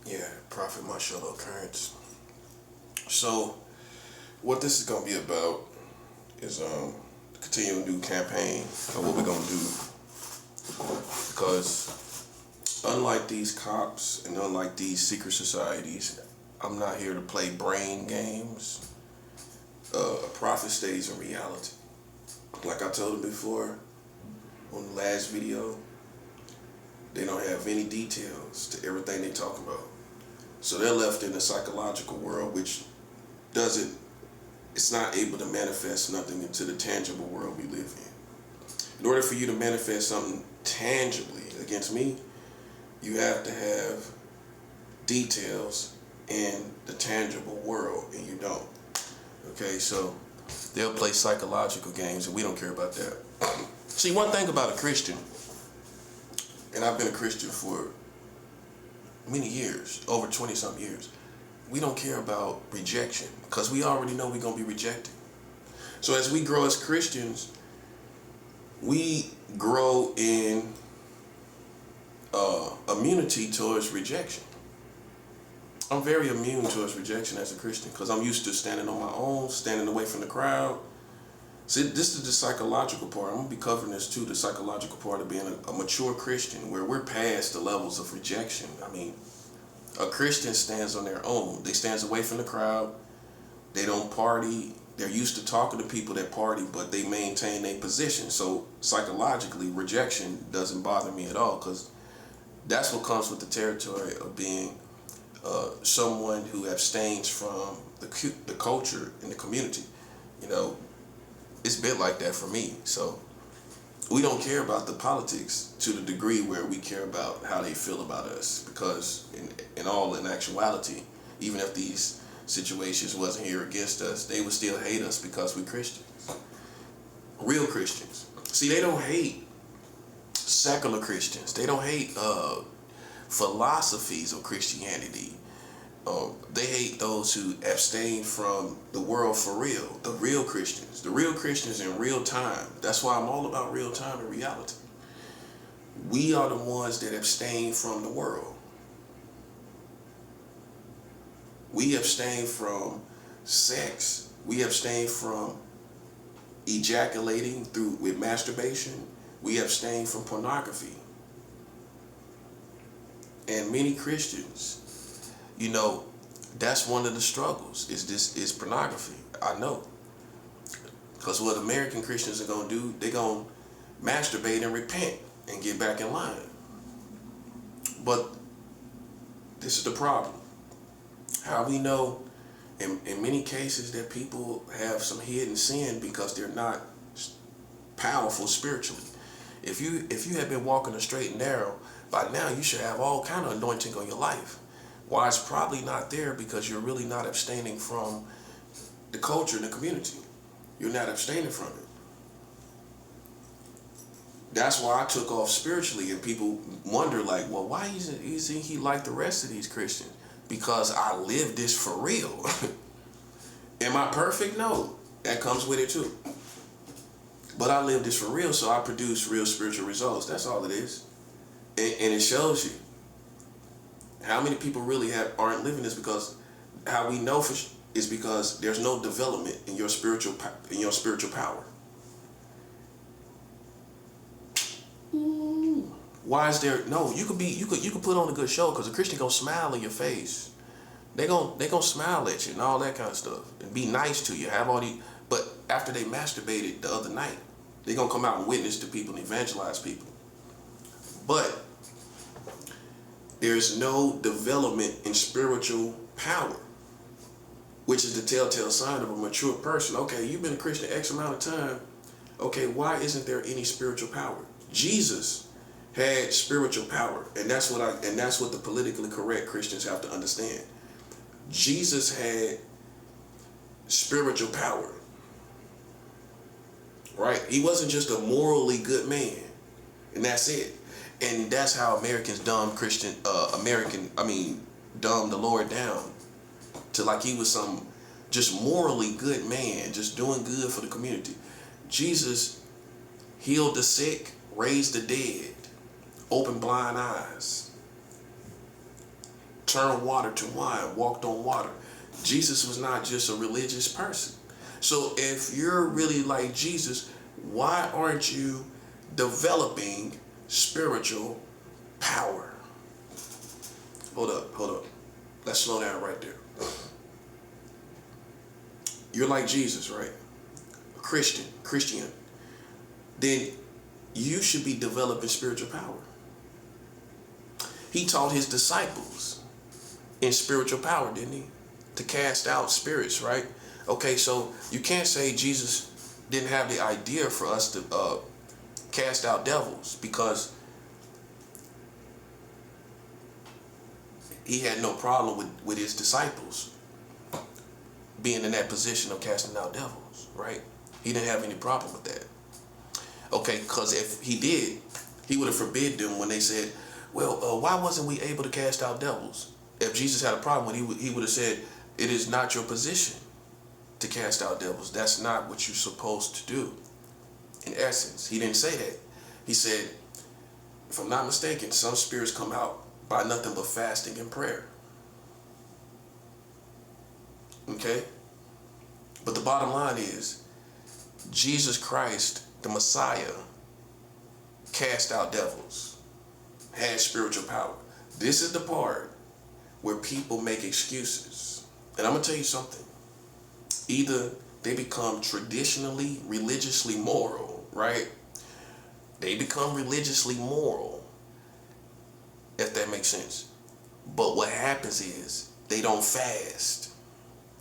Yeah, Prophet Marshall Occurrence. So, what this is gonna be about is continuing to do campaign of what we're gonna do because unlike these cops and unlike these secret societies, I'm not here to play brain games. A prophet stays in reality. Like I told him before on the last video, they don't have any details to everything they talk about. So they're left in a psychological world which doesn't, it's not able to manifest nothing into the tangible world we live in. In order for you to manifest something tangibly against me, you have to have details in the tangible world, and you don't. Okay, so they'll play psychological games, and we don't care about that. See, one thing about a Christian, and I've been a Christian for many years, over 20-something years, we don't care about rejection because we already know we're going to be rejected. So as we grow as Christians, we grow in immunity towards rejection. I'm very immune towards rejection as a Christian because I'm used to standing on my own, standing away from the crowd. See, this is the psychological part. I'm going to be covering this too, the psychological part of being a mature Christian where we're past the levels of rejection. I mean, a Christian stands on their own. They stands away from the crowd. They don't party. They're used to talking to people that party, but they maintain their position. So psychologically, rejection doesn't bother me at all because that's what comes with the territory of being someone who abstains from the culture and the community. You know, it's been like that for me. So we don't care about the politics to the degree where we care about how they feel about us, because in actuality, even if these situations wasn't here against us, they would still hate us because we're Christians. Real Christians. See, they don't hate secular Christians. They don't hate philosophies of Christianity. They hate those who abstain from the world for real. The real Christians. The real Christians in real time. That's why I'm all about real time and reality. We are the ones that abstain from the world. We abstain from sex. We abstain from ejaculating with masturbation. We abstain from pornography. And many Christians, you know, that's one of the struggles is pornography. I know. Because what American Christians are going to do, they're going to masturbate and repent and get back in line. But this is the problem. How we know in many cases that people have some hidden sin because they're not powerful spiritually. If you have been walking a straight and narrow, by now you should have all kind of anointing on your life. Why it's probably not there? Because you're really not abstaining from the culture and the community. You're not abstaining from it. That's why I took off spiritually, and people wonder like, well, why isn't he like the rest of these Christians? Because I live this for real. Am I perfect? No. That comes with it too. But I live this for real, so I produce real spiritual results. That's all it is. And it shows you how many people really aren't living this, because how we know is because there's no development in your spiritual power. Ooh. Why is there no? You could put on a good show because a Christian gonna smile in your face. They gonna smile at you and all that kind of stuff and be nice to you. Have all the, but after they masturbated the other night, they gonna come out and witness to people and evangelize people. But there's no development in spiritual power, which is the telltale sign of a mature person. Okay, you've been a Christian X amount of time. Okay, why isn't there any spiritual power? Jesus had spiritual power, and that's what the politically correct Christians have to understand. Jesus had spiritual power, right? He wasn't just a morally good man, and that's it. And that's how Americans dumb the Lord down to like he was some just morally good man, just doing good for the community. Jesus healed the sick, raised the dead, opened blind eyes, turned water to wine, walked on water. Jesus was not just a religious person. So if you're really like Jesus, why aren't you developing spiritual power? Hold up. Let's slow down right there. You're like Jesus, right? Christian. Then you should be developing spiritual power. He taught his disciples in spiritual power, didn't he? To cast out spirits, right? Okay, so you can't say Jesus didn't have the idea for us to cast out devils, because he had no problem with his disciples being in that position of casting out devils, right? He didn't have any problem with that. Okay, because if he did, he would have forbid them when they said, well, why wasn't we able to cast out devils? If Jesus had a problem, he would have said, it is not your position to cast out devils. That's not what you're supposed to do. In essence, he didn't say that. He said, if I'm not mistaken, some spirits come out by nothing but fasting and prayer. Okay? But the bottom line is, Jesus Christ, the Messiah, cast out devils, had spiritual power. This is the part where people make excuses. And I'm going to tell you something. Either they become traditionally, religiously moral, right? They become religiously moral, if that makes sense. But what happens is they don't fast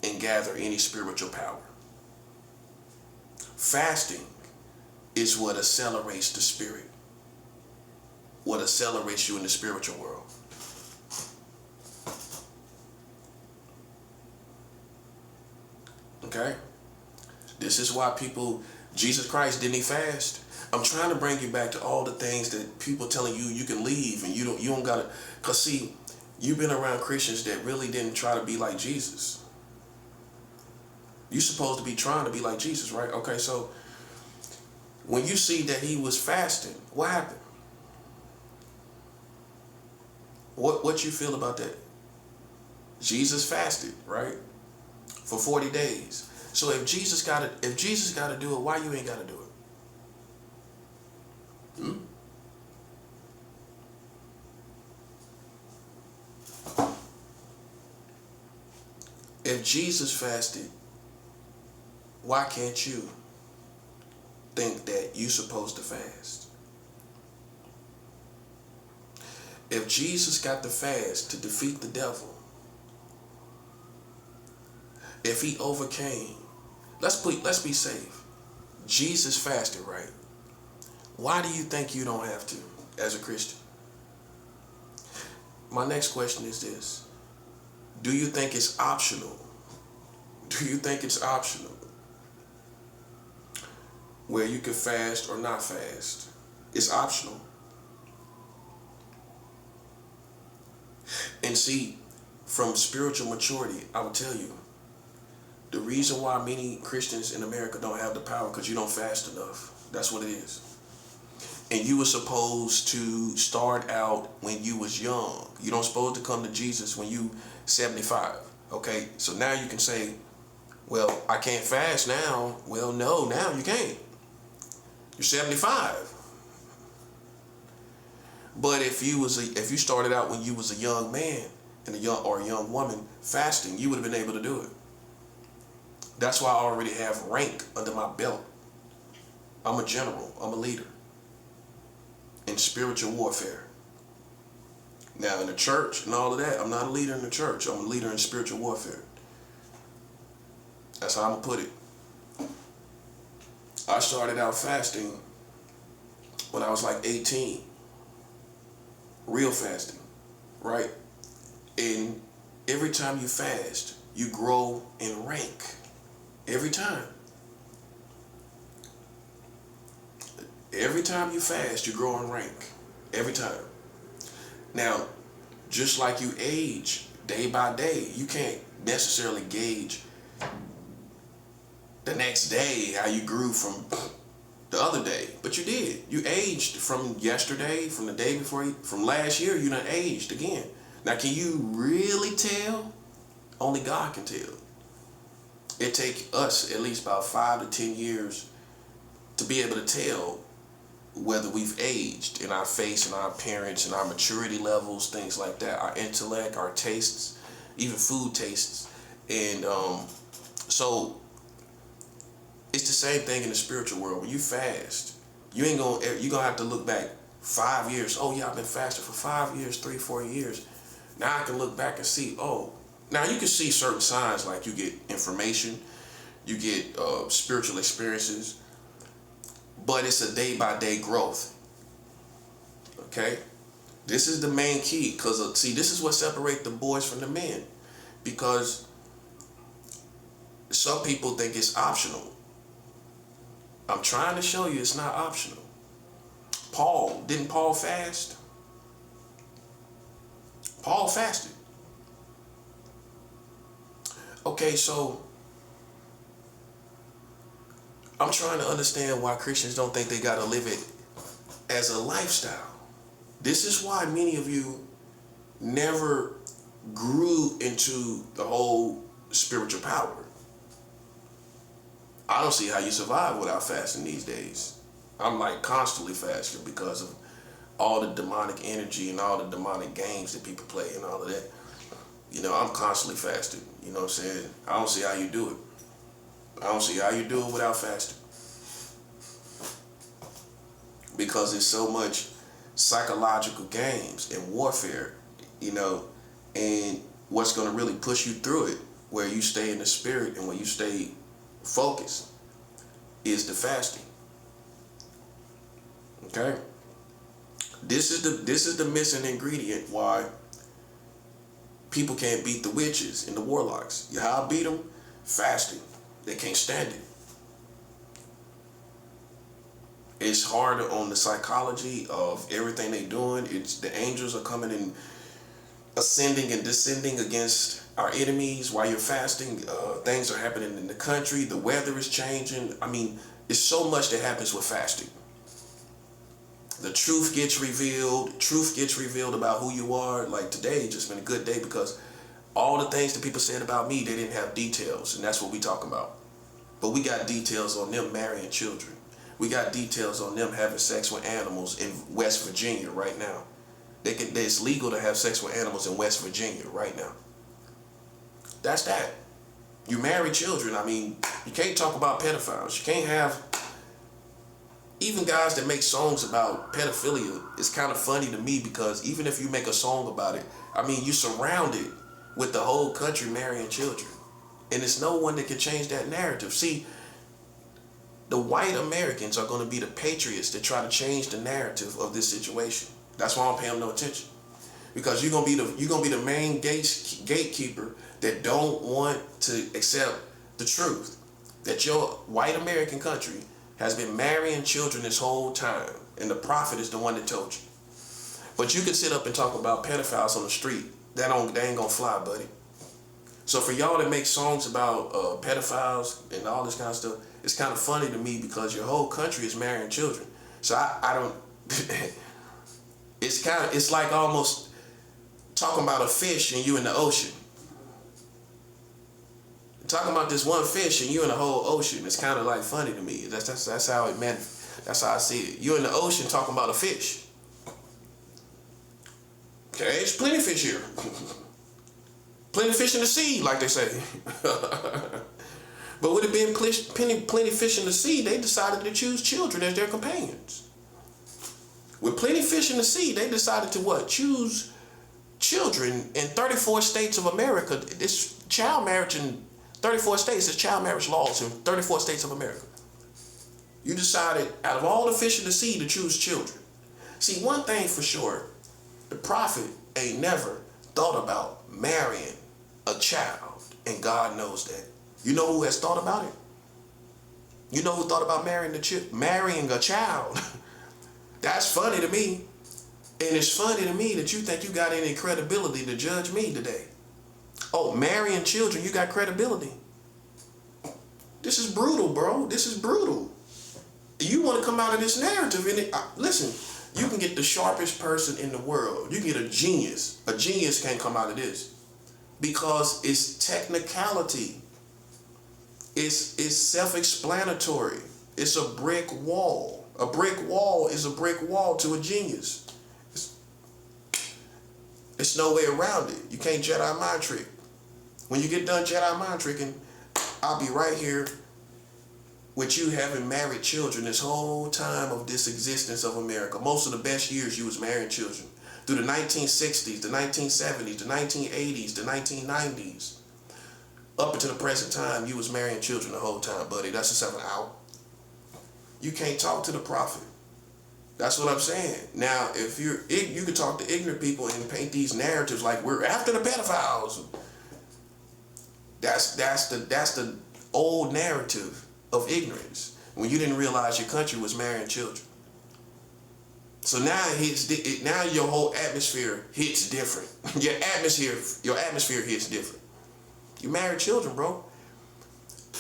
and gather any spiritual power. Fasting is what accelerates the spirit, what accelerates you in the spiritual world. Okay? This is why Jesus Christ, didn't he fast? I'm trying to bring you back to all the things that people telling you you can leave and you don't gotta, cause see, you've been around Christians that really didn't try to be like Jesus. You're supposed to be trying to be like Jesus, right? Okay, so when you see that he was fasting, what happened? What you feel about that? Jesus fasted, right? For 40 days. So if Jesus got to do it, why you ain't got to do it? If Jesus fasted, why can't you think that you're supposed to fast? If Jesus got to fast to defeat the devil, if he overcame, let's be safe. Jesus fasted, right? Why do you think you don't have to as a Christian? My next question is this. Do you think it's optional? Do you think it's optional where you can fast or not fast? It's optional. And see, from spiritual maturity, I will tell you, the reason why many Christians in America don't have the power, because you don't fast enough. That's what it is. And you were supposed to start out when you was young. You don't supposed to come to Jesus when you 75. Okay, so now you can say, well, I can't fast now. Well, no, now you can't. You're 75. But if you started out when you was a young man and a young woman fasting, you would have been able to do it. That's why I already have rank under my belt. I'm a general. I'm a leader in spiritual warfare. Now in the church and all of that, I'm not a leader in the church. I'm a leader in spiritual warfare. That's how I'm gonna put it. I started out fasting when I was like 18. Real fasting, right? And every time you fast, you grow in rank. Every time. Every time you fast, you grow in rank. Every time. Now, just like you age day by day, you can't necessarily gauge the next day how you grew from the other day. But you did. You aged from yesterday, from the day before, from last year, you done aged again. Now, can you really tell? Only God can tell. It take us at least about 5 to 10 years to be able to tell whether we've aged in our face and our appearance and our maturity levels, things like that, our intellect, our tastes, even food tastes. And so it's the same thing in the spiritual world. When you fast, you're gonna have to look back 5 years. Oh yeah, I've been fasting for 5 years, 3, 4 years. Now I can look back and see, oh, now you can see certain signs, like you get information, you get spiritual experiences, but it's a day-by-day growth. Okay? This is the main key, because see, this is what separates the boys from the men, because some people think it's optional. I'm trying to show you it's not optional. Didn't Paul fast? Paul fasted. Okay, so I'm trying to understand why Christians don't think they gotta live it as a lifestyle. This is why many of you never grew into the whole spiritual power. I don't see how you survive without fasting these days. I'm like constantly fasting because of all the demonic energy and all the demonic games that people play and all of that. You know, I'm constantly fasting. You know what I'm saying? I don't see how you do it. I don't see how you do it without fasting. Because there's so much psychological games and warfare, you know, and what's going to really push you through it, where you stay in the spirit and where you stay focused, is the fasting. Okay? This is the missing ingredient why people can't beat the witches and the warlocks. You know how I beat them? Fasting. They can't stand it. It's harder on the psychology of everything they're doing. The angels are coming and ascending and descending against our enemies while you're fasting. Things are happening in the country. The weather is changing. I mean, it's so much that happens with fasting. The truth gets revealed. Truth gets revealed about who you are. Like today, just been a good day because all the things that people said about me, they didn't have details, and that's what we talk about. But we got details on them marrying children. We got details on them having sex with animals in West Virginia right now. It's legal to have sex with animals in West Virginia right now. That's that. You marry children. I mean, you can't talk about pedophiles. You can't have even guys that make songs about pedophilia. It's kind of funny to me because even if you make a song about it, I mean, you're surrounded with the whole country marrying children. And it's no one that can change that narrative. See, the white Americans are going to be the patriots that try to change the narrative of this situation. That's why I don't pay them no attention. Because you're gonna be the main gatekeeper that don't want to accept the truth that your white American country has been marrying children this whole time, and the prophet is the one that told you. But you can sit up and talk about pedophiles on the street. That ain't gonna fly, buddy. So for y'all that make songs about pedophiles and all this kind of stuff, it's kind of funny to me because your whole country is marrying children. So I don't. It's like almost talking about a fish and you in the ocean. Talking about this one fish and you in the whole ocean. It's kind of like funny to me. That's how it meant. That's how I see it. You're in the ocean talking about a fish. Okay, there's plenty of fish here. Plenty of fish in the sea, like they say. But with it being plenty of fish in the sea, they decided to choose children as their companions. With plenty of fish in the sea, they decided to what? Choose children in 34 states of America. This child marriage in 34 states, there's child marriage laws in 34 states of America. You decided out of all the fish in the sea to choose children. See, one thing for sure, the prophet ain't never thought about marrying a child, and God knows that. You know who has thought about it? You know who thought about marrying a child? That's funny to me. And it's funny to me that you think you got any credibility to judge me today. Oh, marrying children, you got credibility. This is brutal, bro. This is brutal. You want to come out of this narrative. And listen, You can get the sharpest person in the world. You can get a genius. A genius can't come out of this because it's technicality. It's self-explanatory. It's a brick wall. A brick wall is a brick wall to a genius. It's no way around it. You can't Jedi mind trick. When you get done Jedi mind tricking, I'll be right here with you having married children this whole time of this existence of America. Most of the best years you was marrying children. Through the 1960s, the 1970s, the 1980s, the 1990s. Up until the present time, you was marrying children the whole time, buddy. That's a 7 out. You can't talk to the prophet. That's what I'm saying. Now, if you can talk to ignorant people and paint these narratives like we're after the pedophiles. That's the old narrative of ignorance when you didn't realize your country was marrying children. So now now your whole atmosphere hits different. Your atmosphere hits different. You married children, bro.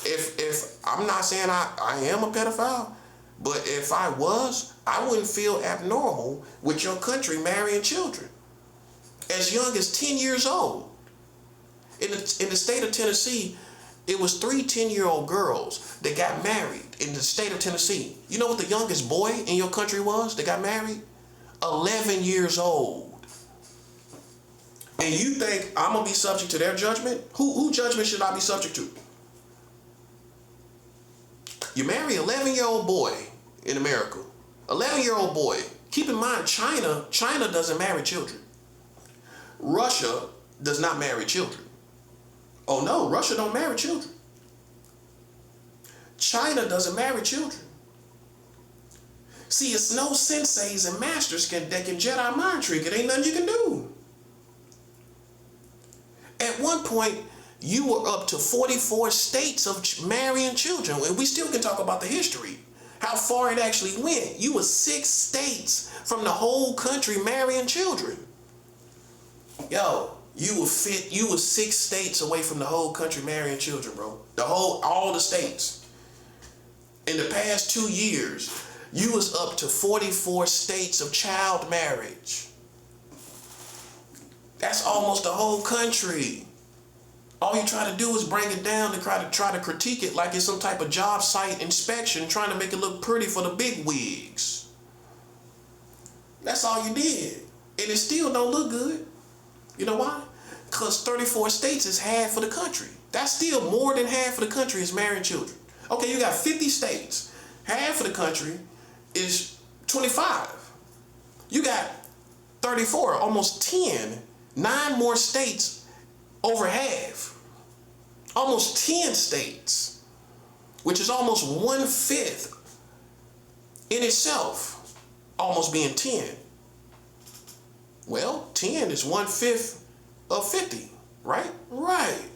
If I'm not saying I am a pedophile, but if I was, I wouldn't feel abnormal with your country marrying children as young as 10 years old. In the state of Tennessee, it was 3 10-year-old girls that got married in the state of Tennessee. You know what the youngest boy in your country was that got married? 11 years old. And you think I'm going to be subject to their judgment? Who judgment should I be subject to? You marry an 11-year-old boy in America. 11-year-old boy. Keep in mind, China doesn't marry children. Russia does not marry children. Oh no, Russia don't marry children. China doesn't marry children. See, it's no senseis and masters that can Jedi mind trick. It ain't nothing you can do. At one point, you were up to 44 states of marrying children, and we still can talk about the history, how far it actually went. You were 6 states from the whole country marrying children. Yo, you were 6 states away from the whole country marrying children, bro. All the states. In the past 2 years, you was up to 44 states of child marriage. That's almost the whole country. All you try to do is bring it down and try to critique it like it's some type of job site inspection, trying to make it look pretty for the big wigs. That's all you did. And it still don't look good. You know why? Because 34 states is half of the country. That's still more than half of the country is marrying children. Okay, you got 50 states. Half of the country is 25. You got 34, almost 10, 9 more states over half. Almost 10 states, which is almost 1/5 in itself, almost being 10. Well, 10 is 1/5 of 50, right? Right.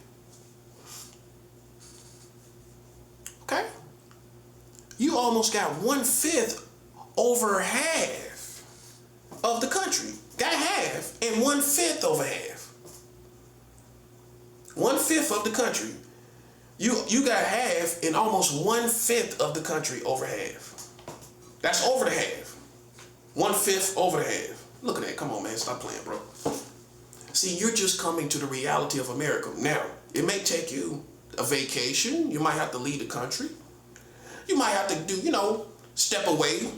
Okay? You almost got 1/5 over half of the country. Got half and 1/5 over half. 1/5 of the country. You got half and almost 1/5 of the country over half. That's over the half. 1/5 over the half. Look at that. Come on, man. Stop playing, bro. See, you're just coming to the reality of America. Now, it may take you a vacation. You might have to leave the country. You might have to do, step away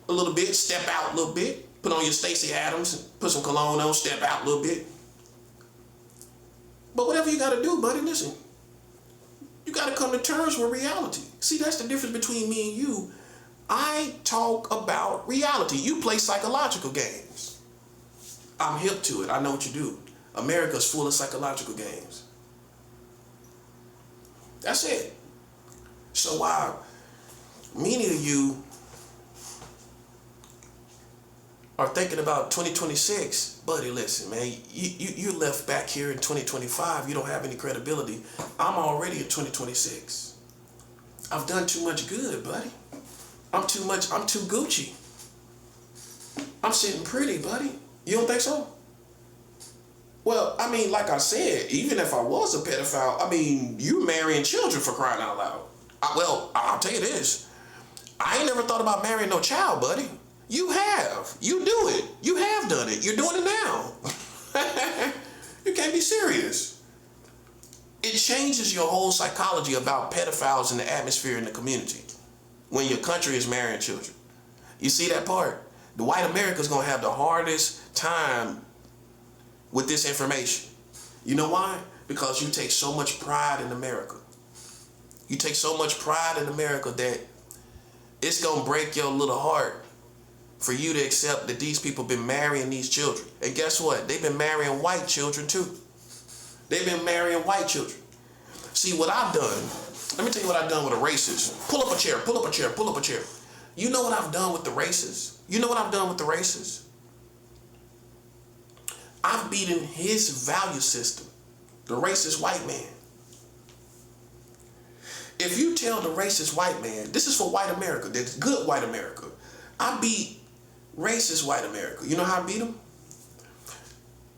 a little bit, step out a little bit, put on your Stacey Adams, put some cologne on, step out a little bit. But whatever you got to do, buddy, listen. You got to come to terms with reality. See, that's the difference between me and you. I talk about reality. You play psychological games. I'm hip to it. I know what you do. America's full of psychological games. That's it. So while many of you are thinking about 2026, buddy, listen, man, you left back here in 2025. You don't have any credibility. I'm already in 2026. I've done too much good, buddy. I'm too Gucci. I'm sitting pretty, buddy. You don't think so? Well, I mean, like I said, even if I was a pedophile, I mean, you marrying children for crying out loud. I'll tell you this. I ain't never thought about marrying no child, buddy. You have. You do it. You have done it. You're doing it now. You can't be serious. It changes your whole psychology about pedophiles in the atmosphere in the community when your country is marrying children. You see that part? The white America is going to have the hardest time with this information. You know why? Because you take so much pride in America. You take so much pride in America that it's going to break your little heart for you to accept that these people been marrying these children. And guess what? They've been marrying white children too. They've been marrying white children. See what I've done. Let me tell you what I've done with the racists. Pull up a chair, pull up a chair, pull up a chair. You know what I've done with the racists? You know what I've done with the racists? I've beaten his value system, the racist white man. If you tell the racist white man, this is for white America, that's good white America. I beat racist white America. You know how I beat him?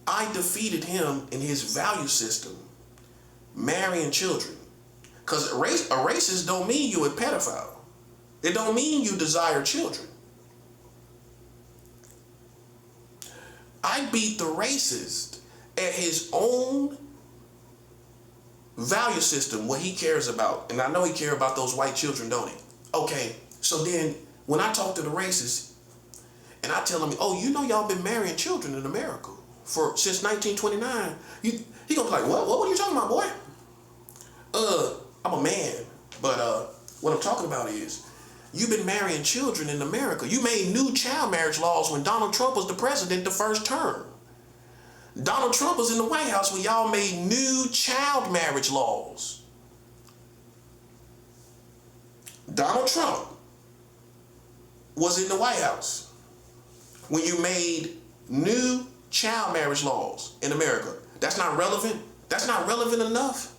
I defeated him in his value system, marrying children. Because a racist don't mean you a pedophile. It don't mean you desire children. I beat the racist at his own value system, what he cares about. And I know he cares about those white children, don't he? Okay, so then when I talk to the racist and I tell him, oh, you know y'all been marrying children in America since 1929. He gonna be like, what are you talking about, boy? I'm a man, but what I'm talking about is you've been marrying children in America. You made new child marriage laws when Donald Trump was the president the first term. Donald Trump was in the White House when y'all made new child marriage laws. Donald Trump was in the White House when you made new child marriage laws in America. That's not relevant? That's not relevant enough?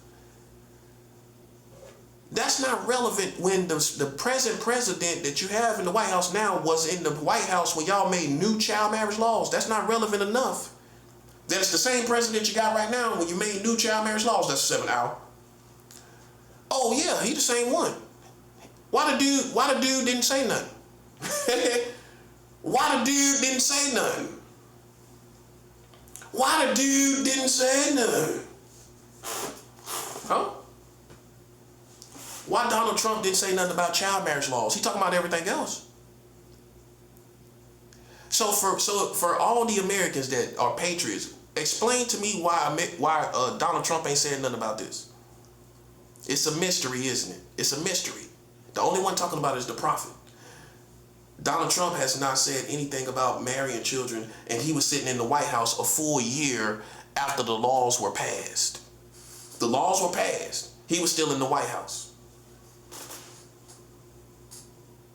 That's not relevant when the present president that you have in the White House now was in the White House when y'all made new child marriage laws. That's not relevant enough. That's the same president you got right now when you made new child marriage laws. That's 7 hour. Oh yeah, he the same one. Why the dude didn't say nothing? Why the dude didn't say nothing? Why the dude didn't say nothing? Huh? Why Donald Trump didn't say nothing about child marriage laws? He talking about everything else. So for all the Americans that are patriots, explain to me why Donald Trump ain't saying nothing about this. It's a mystery, isn't it? It's a mystery. The only one talking about it is the prophet. Donald Trump has not said anything about marrying children, and he was sitting in the White House a full year after the laws were passed. The laws were passed. He was still in the White House.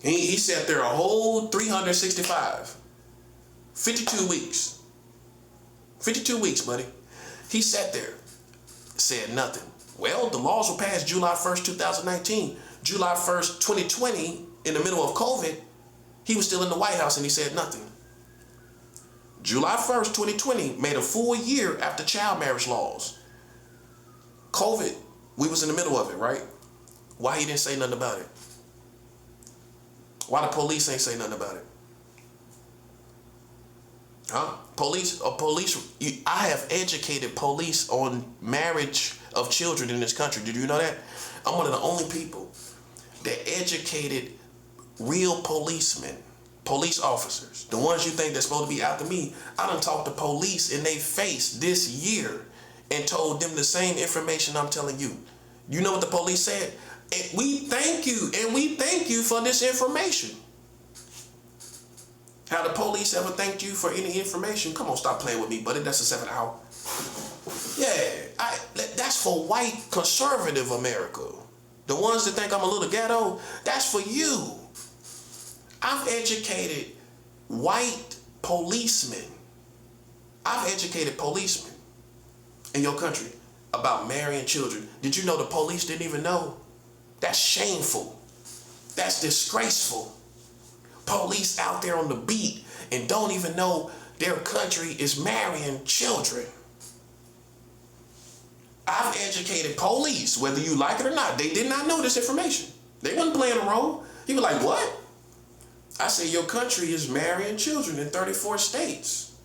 He sat there a whole 365. 52 weeks. 52 weeks, buddy. He sat there, said nothing. Well, the laws were passed July 1st, 2019. July 1st, 2020, in the middle of COVID, he was still in the White House and he said nothing. July 1st, 2020, made a full year after child marriage laws. COVID, we was in the middle of it, right? Why he didn't say nothing about it? Why the police ain't say nothing about it? Huh? I have educated police on marriage of children in this country. Did you know that? I'm one of the only people that educated real policemen, police officers, the ones you think that's supposed to be after me. I done talked to police in their face this year and told them the same information I'm telling you. You know what the police said? And we thank you for this information. How the police ever thanked you for any information? Come on, stop playing with me, buddy. That's a 7 hour. Yeah, that's for white conservative America. The ones that think I'm a little ghetto, that's for you. I've educated white policemen. I've educated policemen in your country about marrying children. Did you know the police didn't even know? That's shameful. That's disgraceful. Police out there on the beat and don't even know their country is marrying children. I've educated police, whether you like it or not. They did not know this information. They wasn't playing a role. He was like, what? I said, your country is marrying children in 34 states.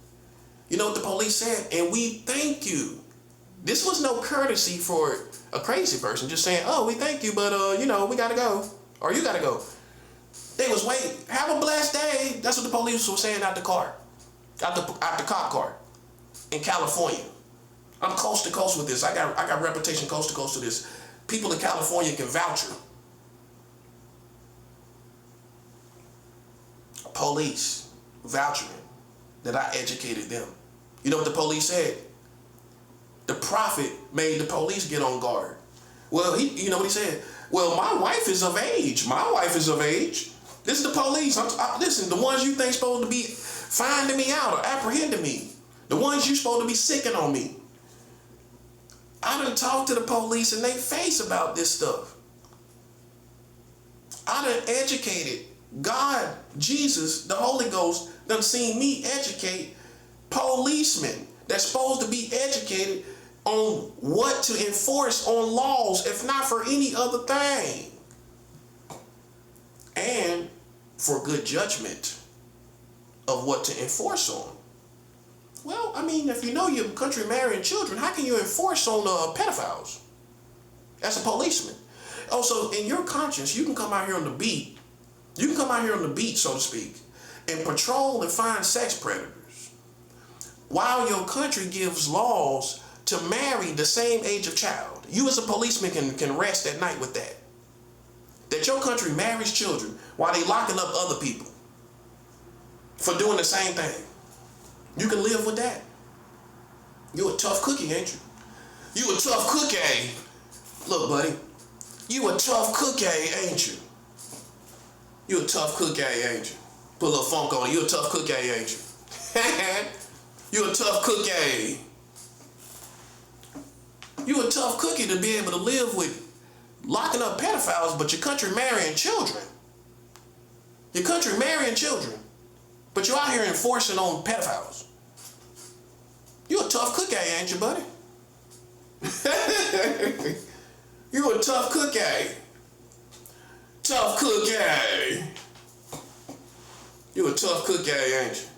You know what the police said? And we thank you. This was no courtesy for a crazy person just saying, oh, we thank you, but, we got to go. Or you got to go. They was waiting. Have a blessed day. That's what the police was saying out the car. Out the cop car. In California. I'm coast to coast with this. I got reputation coast to coast to this. People in California can vouch. Police vouching that I educated them. You know what the police said? The prophet made the police get on guard. Well, you know what he said? Well, my wife is of age. My wife is of age. This is the police. Listen, the ones you think supposed to be finding me out or apprehending me. The ones you supposed to be sicking on me. I done talked to the police in their face about this stuff. I done educated God, Jesus, the Holy Ghost done seen me educate policemen that's supposed to be educated on what to enforce on laws, if not for any other thing. And for good judgment of what to enforce on. Well, I mean, if you know your country marrying children, how can you enforce on pedophiles? As a policeman. Also, in your conscience, you can come out here on the beat. You can come out here on the beat, so to speak, and patrol and find sex predators. While your country gives laws to marry the same age of child. You as a policeman can rest at night with that. That your country marries children while they locking up other people for doing the same thing. You can live with that. You a tough cookie, ain't you? You a tough cookie. Look, buddy. You a tough cookie, ain't you? You a tough cookie, ain't you? Put a little funk on it. You a tough cookie, ain't you? You a tough cookie. You a tough cookie to be able to live with locking up pedophiles, but your country marrying children. Your country marrying children, but you're out here enforcing on pedophiles. You a tough cookie, ain't you, buddy? You a tough cookie. Tough cookie. You a tough cookie, ain't you?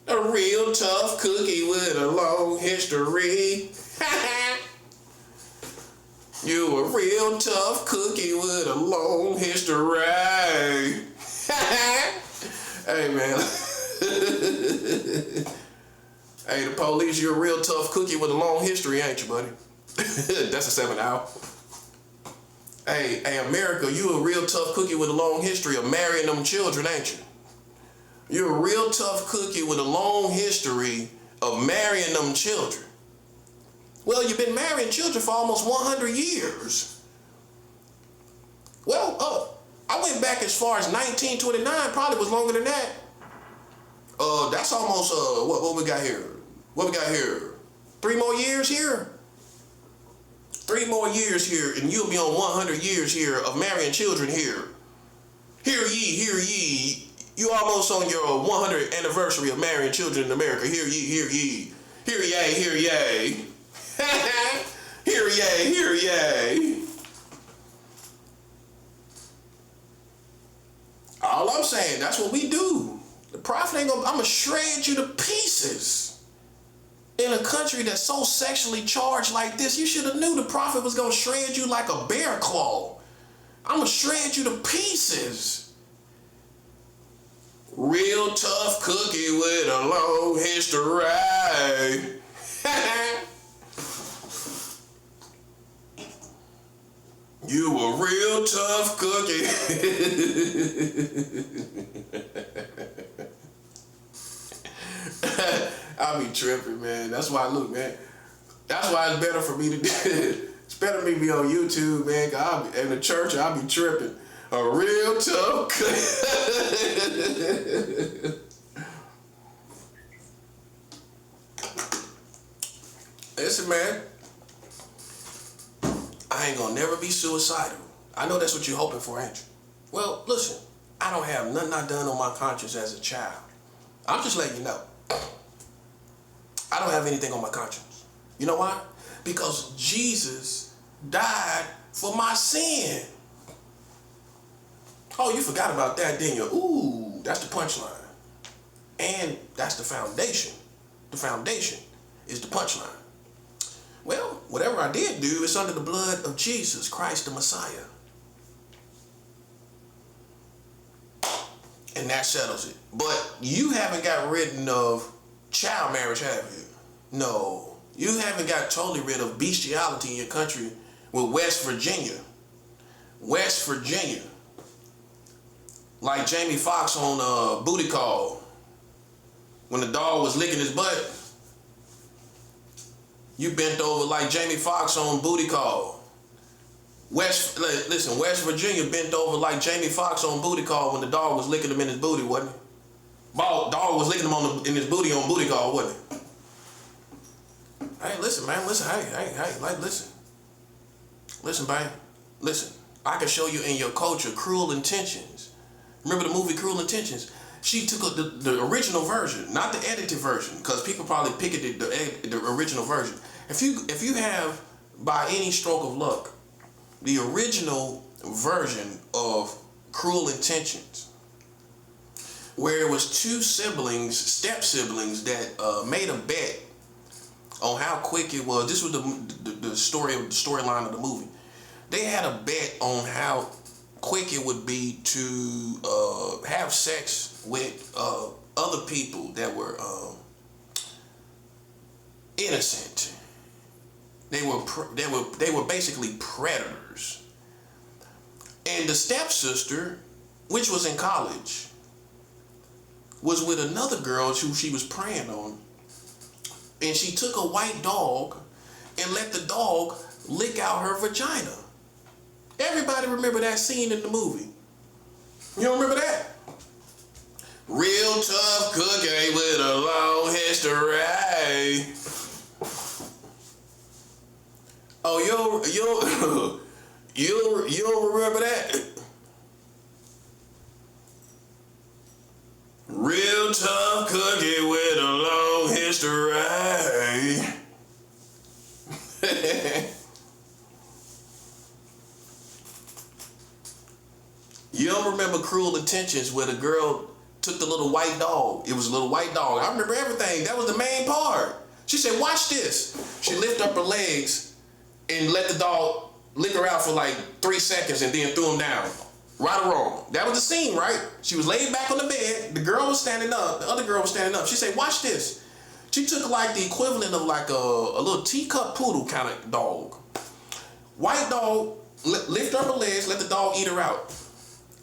A real tough cookie with a long history. You a real tough cookie with a long history. Hey, man. Hey, the police, you're a real tough cookie with a long history, ain't you, buddy? That's a 7 out. Hey, America, you a real tough cookie with a long history of marrying them children, ain't you? You're a real tough cookie with a long history of marrying them children. Well, you've been marrying children for almost 100 years. Well, I went back as far as 1929, probably was longer than that. That's almost, what we got here? What we got here? 3 more years here? 3 more years here, and you'll be on 100 years here of marrying children here. Hear ye, hear ye. You almost on your 100th anniversary of marrying children in America. Hear ye, hear ye. Hear yay, hear yay. Hear yay, hear yay. All I'm saying, that's what we do. The prophet ain't gonna, I'm gonna shred you to pieces. In a country that's so sexually charged like this, you should have knew the prophet was gonna shred you like a bear claw. I'm gonna shred you to pieces. Real tough cookie with a long history. You a real tough cookie. I be tripping, man. That's why, look, man. That's why it's better for me to do. It's better for me to be on YouTube, man. Cause in the church, I'll be tripping. A real tough cookie. Listen, man. I ain't gonna never be suicidal. I know that's what you're hoping for, ain't you? Well, listen. I don't have nothing I done on my conscience as a child. I'm just letting you know. I don't have anything on my conscience. You know why? Because Jesus died for my sin. Oh, you forgot about that, didn't you? Ooh, that's the punchline. And that's the foundation. The foundation is the punchline. Well, whatever I did do is under the blood of Jesus Christ, the Messiah. And that settles it. But you haven't got rid of child marriage, have you? No. You haven't got totally rid of bestiality in your country with West Virginia. West Virginia. Like Jamie Foxx on Booty Call. When the dog was licking his butt. You bent over like Jamie Foxx on Booty Call. West Virginia bent over like Jamie Foxx on Booty Call when the dog was licking him in his booty, wasn't it? Dog was licking him in his booty on Booty Call, wasn't it? Hey, listen, man, listen, listen. Listen, man, listen. I can show you in your culture Cruel Intentions. Remember the movie Cruel Intentions? She took the original version, not the edited version, because people probably picketed the original version. If you have, by any stroke of luck, the original version of Cruel Intentions, where it was two siblings, step siblings, that made a bet on how quick it was. This was the storyline of the movie. They had a bet on how quick it would be to have sex with other people that were innocent. They were basically predators. And the stepsister, which was in college, was with another girl who she was preying on. And she took a white dog and let the dog lick out her vagina. Everybody remember that scene in the movie? You don't remember that? Real tough cookie with a long history. Oh, you don't remember that? Real tough cookie with a long history. You don't remember Cruel Intentions where the girl took the little white dog? It was a little white dog. I remember everything. That was the main part. She said, watch this. She lifted up her legs and let the dog lick her out for like 3 seconds and then threw him down. Right or wrong. That was the scene, right? She was laid back on the bed. The girl was standing up. The other girl was standing up. She said, watch this. She took like the equivalent of like a little teacup poodle kind of dog. White dog, lift up her legs, let the dog eat her out.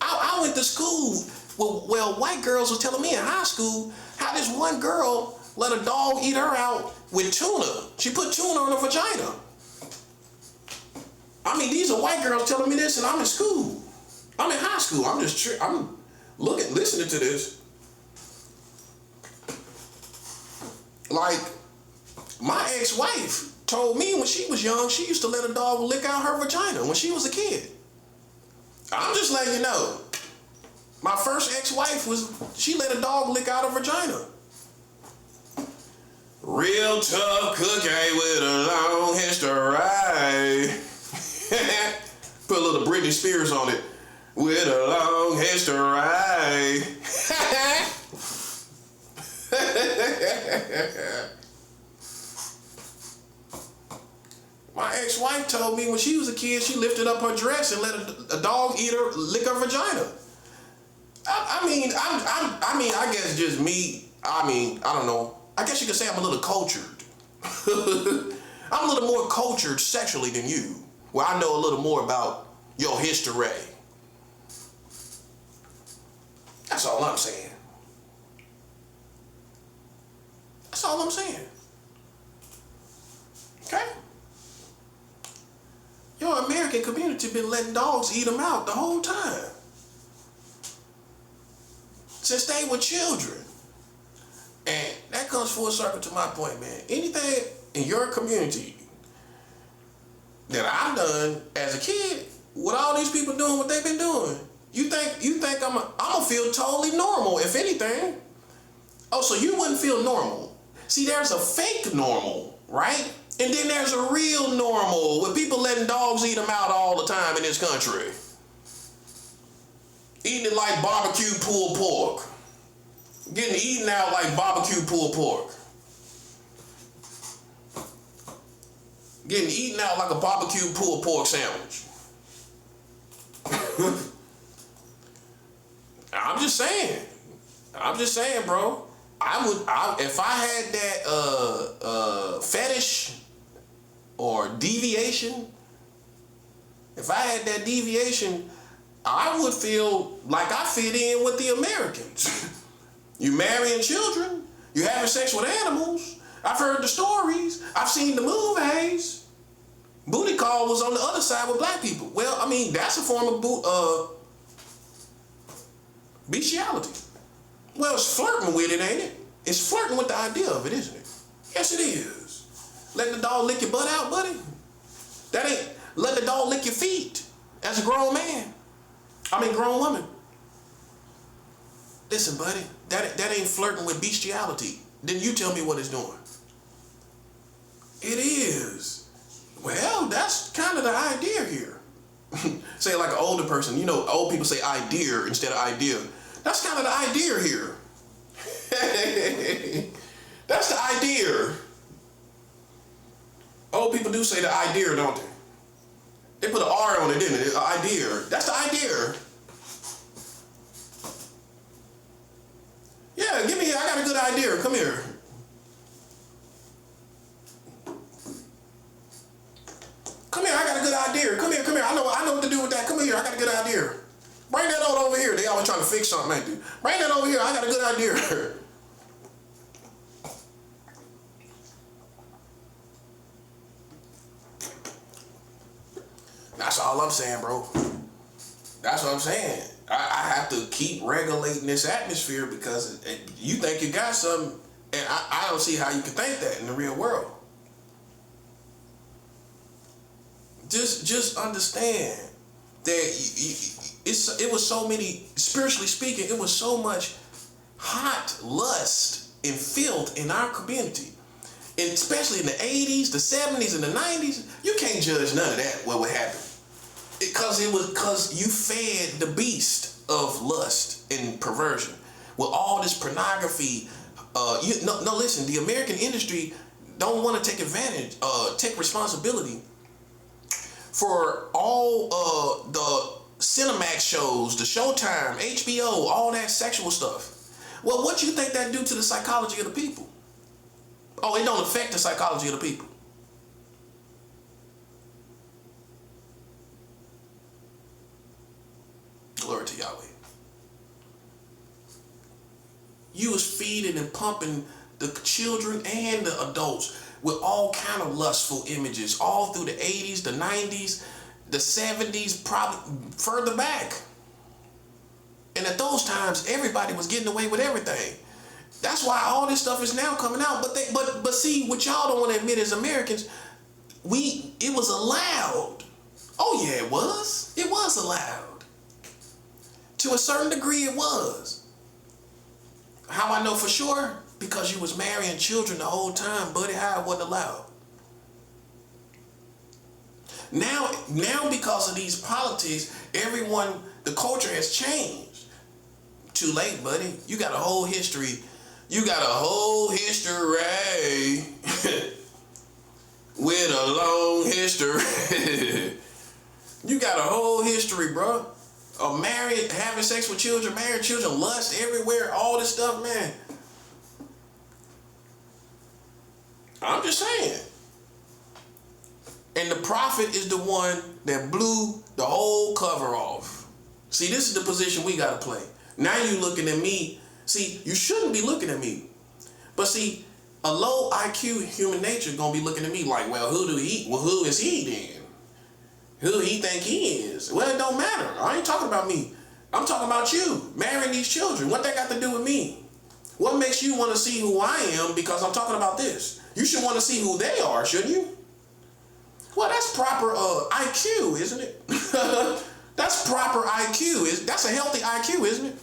I went to school. Well, white girls was telling me in high school how this one girl let a dog eat her out with tuna. She put tuna on her vagina. I mean, these are white girls telling me this, and I'm in school. I'm in high school. I'm listening to this. Like, my ex-wife told me when she was young, she used to let a dog lick out her vagina when she was a kid. I'm just letting you know. My first ex-wife she let a dog lick out her vagina. Real tough cookie with a long history. Put a little Britney Spears on it. With a long history. My ex-wife told me when she was a kid, she lifted up her dress and let a dog lick her vagina. I guess just me. I don't know. I guess you could say I'm a little cultured. I'm a little more cultured sexually than you. Well, I know a little more about your history. That's all I'm saying. That's all I'm saying. Okay? Your American community been letting dogs eat them out the whole time. Since they were children. And that comes full circle to my point, man. Anything in your community that I've done as a kid, with all these people doing what they've been doing, you think I'm gonna feel totally normal, if anything. Oh, so you wouldn't feel normal. See, there's a fake normal, right? And then there's a real normal with people letting dogs eat them out all the time in this country. Eating it like barbecue pulled pork. Getting eaten out like barbecue pulled pork. Getting eaten out like a barbecue pulled pork sandwich. I'm just saying. Bro. If I had that fetish or deviation, I would feel like I fit in with the Americans. You marrying children, you having sex with animals. I've heard the stories. I've seen the movies. Booty call was on the other side with black people. Well, I mean, that's a form of bestiality. Well, it's flirting with it, ain't it? It's flirting with the idea of it, isn't it? Yes, it is. Letting the dog lick your butt out, buddy. That ain't letting the dog lick your feet as a grown man. Grown woman. Listen, buddy, that ain't flirting with bestiality. Then you tell me what it's doing. It is. Well, that's kind of the idea here. Say it like an older person. You know, old people say idea instead of idea. That's kind of the idea here. That's the idea. Old people do say the idea, don't they? They put an R on it, didn't they? Idea. That's the idea. Yeah, give me here. I got a good idea. Come here. Come here, I got a good idea. Come here. I know what to do with that. Come here, I got a good idea. Bring that on over here. They always trying to fix something, ain't they? Bring that over here. I got a good idea. That's all I'm saying, bro. That's what I'm saying. I have to keep regulating this atmosphere because you think you got something, and I don't see how you can think that in the real world. Just understand that it was so many, spiritually speaking, it was so much hot lust and filth in our community. And especially in the 80s, the 70s, and the 90s, you can't judge none of that, what would happen. Because you fed the beast of lust and perversion with all this pornography. Listen, the American industry don't want to take advantage, take responsibility for all the Cinemax shows, the Showtime, HBO, all that sexual stuff. Well, what you think that do to the psychology of the people? Oh, it don't affect the psychology of the people. Glory to Yahweh. You was feeding and pumping the children and the adults with all kind of lustful images all through the 80s, the 90s, the 70s, probably further back. And at those times, everybody was getting away with everything. That's why all this stuff is now coming out. But see, what y'all don't want to admit as Americans, it was allowed. Oh yeah, it was. It was allowed. To a certain degree, it was. How I know for sure? Because you was marrying children the whole time, buddy. How it wasn't allowed. Now because of these politics, the culture has changed. Too late, buddy. You got a whole history. You got a whole history with a long history. You got a whole history, bro. Of married, having sex with children, married children, lust everywhere, all this stuff, man. I'm just saying. And the prophet is the one that blew the whole cover off. See, this is the position we got to play. Now you looking at me. See, you shouldn't be looking at me. But see, a low IQ human nature is going to be looking at me like, well, who is he then? Who he think he is? Well, it don't matter. I ain't talking about me. I'm talking about you, marrying these children. What that got to do with me? What makes you want to see who I am because I'm talking about this? You should want to see who they are, shouldn't you? Well, that's proper IQ, isn't it? That's proper IQ. That's a healthy IQ, isn't it?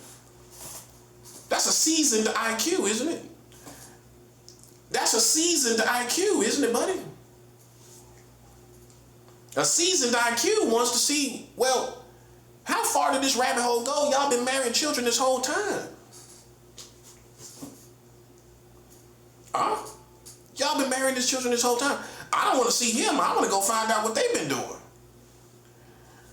That's a seasoned IQ, isn't it? That's a seasoned IQ, isn't it, buddy? A seasoned IQ wants to see, well, How far did this rabbit hole go? Y'all been marrying children this whole time. Huh? Y'all been marrying these children this whole time. I don't want to see him. I want to go find out what they've been doing.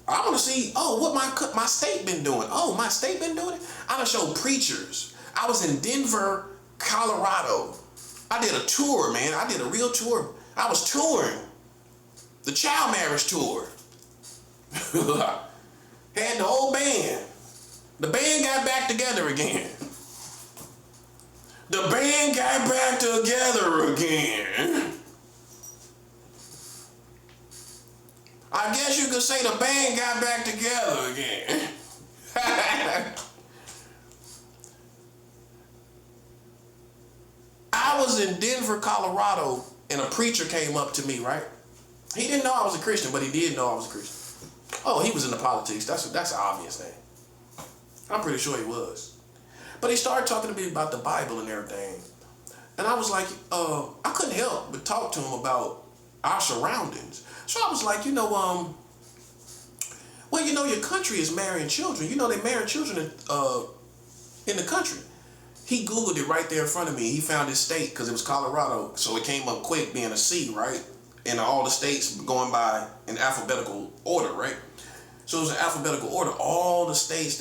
I want to see, what my state been doing. Oh, my state been doing it? I done showed preachers. I was in Denver, Colorado. I did a tour, man. I did a real tour. I was touring. The child marriage tour. Had the whole band. The band got back together again. The band got back together again. I guess you could say the band got back together again. I was in Denver, Colorado, and a preacher came up to me, right? He didn't know I was a Christian, but he did know I was a Christian. Oh, he was into politics. That's an obvious thing. I'm pretty sure he was. But he started talking to me about the Bible and everything. And I was like, I couldn't help but talk to him about our surroundings. So I was like, well, your country is marrying children. They marry children in the country. He Googled it right there in front of me. He found his state because it was Colorado. So it came up quick being a C, right? And all the states going by in alphabetical order, right? So it was an alphabetical order. All the states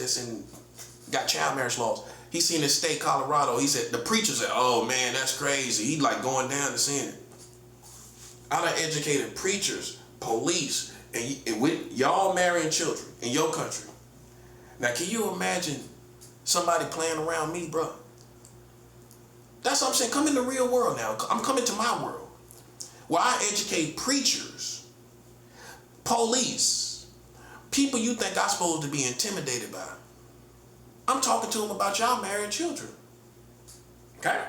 got child marriage laws. He seen this state, Colorado. He said, the preacher said, oh man, that's crazy. He like going down and seeing it. I done educated preachers, police, and with y'all marrying children in your country. Now, can you imagine somebody playing around me, bro? That's what I'm saying. Come in the real world now. I'm coming to my world where I educate preachers, police, people you think I'm supposed to be intimidated by. I'm talking to them about y'all marrying children. Okay?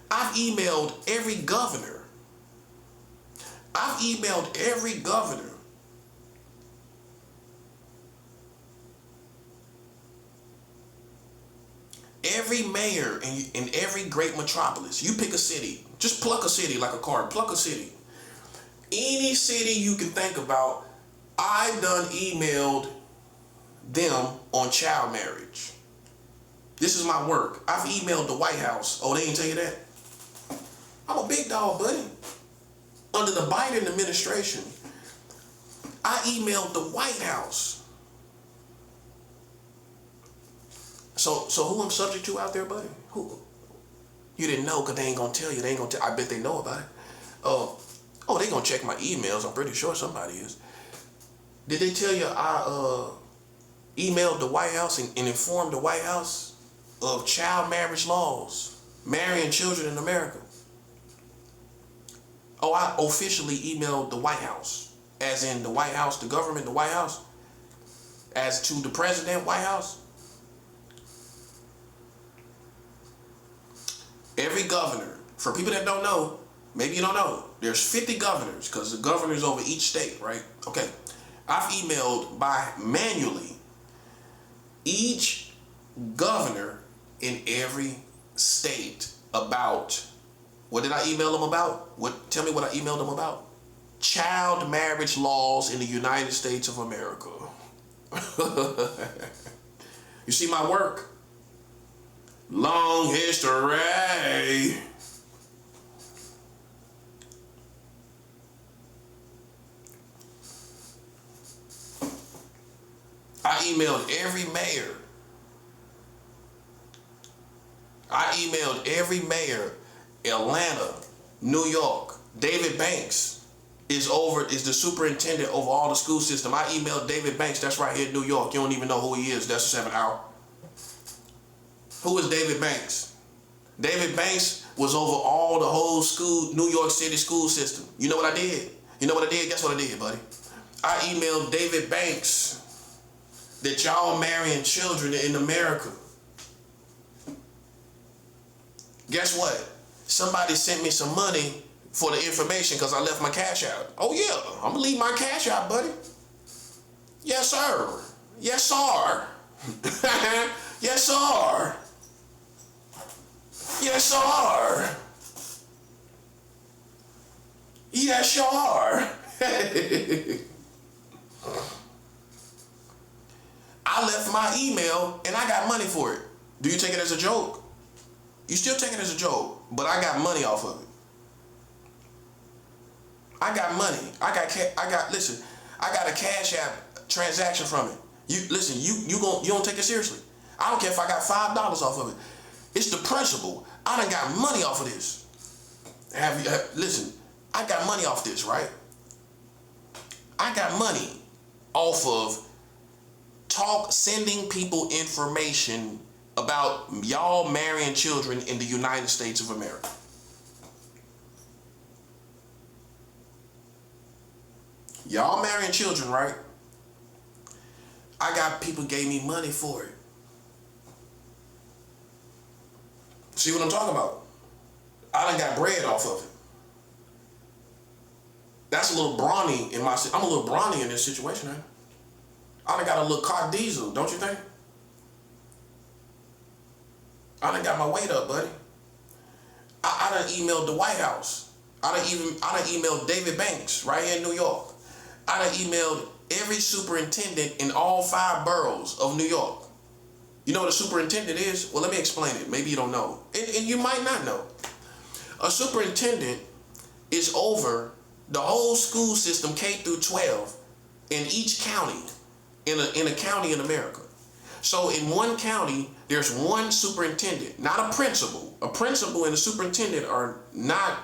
I've emailed every governor. Every mayor in every great metropolis. You pick a city. Just pluck a city like a card. Pluck a city. Any city you can think about, I've done emailed them on child marriage. This is my work. I've emailed the White House. Oh, they didn't tell you that? I'm a big dog, buddy. Under the Biden administration, I emailed the White House. So who I'm subject to out there, buddy? Who? You didn't know because they ain't gonna tell you. They ain't gonna tell. I bet they know about it. They gonna check my emails. I'm pretty sure somebody is. Did they tell you I emailed the White House and informed the White House of child marriage laws, marrying children in America? Oh, I officially emailed the White House, as in the White House, the government, the White House, as to the president, White House. Every governor, for people that don't know, maybe you don't know, there's 50 governors because the governor's over each state, right? Okay. I've emailed manually each governor in every state about, what did I email them about? Tell me what I emailed them about. Child marriage laws in the United States of America. You see my work? Long history. I emailed every mayor. Atlanta, New York. David Banks is the superintendent over all the school system. I emailed David Banks. That's right here in New York. You don't even know who he is. That's 7 out. Who is David Banks? David Banks was over all the whole New York City school system. You know what I did? Guess what I did, buddy? I emailed David Banks that y'all marrying children in America. Guess what? Somebody sent me some money for the information because I left my cash out. Oh yeah, I'm gonna leave my cash out, buddy. Yes, sir. Yes, sir. Yes, sir. Yes, sir. Yes, sir. to my email and I got money for it. Do you take it as a joke? You still take it as a joke, but I got money off of it. I got money. I got a Cash App transaction from it. You don't take it seriously. I don't care if I got $5 off of it. It's the principle. I done got money off of this. Listen, I got money off this, right? I got money off of sending people information about y'all marrying children in the United States of America. Y'all marrying children, right? I got people gave me money for it. See what I'm talking about? I done got bread off of it. That's a little brawny I'm a little brawny in this situation, man. I done got a little car diesel, don't you think? I done got my weight up, buddy. I done emailed the White House. I done emailed David Banks right here in New York. I done emailed every superintendent in all 5 boroughs of New York. You know what a superintendent is? Well, let me explain it. Maybe you don't know. And you might not know. A superintendent is over the whole school system, K through 12, in each county, in a county in America. So in one county, there's one superintendent, not a principal. A principal and a superintendent are not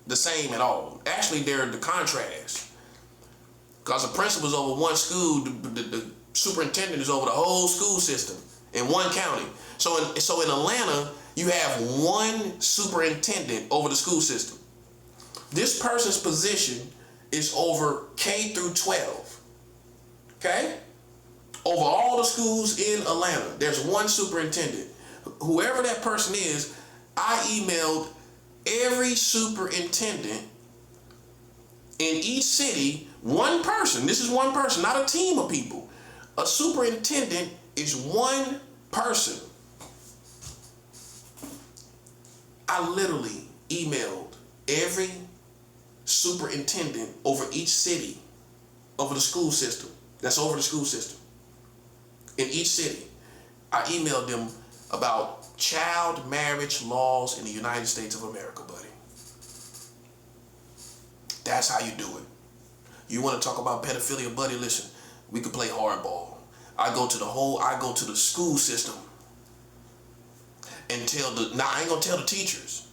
the same at all. Actually, they're the contrast. Because the principal is over one school, the superintendent is over the whole school system in one county. So in Atlanta, you have one superintendent over the school system. This person's position is over K through 12. Okay? Over all the schools in Atlanta, there's one superintendent. Whoever that person is, I emailed every superintendent in each city, one person. This is one person, not a team of people. A superintendent is one person. I literally emailed every superintendent over each city, over the school system. That's over the school system. In each city, I emailed them about child marriage laws in the United States of America, buddy. That's how you do it. You want to talk about pedophilia, buddy? Listen, we could play hardball. I go to the school system and I ain't gonna tell the teachers.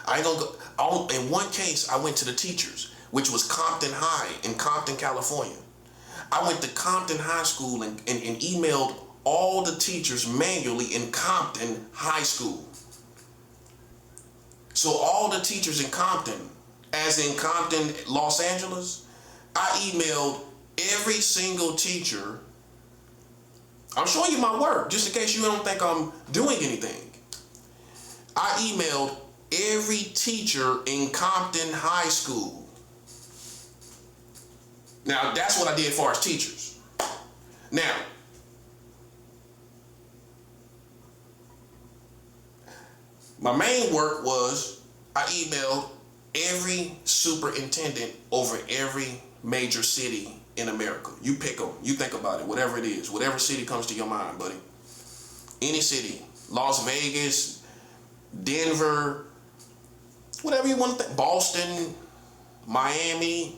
I ain't gonna go. In one case, I went to the teachers, which was Compton High in Compton, California. I went to Compton High School and emailed all the teachers manually in Compton High School. So all the teachers in Compton, as in Compton, Los Angeles, I emailed every single teacher. I'm showing you my work, just in case you don't think I'm doing anything. I emailed every teacher in Compton High School. Now, that's what I did as far as teachers. Now, my main work was I emailed every superintendent over every major city in America. You pick them. You think about it. Whatever it is. Whatever city comes to your mind, buddy. Any city. Las Vegas, Denver, whatever you want to think. Boston, Miami,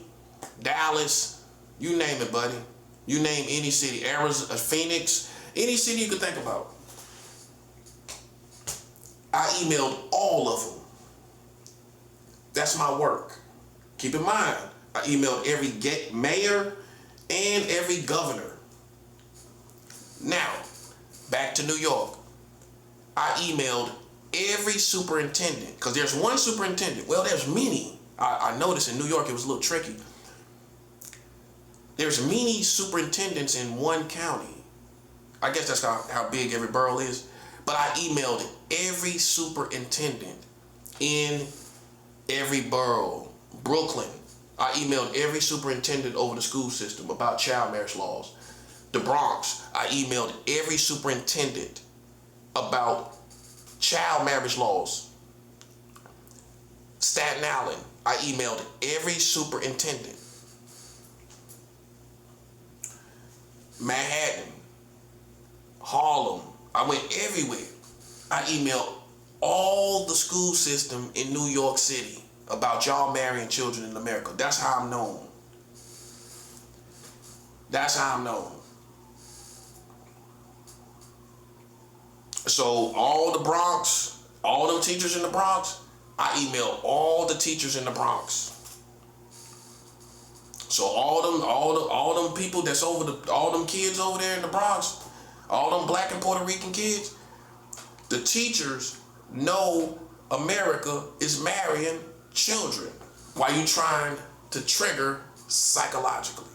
Dallas, you name it, buddy. You name any city. Arizona, Phoenix, any city you could think about. I emailed all of them. That's my work. Keep in mind, I emailed every mayor and every governor. Now, back to New York. I emailed every superintendent, because there's one superintendent. Well, there's many. I noticed in New York it was a little tricky. There's many superintendents in one county. I guess that's how big every borough is. But I emailed every superintendent in every borough. Brooklyn, I emailed every superintendent over the school system about child marriage laws. The Bronx, I emailed every superintendent about child marriage laws. Staten Island, I emailed every superintendent. Manhattan, Harlem. I went everywhere. I emailed all the school system in New York City about y'all marrying children in America. That's how I'm known. That's how I'm known. So all the Bronx, all them teachers in the Bronx, I emailed all the teachers in the Bronx. So all them people that's all them kids over there in the Bronx, all them black and Puerto Rican kids, the teachers know America is marrying children. Why you trying to trigger psychologically?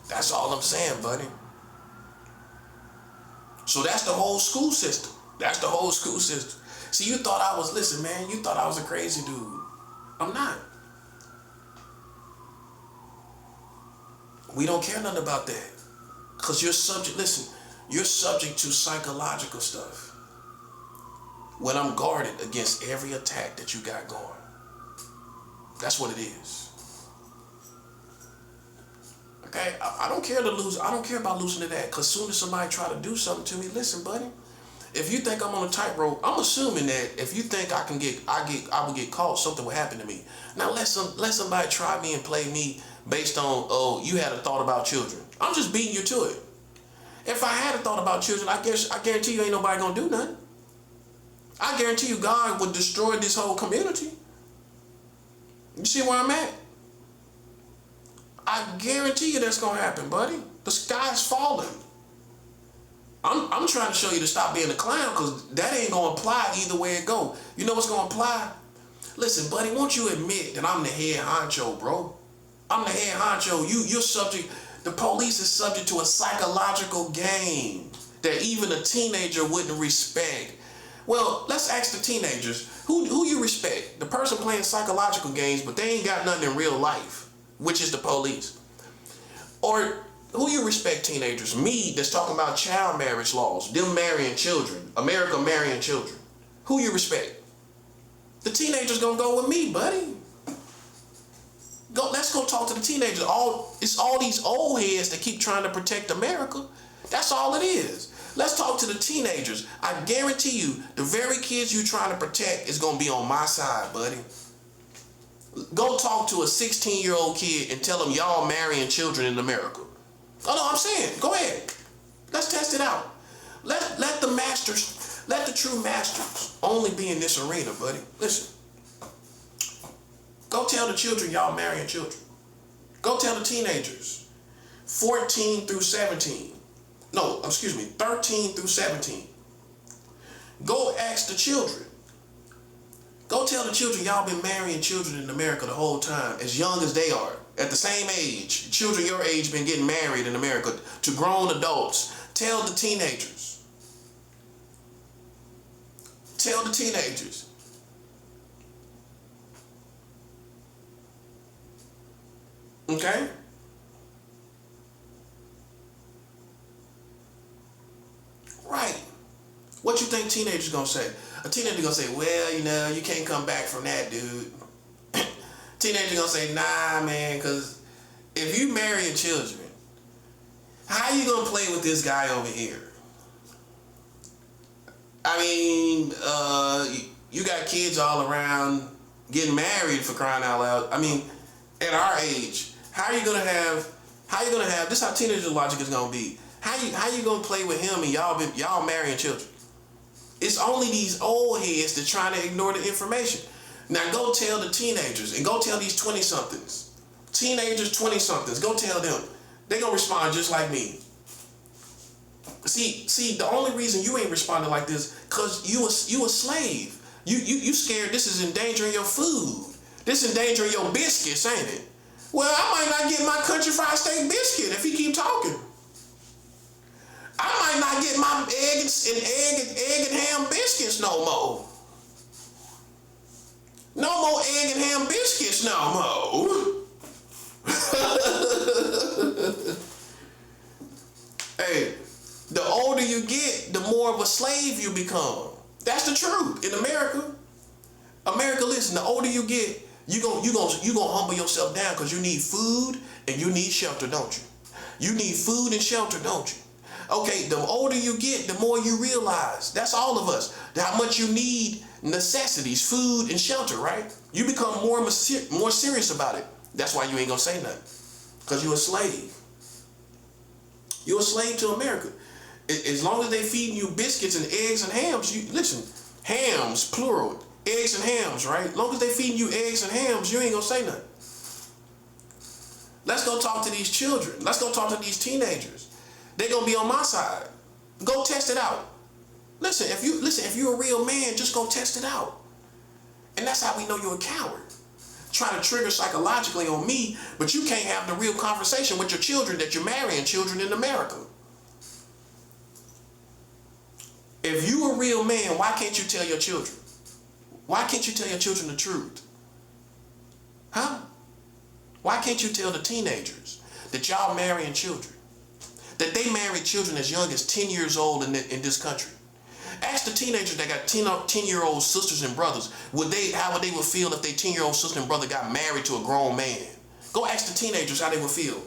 That's all I'm saying, buddy. So that's the whole school system. That's the whole school system. See, you thought I was, listen, man, you thought I was a crazy dude. I'm not. We don't care nothing about that. Because you're subject, listen, you're subject to psychological stuff. When I'm guarded against every attack that you got going. That's what it is. Okay, I don't care to lose. I don't care about losing to that. Cause soon as somebody try to do something to me, listen, buddy. If you think I'm on a tightrope, I'm assuming that if you think I will get caught, something will happen to me. Now let somebody try me and play me based on, oh, you had a thought about children. I'm just beating you to it. If I had a thought about children, I guarantee you ain't nobody gonna do nothing. I guarantee you God would destroy this whole community. You see where I'm at? I guarantee you that's gonna happen, buddy. The sky's falling. I'm trying to show you to stop being a clown, because that ain't gonna apply either way it go. You know what's gonna apply? Listen, buddy, won't you admit that I'm the head honcho, bro? I'm the head honcho. You're subject, the police is subject to a psychological game that even a teenager wouldn't respect. Well, let's ask the teenagers, who you respect? The person playing psychological games, but they ain't got nothing in real life, which is the police. Or who you respect, teenagers? Me, that's talking about child marriage laws, them marrying children, America marrying children. Who you respect? The teenagers gonna go with me, buddy. Let's go talk to the teenagers. It's all these old heads that keep trying to protect America. That's all it is. Let's talk to the teenagers. I guarantee you, the very kids you trying to protect is gonna be on my side, buddy. Go talk to a 16-year-old kid and tell them y'all marrying children in America. Oh no, I'm saying, go ahead. Let's test it out. Let the true masters only be in this arena, buddy. Listen. Go tell the children y'all marrying children. Go tell the teenagers. 14 through 17. No, excuse me, 13 through 17. Go ask the children. Go tell the children y'all been marrying children in America the whole time, as young as they are, at the same age. Children your age been getting married in America to grown adults. Tell the teenagers. Tell the teenagers. Okay? Right. What you think teenagers gonna say? A teenager gonna say, well, you know, you can't come back from that, dude. Teenager gonna say, nah, man, because if you marrying children, how you gonna play with this guy over here? I mean, you got kids all around getting married, for crying out loud. I mean, at our age, how you gonna have, this is how teenager logic is gonna be. How you gonna play with him and y'all marrying children? It's only these old heads that trying to ignore the information. Now go tell the teenagers, and go tell these 20-somethings. Teenagers, 20-somethings, go tell them. They gonna respond just like me. See, the only reason you ain't responding like this, cause you a slave. You scared this is endangering your food. This endangering your biscuits, ain't it? Well, I might not get my country fried steak biscuit if he keep talking. I might not get my egg and ham biscuits no more. No more egg and ham biscuits no more. Hey, the older you get, the more of a slave you become. That's the truth. In America, listen, the older you get, you gonna humble yourself down, because you need food and you need shelter, don't you? You need food and shelter, don't you? Okay, the older you get, the more you realize. That's all of us. How much you need necessities, food and shelter, right? You become more serious about it. That's why you ain't gonna say nothing. Because you're a slave. You're a slave to America. As long as they feeding you biscuits and eggs and hams, listen, hams, plural, eggs and hams, right? As long as they feeding you eggs and hams, you ain't gonna say nothing. Let's go talk to these children. Let's go talk to these teenagers. They're gonna be on my side. Go test it out. Listen, if you're a real man, just go test it out. And that's how we know you're a coward. Trying to trigger psychologically on me, but you can't have the real conversation with your children that you're marrying children in America. If you're a real man, why can't you tell your children? Why can't you tell your children the truth? Huh? Why can't you tell the teenagers that y'all marrying children? That they married children as young as 10 years old in this country. Ask the teenagers that got 10-year-old sisters and brothers, how would they feel if their 10-year-old sister and brother got married to a grown man? Go ask the teenagers how they would feel.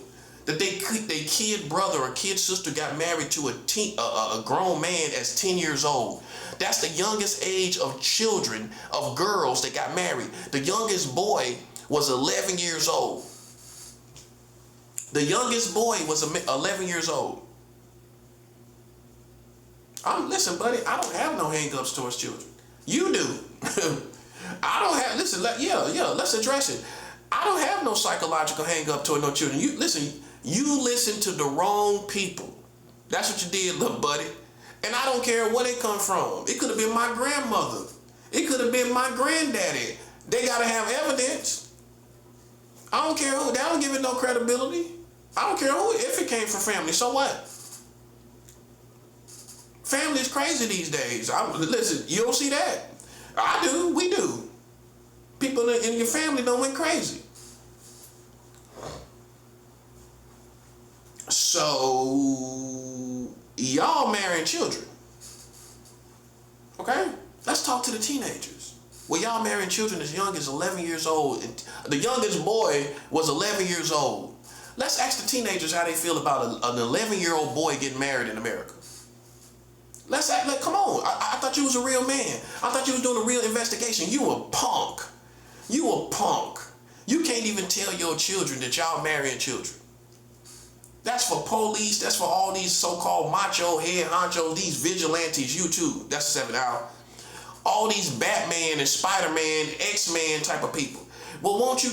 That they kid brother or kid sister got married to a grown man as 10 years old. That's the youngest age of children, of girls that got married. The youngest boy was 11 years old. The youngest boy was 11 years old. Listen, buddy, I don't have no hang-ups towards children. You do. I don't have, listen, let's address it. I don't have no psychological hang-up toward no children. You listen to the wrong people. That's what you did, little buddy. And I don't care where they come from. It could have been my grandmother. It could have been my granddaddy. They got to have evidence. I don't care who. They don't give it no credibility. I don't care who, if it came from family. So what? Family is crazy these days. Listen, you don't see that? I do. We do. People in your family don't went crazy. So, y'all marrying children. Okay? Let's talk to the teenagers. Well, y'all marrying children as young as 11 years old. And the youngest boy was 11 years old. Let's ask the teenagers how they feel about an 11-year-old boy getting married in America. Let's act like, come on. I thought you was a real man. I thought you was doing a real investigation. You a punk. You a punk. You can't even tell your children that y'all marrying children. That's for police. That's for all these so-called macho head honchos, these vigilantes, you too. That's 7 hour. All these Batman and Spider-Man, X-Man type of people. Well, won't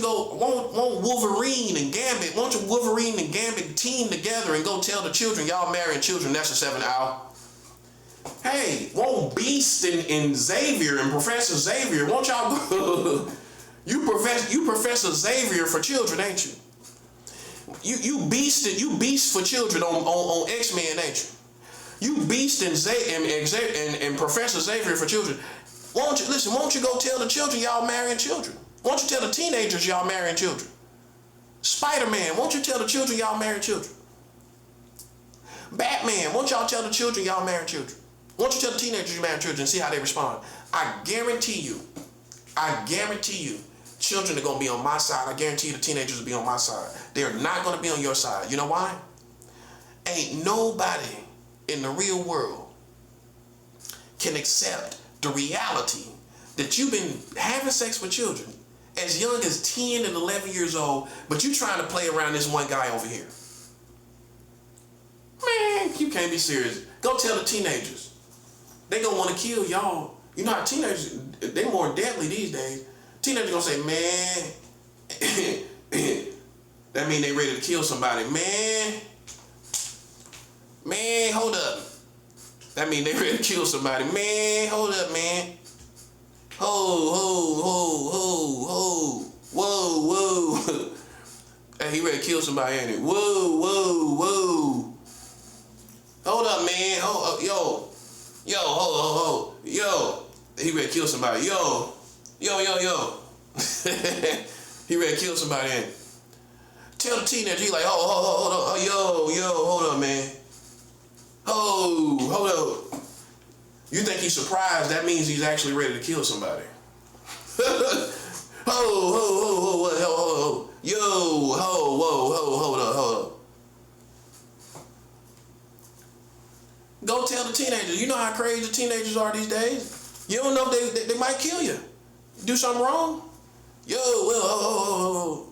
Wolverine and Gambit, won't you Wolverine and Gambit team together and go tell the children y'all marrying children? That's a 7 hour. Hey, won't Beast and Xavier and Professor Xavier, won't y'all go? You Professor Xavier for children, ain't you? You Beast for children on X-Men, ain't you? You Beast and Professor Xavier for children. Won't you go tell the children y'all marrying children? Won't you tell the teenagers y'all marrying children? Spider-Man, won't you tell the children y'all marrying children? Batman, won't y'all tell the children y'all marrying children? Won't you tell the teenagers you marrying children and see how they respond? I guarantee you, children are going to be on my side. I guarantee you the teenagers will be on my side. They're not going to be on your side. You know why? Ain't nobody in the real world can accept the reality that you've been having sex with children as young as 10 and 11 years old, but you trying to play around this one guy over here. Man, you can't be serious. Go tell the teenagers. They gonna want to kill y'all. You know how teenagers, they more deadly these days. Teenagers gonna say, man, that mean they ready to kill somebody. Man, hold up. That mean they ready to kill somebody. Man, hold up, man. Whoa. Hey, he ready to kill somebody, ain't it? Whoa. Hold up, man. Hold up, yo. He ready to kill somebody. Yo. He ready to kill somebody, ain't it? Tell the teenager, he like, hold up, hold up, man. Hold up. You think he's surprised? That means he's actually ready to kill somebody. Hold up. how crazy teenagers are these days. You don't know if they might kill you. Do something wrong. Yo, well,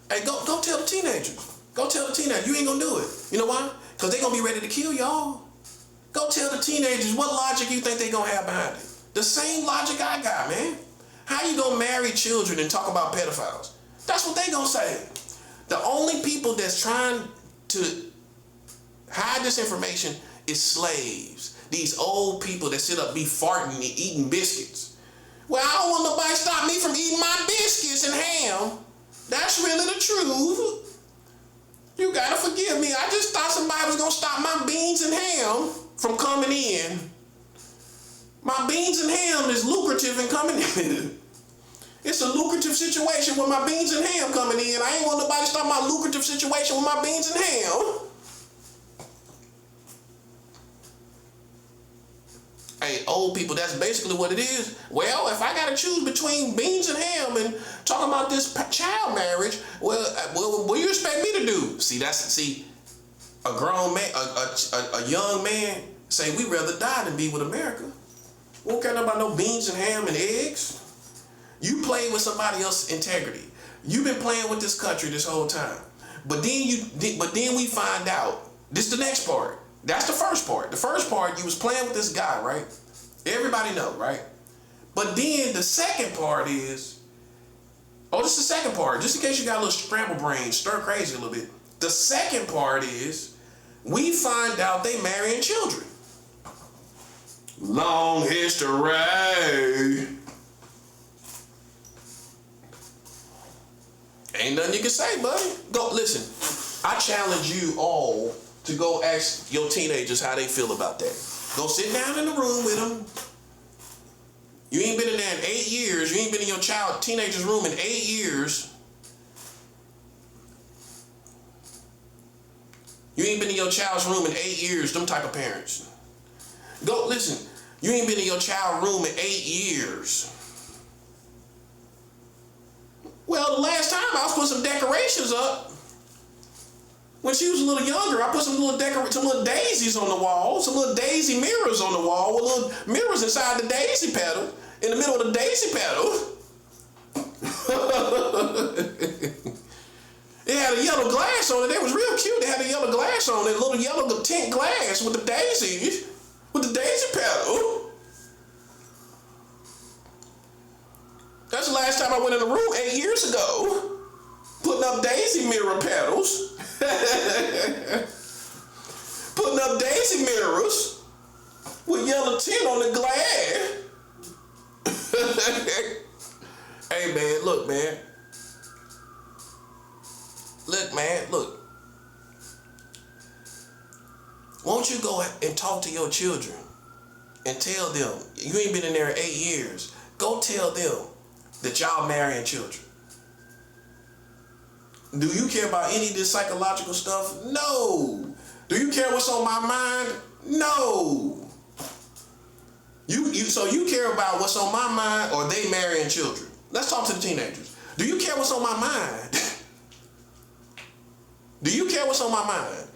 hey, go tell the teenagers. Go tell the teenagers. You ain't gonna do it. You know why? Because they gonna be ready to kill y'all. Go tell the teenagers what logic you think they gonna have behind it. The same logic I got, man. How you gonna marry children and talk about pedophiles? That's what they gonna say. The only people that's trying to hide this information is slaves. These old people that sit up be farting and eating biscuits. Well, I don't want nobody to stop me from eating my biscuits and ham. That's really the truth. You gotta forgive me. I just thought somebody was gonna stop my beans and ham from coming in. My beans and ham is lucrative in coming in. It's a lucrative situation with my beans and ham coming in. I ain't want nobody to stop my lucrative situation with my beans and ham. Hey, old people, that's basically what it is. Well, if I gotta choose between beans and ham and talking about this child marriage, well, what do you expect me to do? See, a grown man, a young man say we'd rather die than be with America. We don't care nothing about no beans and ham and eggs. You play with somebody else's integrity. You've been playing with this country this whole time. But then we find out, this is the next part. That's the first part. The first part, you was playing with this guy, right? Everybody know, right? But then the second part is, this is the second part. Just in case you got a little scramble brain, stir crazy a little bit. The second part is, we find out they marrying children. Long history. Ain't nothing you can say, buddy. Go, listen, I challenge you all to go ask your teenagers how they feel about that. Go sit down in the room with them. You ain't been in there in 8 years. You ain't been in your teenager's room in 8 years. You ain't been in your child's room in 8 years, them type of parents. Go, listen, you ain't been in your child's room in 8 years. Well, the last time I was putting some decorations up, when she was a little younger, I put some little daisies on the wall, some little daisy mirrors on the wall with little mirrors inside the daisy petal, in the middle of the daisy petal. It had a yellow glass on it. It was real cute. It had a yellow glass on it, a little yellow tint glass with the daisies, with the daisy petal. That's the last time I went in the room 8 years ago, putting up daisy mirror petals. Putting up daisy mirrors with yellow tint on the glass. Hey man, look man. Look. Won't you go and talk to your children and tell them, you ain't been in there 8 years. Go tell them that y'all marrying children. Do you care about any of this psychological stuff? No. Do you care what's on my mind? No. So you care about what's on my mind, or they marrying children? Let's talk to the teenagers. Do you care what's on my mind? Do you care what's on my mind?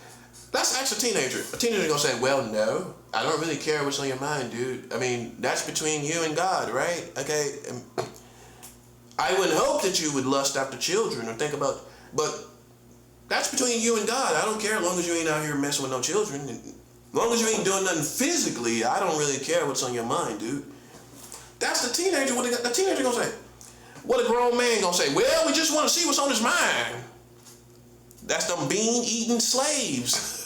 Let's ask a teenager. A teenager gonna say, well, no, I don't really care what's on your mind, dude. I mean, that's between you and God, right? Okay. I would hope that you would lust after children or think about, but that's between you and God. I don't care as long as you ain't out here messing with no children. As long as you ain't doing nothing physically, I don't really care what's on your mind, dude. That's the teenager. What the teenager gonna say? What a grown man gonna say? Well, we just want to see what's on his mind. That's them bean-eating slaves.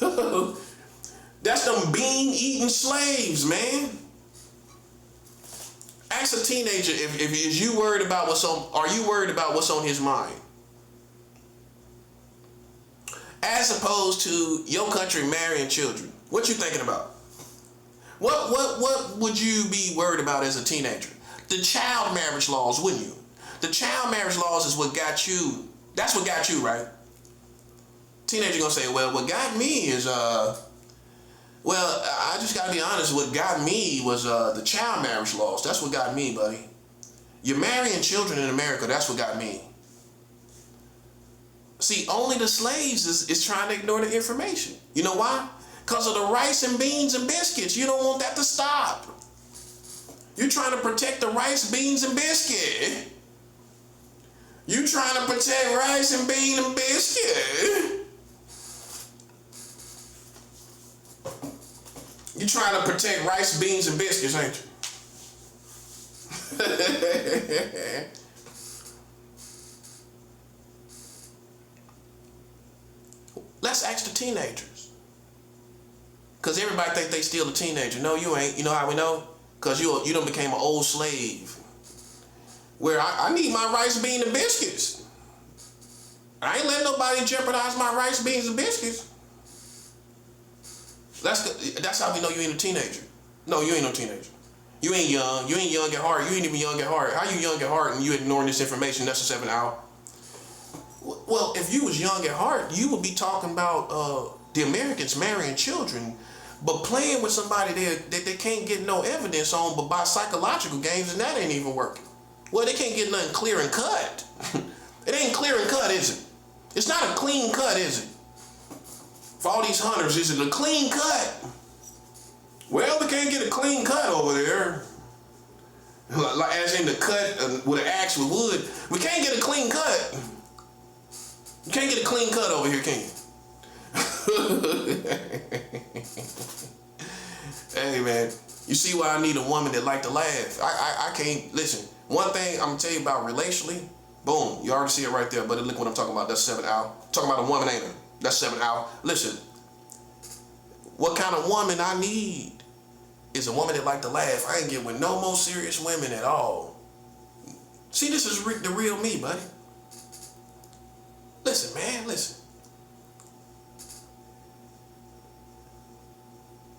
That's them bean-eating slaves, man. Ask a teenager if is you worried about what's on. Are you worried about what's on his mind? As opposed to your country marrying children. What you thinking about? What would you be worried about as a teenager? The child marriage laws, wouldn't you? The child marriage laws is what got you. That's what got you, right? Teenager gonna say, well, what got me is well, I just gotta be honest. What got me was the child marriage laws. That's what got me, buddy. You're marrying children in America. That's what got me. See, only the slaves is trying to ignore the information. You know why? Because of the rice and beans and biscuits. You don't want that to stop. You're trying to protect the rice, beans, and biscuit. You trying to protect rice and bean and biscuit. You trying to protect rice, beans, and biscuits, ain't you? Let's ask the teenagers. Because everybody think they still a teenager. No, you ain't. You know how we know? Because you done became an old slave. Where I need my rice, bean, and biscuits. I ain't letting nobody jeopardize my rice, beans, and biscuits. That's how we know you ain't a teenager. No, you ain't no teenager. You ain't young. You ain't young at heart. You ain't even young at heart. How you young at heart and you ignoring this information? That's a 7 hour. Well, if you was young at heart, you would be talking about the Americans marrying children, but playing with somebody that they can't get no evidence on, but by psychological games, and that ain't even working. Well, they can't get nothing clear and cut. It ain't clear and cut, is it? It's not a clean cut, is it? For all these hunters, is it a clean cut? Well, we can't get a clean cut over there. Like as in the cut with an axe with wood. We can't get a clean cut. You can't get a clean cut over here, can you? Hey, man. You see why I need a woman that like to laugh. I can't, listen. One thing I'm going to tell you about relationally, boom, you already see it right there, but look what I'm talking about. That's 7 hour. Talking about a woman, ain't it? That's 7 hour. Listen, what kind of woman I need is a woman that like to laugh. I ain't getting with no more serious women at all. See, this is the real me, buddy. Listen, man, listen.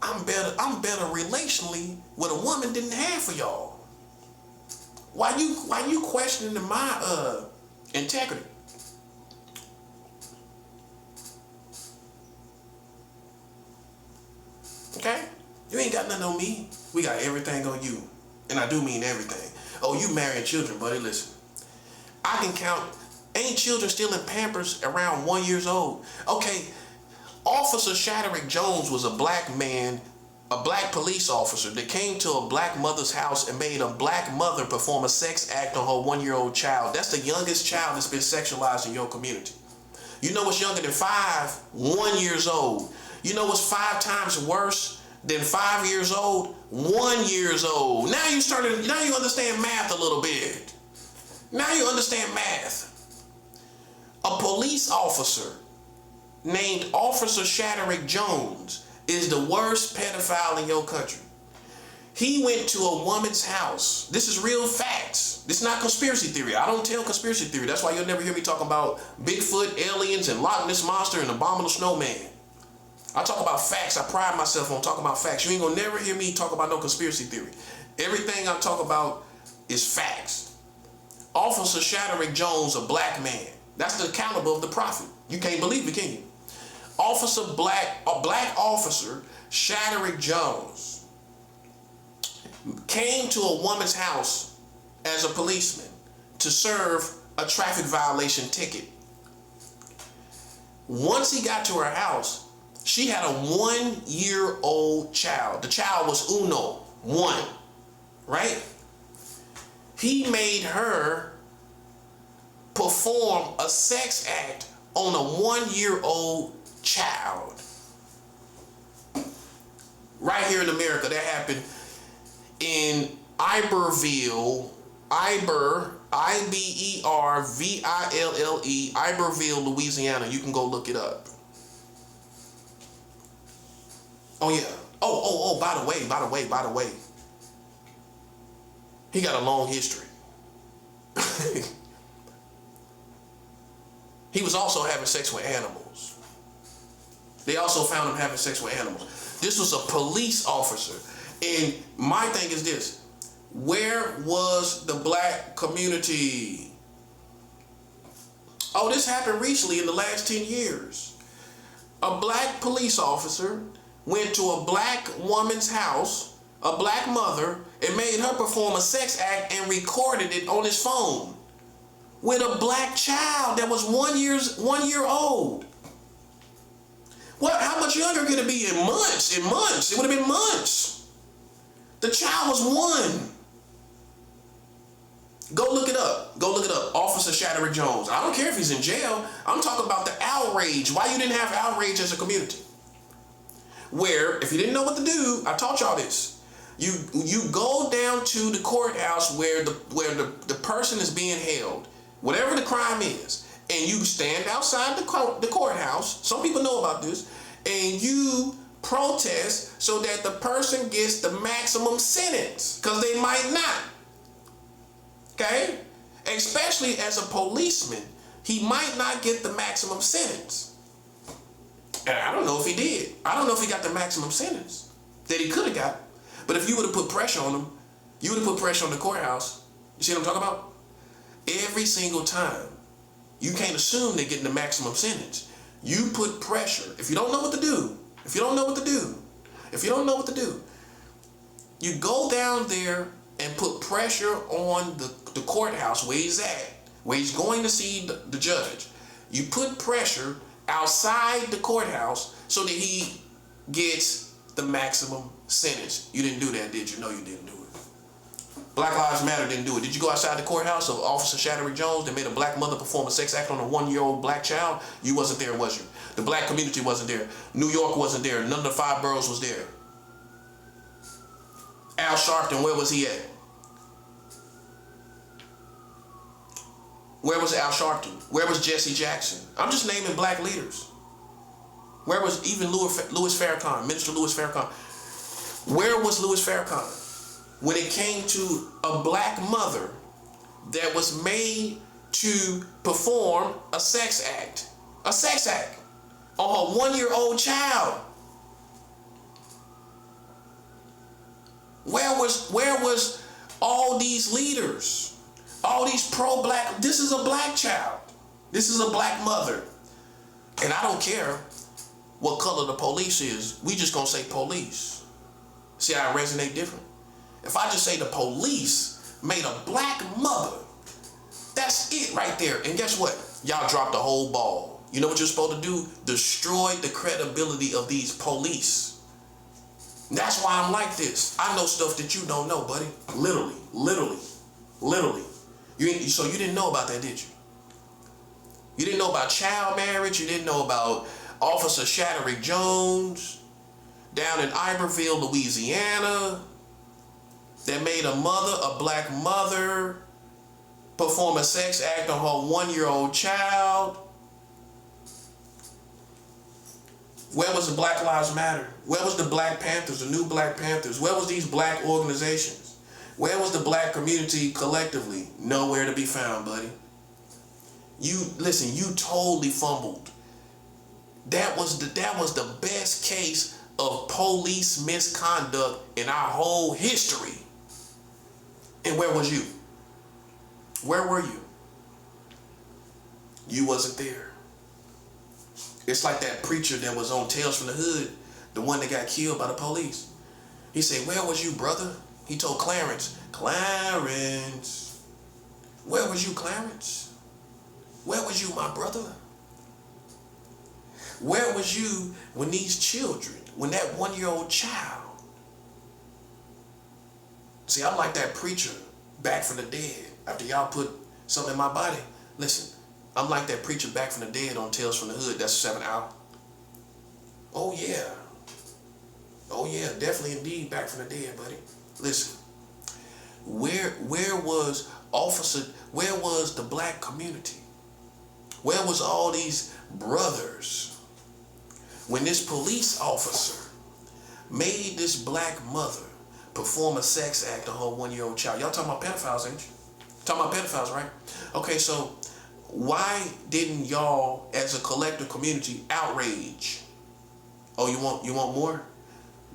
I'm better relationally with a woman than have for y'all. Why you questioning my integrity? Okay? You ain't got nothing on me. We got everything on you. And I do mean everything. Oh, you marrying children, buddy, listen. I can count, ain't children still in Pampers around 1 year old? Okay, Officer Shadrack Jones was a black man, a black police officer that came to a black mother's house and made a black mother perform a sex act on her 1 year old child. That's the youngest child that's been sexualized in your community. You know what's younger than 1 year old? You know what's 5 times worse than 5 years old? 1 year old. Now you understand math a little bit. Now you understand math. A police officer named Officer Shadrack Jones is the worst pedophile in your country. He went to a woman's house. This is real facts. This is not conspiracy theory. I don't tell conspiracy theory. That's why you'll never hear me talk about Bigfoot, aliens, and Loch Ness Monster and Abominable Snowman. I talk about facts. I pride myself on talking about facts. You ain't gonna never hear me talk about no conspiracy theory. Everything I talk about is facts. Officer Shadrack Jones, a black man. That's the caliber of the prophet. You can't believe it, can you? A black officer, Shadrack Jones, came to a woman's house as a policeman to serve a traffic violation ticket. Once he got to her house, she had a 1 year old child. The child was uno, 1, right? He made her perform a sex act on a 1 year old child. Right here in America, that happened in Iberville, I-B-E-R-V-I-L-L-E, Iberville, Louisiana. You can go look it up. Oh yeah. Oh, by the way. He got a long history. He was also having sex with animals. They also found him having sex with animals. This was a police officer. And my thing is this. Where was the black community? Oh, this happened recently in the last 10 years. A black police officer went to a black woman's house, a black mother, and made her perform a sex act and recorded it on his phone with a black child that was 1 year old. What? How much younger could it be? In months. In months. It would have been months. The child was 1. Go look it up. Go look it up. Officer Shaderick Jones. I don't care if he's in jail. I'm talking about the outrage. Why you didn't have outrage as a community? Where, if you didn't know what to do, I taught y'all this. You go down to the courthouse where the person is being held, whatever the crime is, and you stand outside the courthouse. Some people know about this, and you protest so that the person gets the maximum sentence, because they might not. Okay? Especially as a policeman, he might not get the maximum sentence. And I don't know if he did. I don't know if he got the maximum sentence that he could have got. But if you would have put pressure on him, you would have put pressure on the courthouse. You see what I'm talking about? Every single time. You can't assume they're getting the maximum sentence. You put pressure. If you don't know what to do, if you don't know what to do, you go down there and put pressure on the courthouse where he's at, where he's going to see the judge. You put pressure outside the courthouse so that he gets the maximum sentence. You didn't do that, did you? No, you didn't do it. Black Lives Matter didn't do it. Did you go outside the courthouse of Officer Shaderick Jones that made a black mother perform a sex act on a 1-year-old black child? You wasn't there, was you? The black community wasn't there. New York wasn't there. None of the 5 boroughs was there. Al Sharpton, where was he at? Where was Al Sharpton? Where was Jesse Jackson? I'm just naming black leaders. Where was even Louis Farrakhan, Minister Louis Farrakhan? Where was Louis Farrakhan when it came to a black mother that was made to perform a sex act on her 1-year-old child? Where was all these leaders, all these pro-black? This is a black child. This is a black mother. And I don't care what color the police is. We just gonna say police. See how I resonate different? If I just say the police made a black mother, that's it right there. And guess what? Y'all dropped the whole ball. You know what you're supposed to do? Destroy the credibility of these police. That's why I'm like this. I know stuff that you don't know, buddy. Literally. So you didn't know about that, did you? You didn't know about child marriage. You didn't know about Officer Shaderick Jones down in Iberville, Louisiana, that made a black mother, perform a sex act on her 1-year-old child. Where was the Black Lives Matter? Where was the Black Panthers, the new Black Panthers? Where was these black organizations? Where was the black community collectively? Nowhere to be found, buddy. You totally fumbled. That was the best case of police misconduct in our whole history. And where was you? Where were you? You wasn't there. It's like that preacher that was on Tales from the Hood, the one that got killed by the police. He said, "Where was you, brother?" He told Clarence, "Clarence, where was you, Clarence? Where was you, my brother? Where was you when these children, when that 1-year-old child?" See, I'm like that preacher back from the dead. After y'all put something in my body, listen, I'm like that preacher back from the dead on Tales from the Hood. That's 7 out. Oh yeah, definitely indeed back from the dead, buddy. Listen, where was the black community? Where was all these brothers when this police officer made this black mother perform a sex act on her 1-year-old child? Y'all talking about pedophiles, ain't you? Talking about pedophiles, right? Okay, so why didn't y'all as a collective community outrage? Oh, you want more?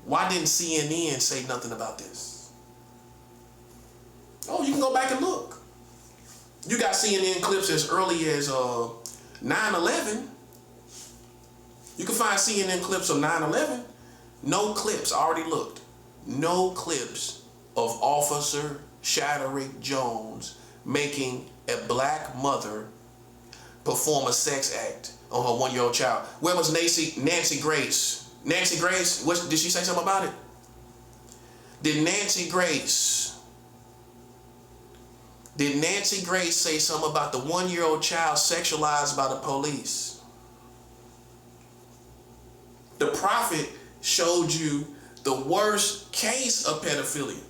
Why didn't CNN say nothing about this? Oh, you can go back and look. You got CNN clips as early as 9/11. You can find CNN clips of 9/11. No clips, I already looked. No clips of Officer Shaderick Jones making a black mother perform a sex act on her 1-year-old child. Where was Nancy Grace? Nancy Grace, did she say something about it? Did Nancy Grace say something about the 1-year-old child sexualized by the police? The prophet showed you the worst case of pedophilia.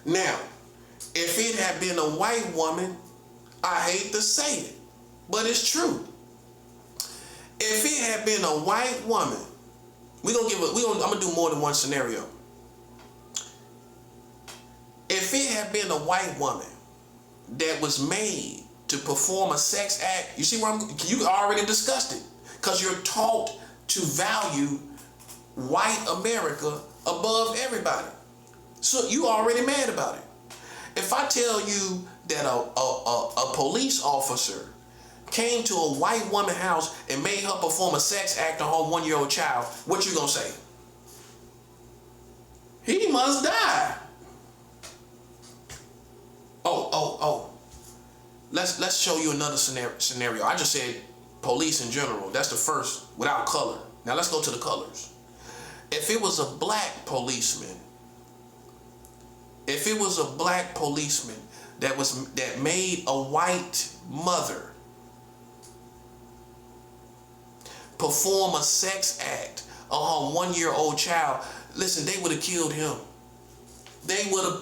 Now, if it had been a white woman, I hate to say it, but it's true. If it had been a white woman, I'm gonna do more than one scenario. If it had been a white woman that was made to perform a sex act, you see where you already discussed it, because you're taught to value white America above everybody. So you already mad about it. If I tell you that a police officer came to a white woman's house and made her perform a sex act on her 1-year-old child, what you gonna say? He must die. Oh. Let's show you another scenario. I just said police in general. That's the first, without color. Now let's go to the colors. If it was a black policeman, that made a white mother perform a sex act on her 1-year-old child, listen, they would have killed him. They would have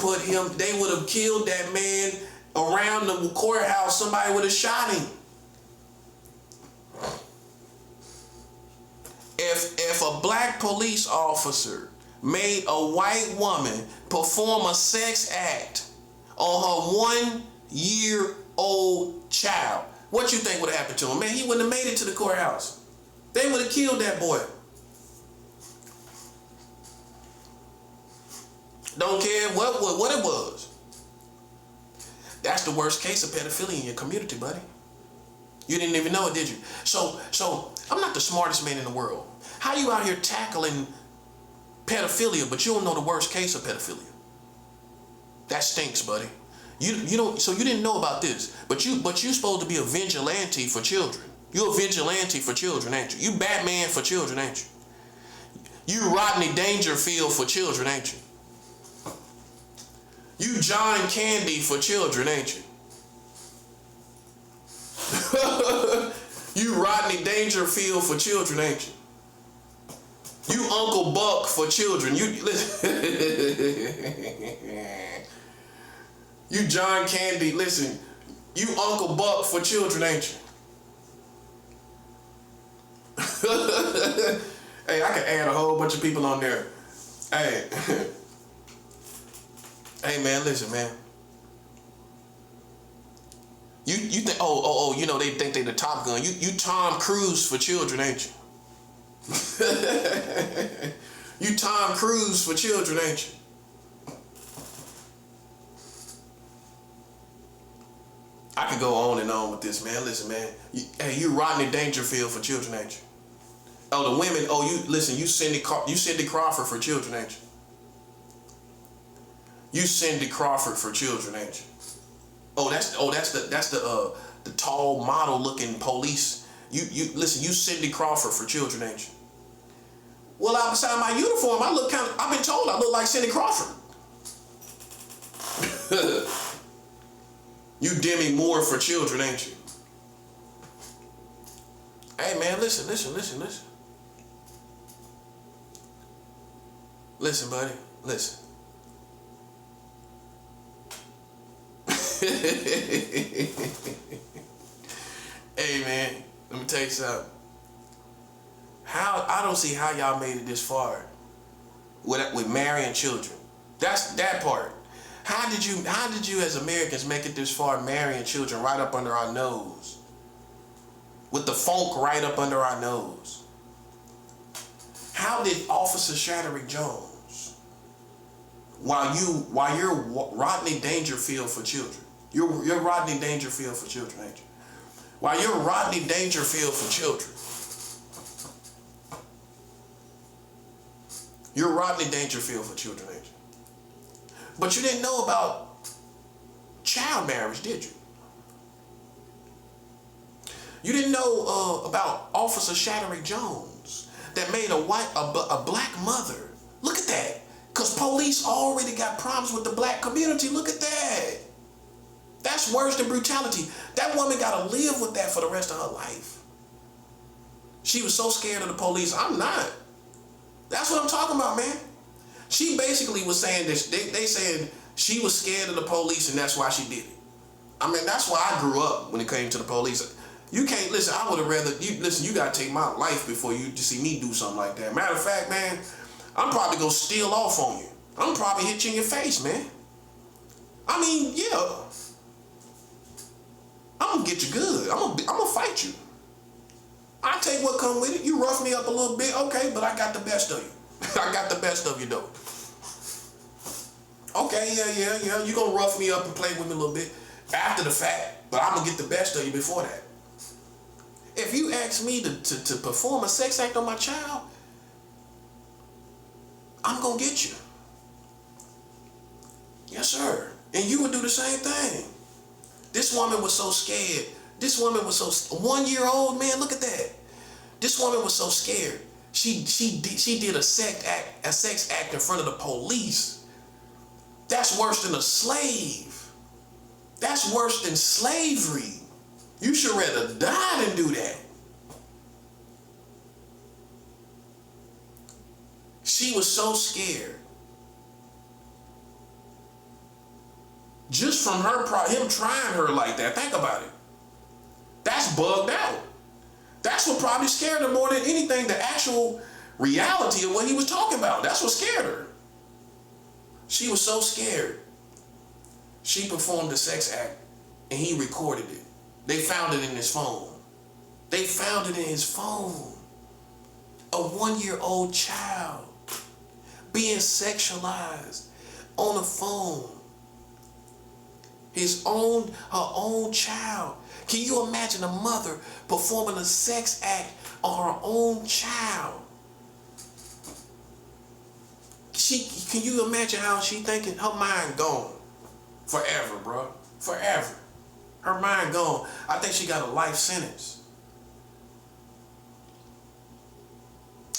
killed that man around the courthouse. Somebody would have shot him. If a black police officer made a white woman perform a sex act on her 1-year-old child, what you think would have happened to him? Man, he wouldn't have made it to the courthouse. They would have killed that boy. Don't care what it was. That's the worst case of pedophilia in your community, buddy. You didn't even know it, did you? So I'm not the smartest man in the world. How you out here tackling pedophilia, but you don't know the worst case of pedophilia? That stinks, buddy. You don't. So you didn't know about this, but you supposed to be a vigilante for children. You're a vigilante for children, ain't you? You Batman for children, ain't you? You Rodney Dangerfield for children, ain't you? You John Candy for children, ain't you? You Rodney Dangerfield for children, ain't you? You Uncle Buck for children. You You John Candy, listen. You Uncle Buck for children, ain't you? Hey, I can add a whole bunch of people on there. Hey. Hey man, listen, man. You think you know they think they the Top Gun. You Tom Cruise for children, ain't you? You Tom Cruise for children, ain't you? I could go on and on with this, man. Listen, man. You Rodney Dangerfield for children, ain't you? Oh, the women. Oh, you Cindy Crawford for children, ain't you? You Cindy Crawford for children, ain't you? That's the tall model looking police. You listen, you Cindy Crawford for children, ain't you? Well, outside my uniform, I've been told I look like Cindy Crawford. You Demi Moore for children, ain't you? Hey man, listen. Listen, buddy, listen. Hey man, let me tell you something. I don't see how y'all made it this far with marrying children. That's that part. How did you as Americans make it this far marrying children right up under our nose? With the funk right up under our nose. How did Officer Shadrick Jones, while you're Rodney Dangerfield for children, you're Rodney Dangerfield for children, ain't you? While you're Rodney Dangerfield for children, you're Rodney Dangerfield for children, ain't you? But you didn't know about child marriage, did you? You didn't know about Officer Shatterick Jones that made a black mother. Look at that. Because police already got problems with the black community. Look at that. That's worse than brutality. That woman got to live with that for the rest of her life. She was so scared of the police. I'm not. That's what I'm talking about, man. She basically was saying this. They said she was scared of the police and that's why she did it. I mean, that's why I grew up when it came to the police. You can't, listen, I would have rather, you got to take my life before you see me do something like that. Matter of fact, man, I'm probably going to steal off on you. I'm probably hit you in your face, man. I mean, yeah. I'm going to get you good. I'm going to fight you. I take what come with it. You rough me up a little bit, okay, but I got the best of you. I got the best of you, though. Okay, yeah. You going to rough me up and play with me a little bit after the fact, but I'm going to get the best of you before that. If you ask me to perform a sex act on my child, I'm going to get you. Yes, sir. And you would do the same thing. This woman was so scared. This woman was so, 1 year old, man, look at that. This woman was so scared. She did a sex act in front of the police. That's worse than a slave. That's worse than slavery. You should rather die than do that. She was so scared. Just from him trying her like that. Think about it. That's bugged out. That's what probably scared her more than anything, the actual reality of what he was talking about. That's what scared her. She was so scared. She performed a sex act and he recorded it. They found it in his phone. They found it in his phone. A 1 year old child being sexualized on a phone. Her own child. Can you imagine a mother performing a sex act on her own child? Can you imagine how she thinking? Her mind gone. Forever, bro. Forever. Her mind gone. I think she got a life sentence.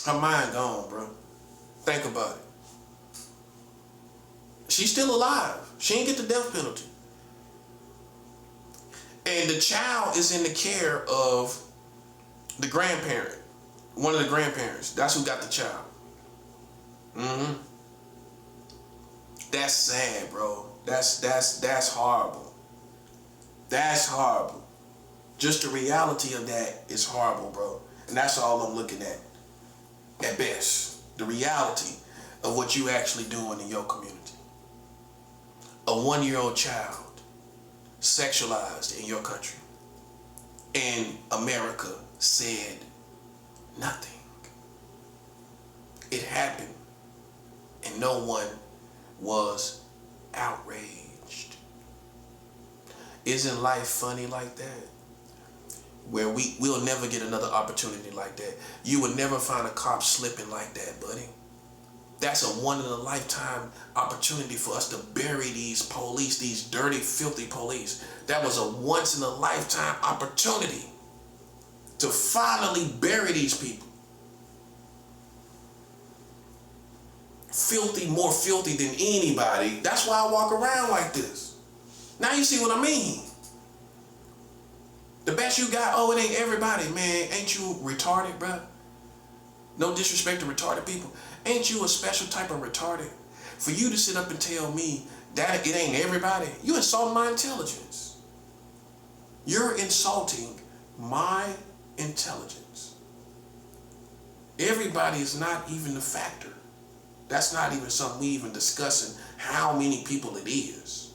Her mind gone, bro. Think about it. She's still alive. She ain't get the death penalty. And the child is in the care of the grandparent. One of the grandparents. That's who got the child. That's sad, bro. That's horrible. That's horrible. Just the reality of that is horrible, bro. And that's all I'm looking at best. The reality of what you actually doing in your community. A 1 year old child sexualized in your country. And America said nothing. It happened and no one was outraged. Isn't life funny like that? Where we'll never get another opportunity like that. You would never find a cop slipping like that, buddy. That's a one-in-a-lifetime opportunity for us to bury these police, these dirty, filthy police. That was a once-in-a-lifetime opportunity to finally bury these people. Filthy, more filthy than anybody. That's why I walk around like this. Now you see what I mean. The best you got, oh, it ain't everybody, man. Ain't you retarded, bro? No disrespect to retarded people. Ain't you a special type of retarded? For you to sit up and tell me that it ain't everybody, you insulting my intelligence. You're insulting my intelligence. Everybody is not even a factor. That's not even something we even discussing how many people it is.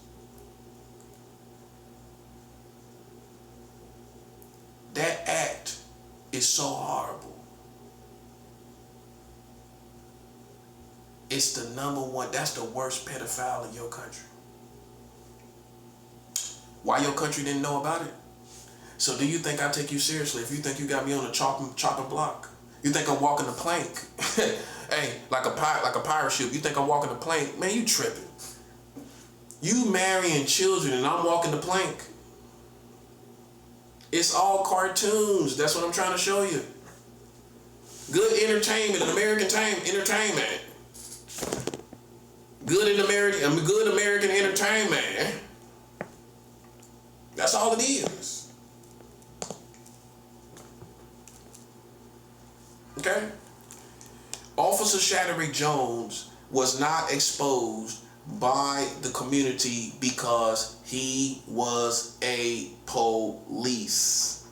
That act is so horrible. It's the number one, that's the worst pedophile in your country. Why your country didn't know about it? So do you think I take you seriously if you think you got me on a chopping block? You think I'm walking the plank? Hey, like a pirate ship, you think I'm walking the plank? Man, you tripping. You marrying children and I'm walking the plank. It's all cartoons. That's what I'm trying to show you. Good entertainment, American entertainment. Good American entertainment. That's all it is. Okay? Officer Shadrick Jones was not exposed by the community because he was a police.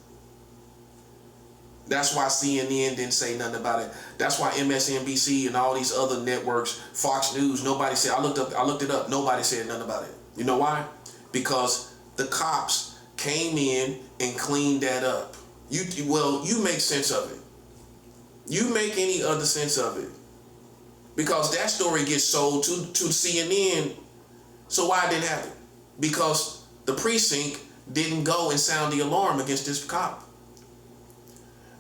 That's why CNN didn't say nothing about it. That's why MSNBC and all these other networks, Fox News, nobody said. I looked it up. Nobody said nothing about it. You know why? Because the cops came in and cleaned that up. You make sense of it. You make any other sense of it. Because that story gets sold to CNN. So why it didn't happen? Because the precinct didn't go and sound the alarm against this cop.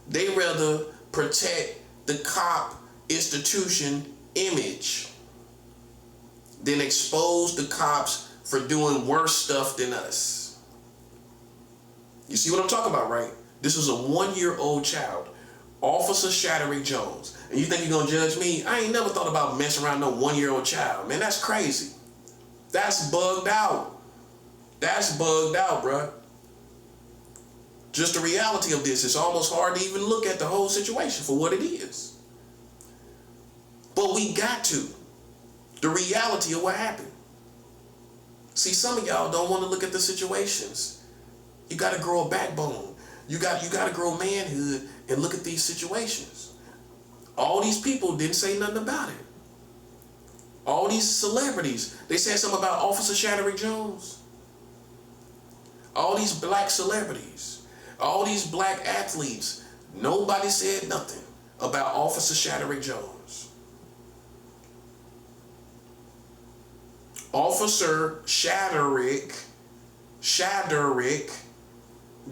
They rather protect the cop institution image than expose the cops for doing worse stuff than us. You see what I'm talking about, right? This was a 1-year-old child, Officer Shadrick Jones. And you think you're gonna judge me? I ain't never thought about messing around no 1-year-old child. Man, that's crazy. That's bugged out. That's bugged out, bruh. Just the reality of this, it's almost hard to even look at the whole situation for what it is. But we got to. The reality of what happened. See, some of y'all don't want to look at the situations. You got to grow a backbone. You got to grow manhood and look at these situations. All these people didn't say nothing about it. All these celebrities, they said something about Officer Shadrick Jones. All these black celebrities, all these black athletes, nobody said nothing about Officer Shadrick Jones. Officer Shadrick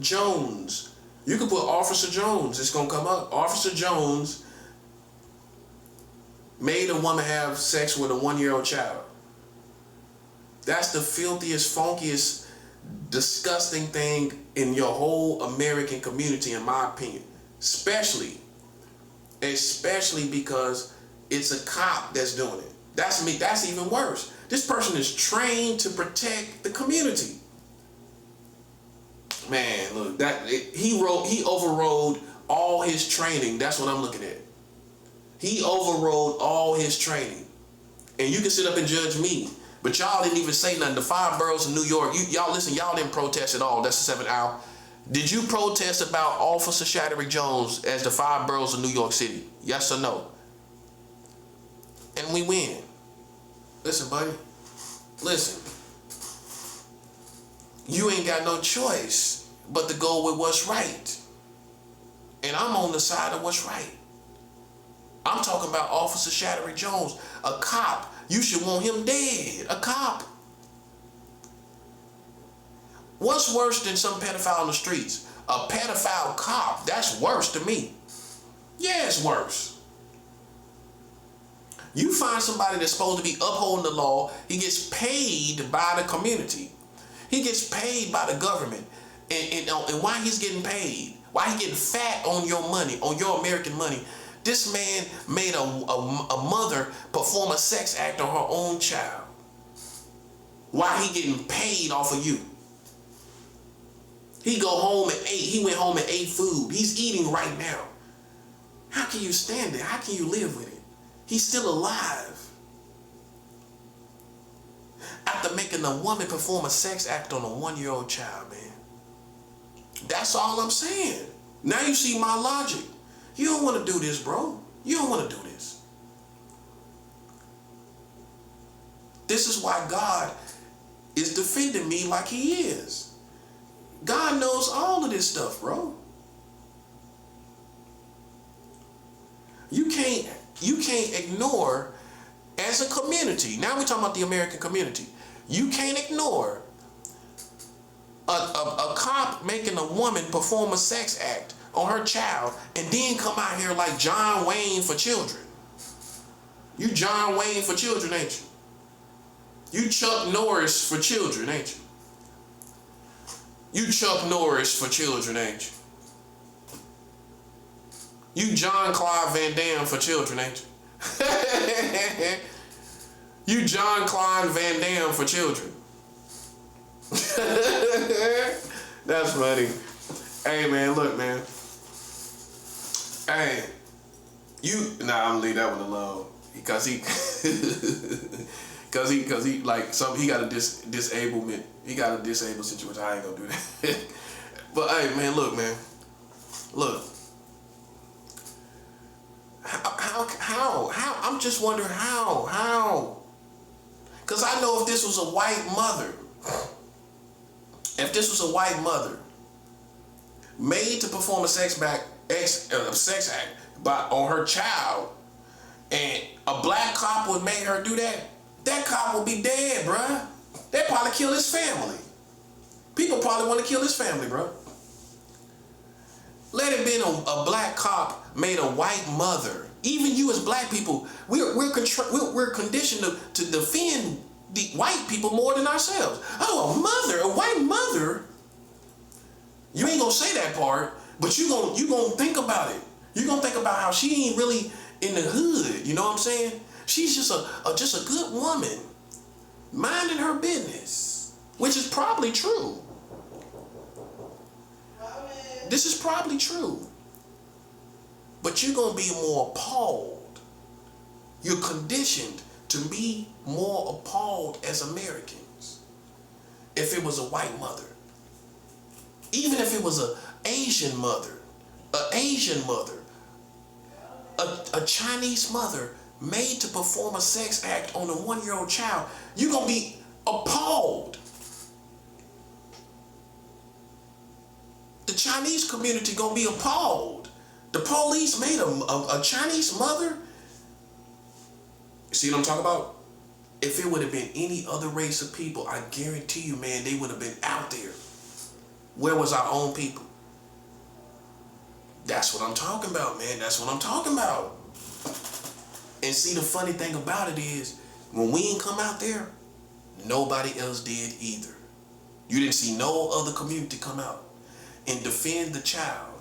Jones. You can put Officer Jones, it's gonna come up. Officer Jones made a woman have sex with a 1-year-old child. That's the filthiest, funkiest, disgusting thing in your whole American community, in my opinion. Especially because it's a cop that's doing it. That's even worse. This person is trained to protect the community. Man, look, he overrode all his training. That's what I'm looking at. He overrode all his training. And you can sit up and judge me, but y'all didn't even say nothing. The 5 boroughs of New York, y'all didn't protest at all. That's the 7th hour. Did you protest about Officer Shadrick Jones as the 5 boroughs of New York City? Yes or no? And we win. Listen, buddy. Listen. You ain't got no choice but to go with what's right. And I'm on the side of what's right. I'm talking about Officer Shadrick Jones, a cop. You should want him dead. A cop. What's worse than some pedophile in the streets? A pedophile cop. That's worse to me. Yeah, it's worse. You find somebody that's supposed to be upholding the law, he gets paid by the community. He gets paid by the government. And why he's getting paid? Why he getting fat on your money, on your American money? This man made a mother perform a sex act on her own child. Why he getting paid off of you? He went home and ate food. He's eating right now. How can you stand it? How can you live with it? He's still alive. After making a woman perform a sex act on a 1-year-old child, man. That's all I'm saying. Now you see my logic. You don't want to do this, bro. You don't want to do this. This is why God is defending me like he is. God knows all of this stuff, bro. You can't ignore, as a community, now we're talking about the American community, you can't ignore a cop making a woman perform a sex act on her child and then come out here like John Wayne for children. You John Wayne for children, ain't you? You Chuck Norris for children, ain't you? You Chuck Norris for children, ain't you? You John Claude Van Damme for children, ain't you? You John Claude Van Damme for children. That's funny. Hey man, look man. Hey, I'm gonna leave that one alone because he like he got a disablement. He got a disabled situation. I ain't gonna do that. But hey man, look man, look. How? I'm just wondering how. Because I know if this was a white mother, made to perform a sex act on her child, and a black cop would make her do that, that cop would be dead, bruh. They'd probably kill his family. People probably want to kill his family, bruh. Let it be a black cop made a white mother. Even you as black people, we're conditioned to defend the white people more than ourselves. Oh, a white mother. You ain't gonna say that part, but you gonna think about it. You gonna think about how she ain't really in the hood. You know what I'm saying? She's just a good woman, minding her business, which is probably true. This is probably true. But you're going to be more appalled. You're conditioned to be more appalled as Americans if it was a white mother. Even if it was an Asian mother, a Chinese mother made to perform a sex act on a 1-year-old child, you're going to be appalled. The Chinese community going to be appalled. The police made a Chinese mother. See what I'm talking about? If it would have been any other race of people, I guarantee you, man, they would have been out there. Where was our own people? That's what I'm talking about, man. That's what I'm talking about. And see, the funny thing about it is, when we ain't come out there, nobody else did either. You didn't see no other community come out and defend the child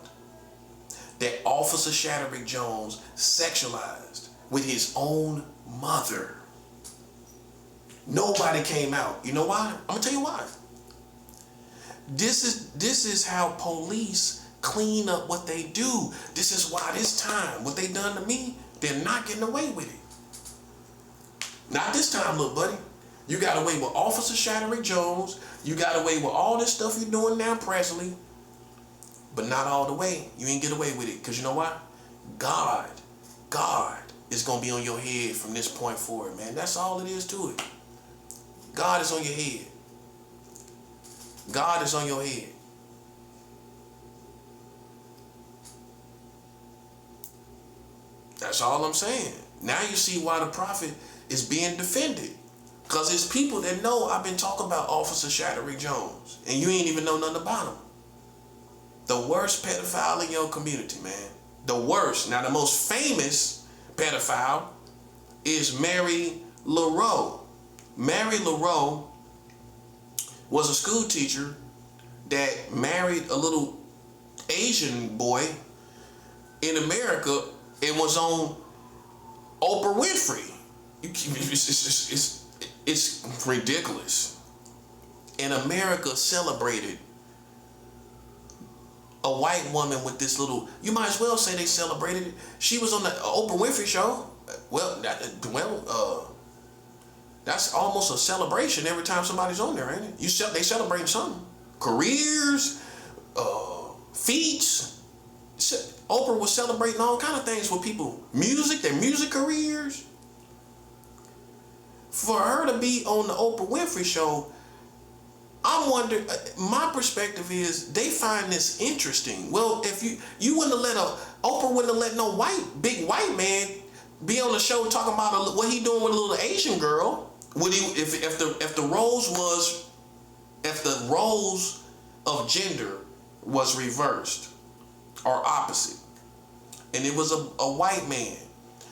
that Officer Shadrick Jones sexualized with his own mother. Nobody came out. You know why? I'm gonna tell you why. This is how police clean up what they do. This is why this time, what they done to me, they're not getting away with it. Not this time, little buddy. You got away with Officer Shadrick Jones. You got away with all this stuff you're doing now, Presley. But not all the way. You ain't get away with it. Because you know why? God is going to be on your head from this point forward, man. That's all it is to it. God is on your head. God is on your head. That's all I'm saying. Now you see why the prophet is being defended. Because it's people that know I've been talking about Officer Shadrick Jones. And you ain't even know nothing about him. The worst pedophile in your community, man. The worst. Now, the most famous pedophile is Mary LaRoe. Mary LaRoe was a school teacher that married a little Asian boy in America and was on Oprah Winfrey. It's ridiculous. And America celebrated a white woman with this little, you might as well say they celebrated it. She was on the Oprah Winfrey show. Well, that's almost a celebration every time somebody's on there, ain't it? They celebrating something. Careers, feats. Oprah was celebrating all kind of things for people. Music, their music careers. For her to be on the Oprah Winfrey show, I wonder, my perspective is they find this interesting. Well, if you wouldn't have Oprah wouldn't have let no big white man be on the show talking about what he doing with a little Asian girl. Would he, if the roles of gender was reversed or opposite, and it was a white man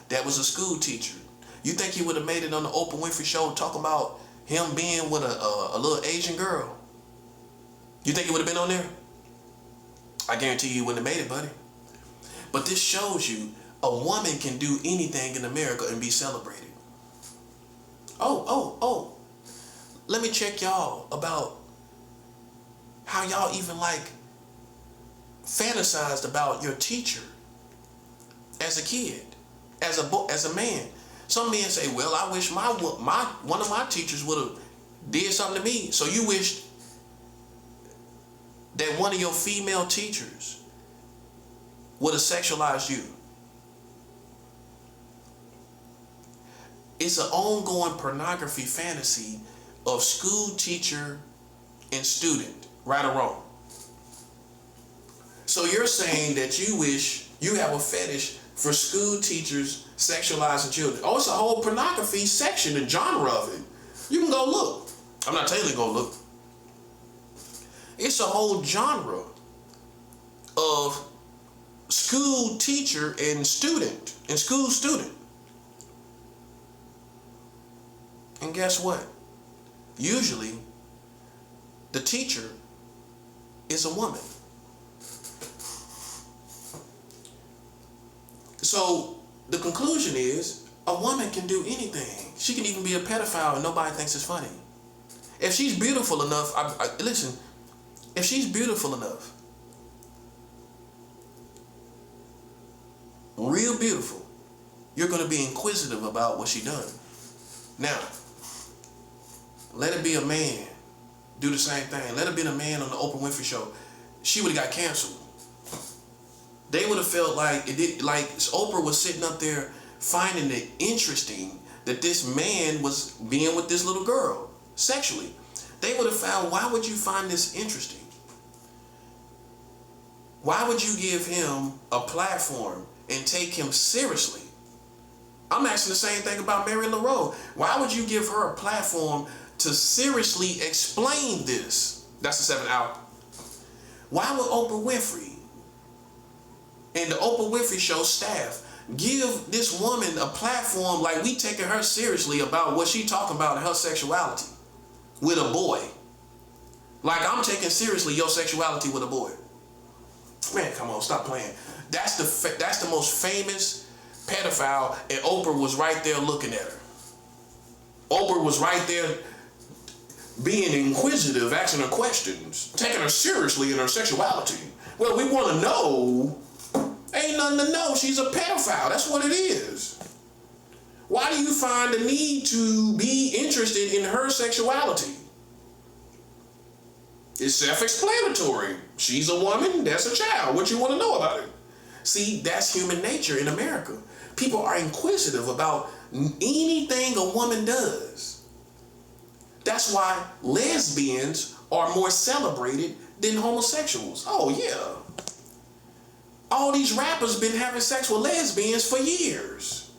that was a school teacher, you think he would have made it on the Oprah Winfrey show talking about him being with a little Asian girl, you think it would have been on there? I guarantee you he wouldn't have made it, buddy. But this shows you a woman can do anything in America and be celebrated. Oh. Let me check y'all about how y'all even like fantasized about your teacher as a kid, as a man. Some men say, well, I wish one of my teachers would have did something to me. So you wished that one of your female teachers would have sexualized you. It's an ongoing pornography fantasy of school teacher and student, right or wrong. So you're saying that you wish you have a fetish for school teachers sexualizing children. Oh, it's a whole pornography section and genre of it. You can go look. I'm not telling you to go look. It's a whole genre of school teacher and student and school student. And guess what? Usually, the teacher is a woman. So the conclusion is a woman can do anything. She can even be a pedophile and nobody thinks it's funny. If she's beautiful enough, listen, if she's beautiful enough, real beautiful, you're going to be inquisitive about what she done. Now, let it be a man do the same thing. Let it be a man on the Oprah Winfrey Show. She would have got canceled. They would have felt like Oprah was sitting up there finding it interesting that this man was being with this little girl sexually. They would have found, why would you find this interesting? Why would you give him a platform and take him seriously? I'm asking the same thing about Mary LaRoe. Why would you give her a platform to seriously explain this? That's the 7th hour. Why would Oprah Winfrey and the Oprah Winfrey Show staff give this woman a platform like we taking her seriously about what she talking about in her sexuality with a boy? Like I'm taking seriously your sexuality with a boy. Man, come on, stop playing. That's the most famous pedophile, and Oprah was right there looking at her. Oprah was right there being inquisitive, asking her questions, taking her seriously in her sexuality. Well, we want to know. Ain't nothing to know. She's a pedophile. That's what it is. Why do you find the need to be interested in her sexuality? It's self-explanatory. She's a woman, that's a child. What you want to know about it? See, that's human nature in America. People are inquisitive about anything a woman does. That's why lesbians are more celebrated than homosexuals. Oh, yeah. All these rappers been having sex with lesbians for years.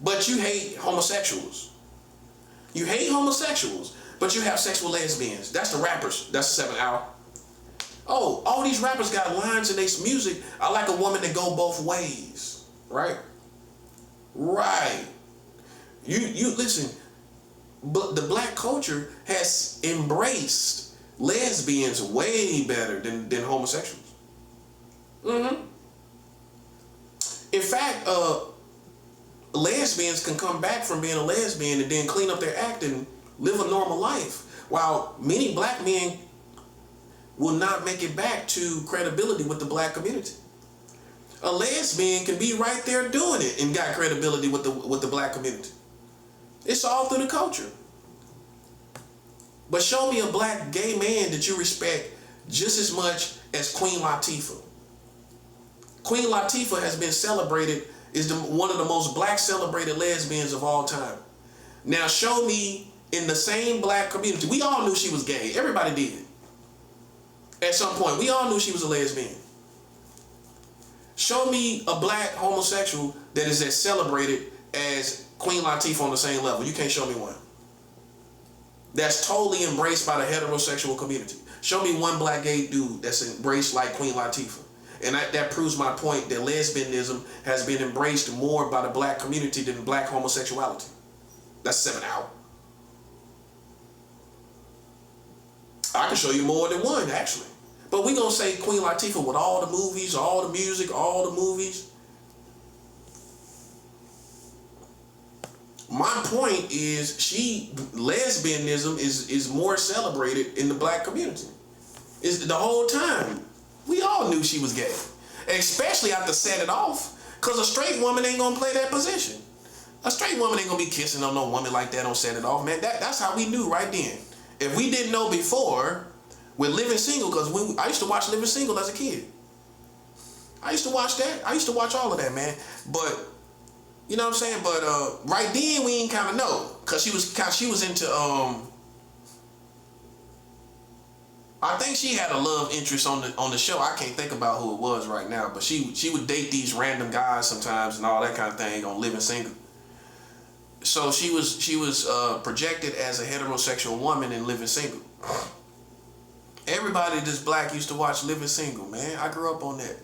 But you hate homosexuals. You hate homosexuals, but you have sex with lesbians. That's the rappers. That's the 7th hour. Oh, all these rappers got lines in their music. I like a woman that go both ways. Right? Right. You listen, but the black culture has embraced lesbians way better than homosexuals. Mm-hmm. In fact, lesbians can come back from being a lesbian and then clean up their act and live a normal life, while many black men will not make it back to credibility with the black community. A lesbian can be right there doing it and got credibility with the black community. It's all through the culture. But show me a black gay man that you respect just as much as Queen Latifah. Queen Latifah has been celebrated, is one of the most black celebrated lesbians of all time. Now show me in the same black community, we all knew she was gay. Everybody did. At some point, we all knew she was a lesbian. Show me a black homosexual that is as celebrated as Queen Latifah on the same level. You can't show me one. That's totally embraced by the heterosexual community. Show me one black gay dude that's embraced like Queen Latifah. And that proves my point that lesbianism has been embraced more by the black community than black homosexuality. That's 7 hour. I can show you more than one, actually. But we gonna say Queen Latifah with all the movies, all the music, all the movies. My point is, lesbianism is more celebrated in the black community. Is the whole time. We all knew she was gay. Especially after Set It Off. Because a straight woman ain't gonna play that position. A straight woman ain't gonna be kissing on no woman like that on Set It Off, man. That's how we knew right then. If we didn't know before, with Living Single, because I used to watch Living Single as a kid. I used to watch that. I used to watch all of that, man. But, you know what I'm saying? But right then, we ain't kind of know. Because she was into, I think she had a love interest on the show. I can't think about who it was right now. But she would date these random guys sometimes and all that kind of thing on Living Single. So she was projected as a heterosexual woman in Living Single. Everybody that's black used to watch Living Single, man. I grew up on that.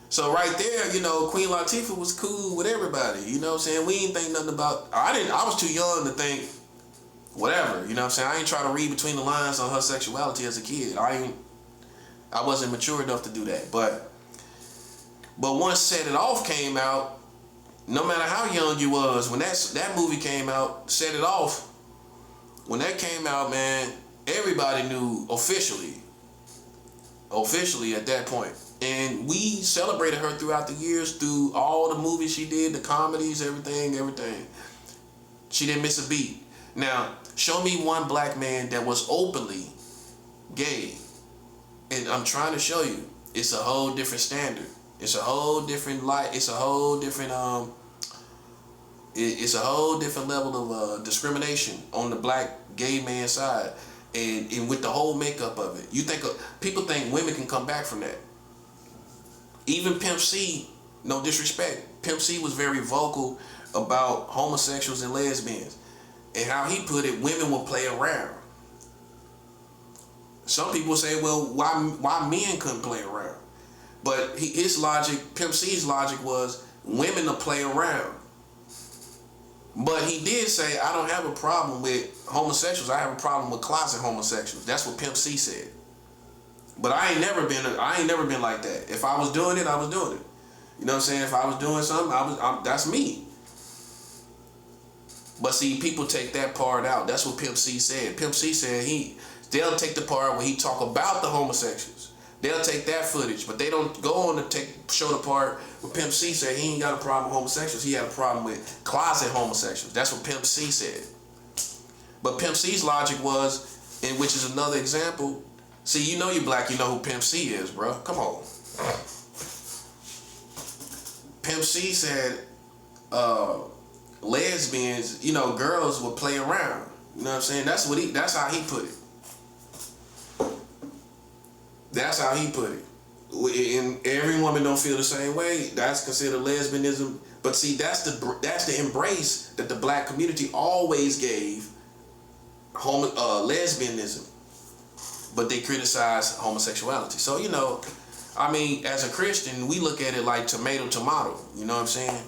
So right there, you know, Queen Latifah was cool with everybody. You know what I'm saying? We ain't think nothing about. I was too young to think whatever. You know what I'm saying? I ain't try to read between the lines on her sexuality as a kid. I wasn't mature enough to do that. But once Set It Off came out, no matter how young you was, when that movie came out, Set It Off, when that came out, man, everybody knew officially at that point. And we celebrated her throughout the years, through all the movies she did, the comedies, everything. She didn't miss a beat. Now, show me one black man that was openly gay. And I'm trying to show you, it's a whole different standard. It's a whole different light. It's a whole different it's a whole different level of discrimination on the black gay man side, and with the whole makeup of it. People think women can come back from that. Even Pimp C, no disrespect, Pimp C was very vocal about homosexuals and lesbians, and how he put it, women will play around. Some people say, well, why men couldn't play around? But his logic, Pimp C's logic was, women will play around. But he did say, I don't have a problem with homosexuals. I have a problem with closet homosexuals. That's what Pimp C said. But I ain't never been like that. If I was doing it, I was doing it. You know what I'm saying? If I was doing something, that's me. But see, people take that part out. That's what Pimp C said. Pimp C said they'll take the part where he talk about the homosexuals. They'll take that footage, but they don't go on to show the part where Pimp C said he ain't got a problem with homosexuals. He had a problem with closet homosexuals. That's what Pimp C said. But Pimp C's logic was, and which is another example. See, you know you black, you know who Pimp C is, bro. Come on. Pimp C said lesbians, you know, girls would play around. You know what I'm saying? That's how he put it. That's how he put it. And every woman don't feel the same way. That's considered lesbianism. But see, that's the embrace that the black community always gave lesbianism. But they criticize homosexuality. So, you know, I mean, as a Christian, we look at it like tomato. You know what I'm saying?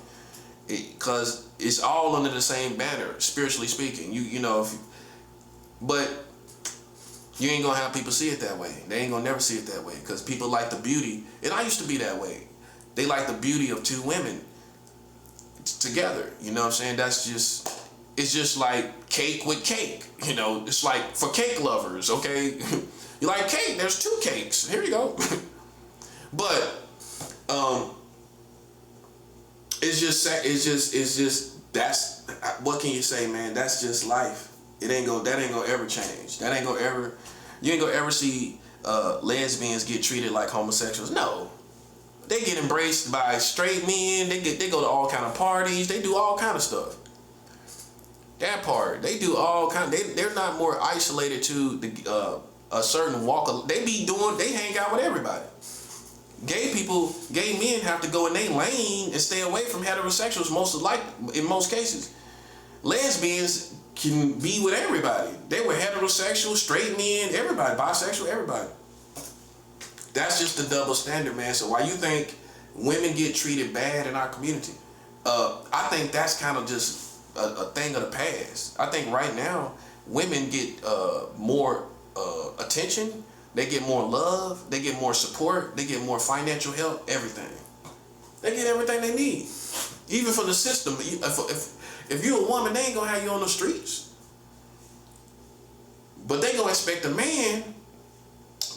Because it's all under the same banner, spiritually speaking. You know, but you ain't gonna have people see it that way. They ain't gonna never see it that way, because people like the beauty, and I used to be that way. They like the beauty of two women together. You know what I'm saying? It's just like cake with cake. You know, it's like for cake lovers, okay? You like cake? There's two cakes. Here you go. But it's just that's what can you say, man? That's just life. That ain't gonna ever change. You ain't gonna ever see lesbians get treated like homosexuals. No. They get embraced by straight men. They go to all kind of parties. They do all kind of stuff. That part, they do all kind. They're not more isolated to a certain walk of. They hang out with everybody. Gay men have to go in their lane and stay away from heterosexuals in most cases. Lesbians can be with everybody. They were heterosexual, straight men, everybody, bisexual, everybody. That's just the double standard, man. So why you think women get treated bad in our community? I think that's kind of just a thing of the past. I think right now women get more attention, they get more love, they get more support, they get more financial help, everything. They get everything they need. Even from the system. If you're a woman, they ain't gonna have you on the streets. But they gonna expect a man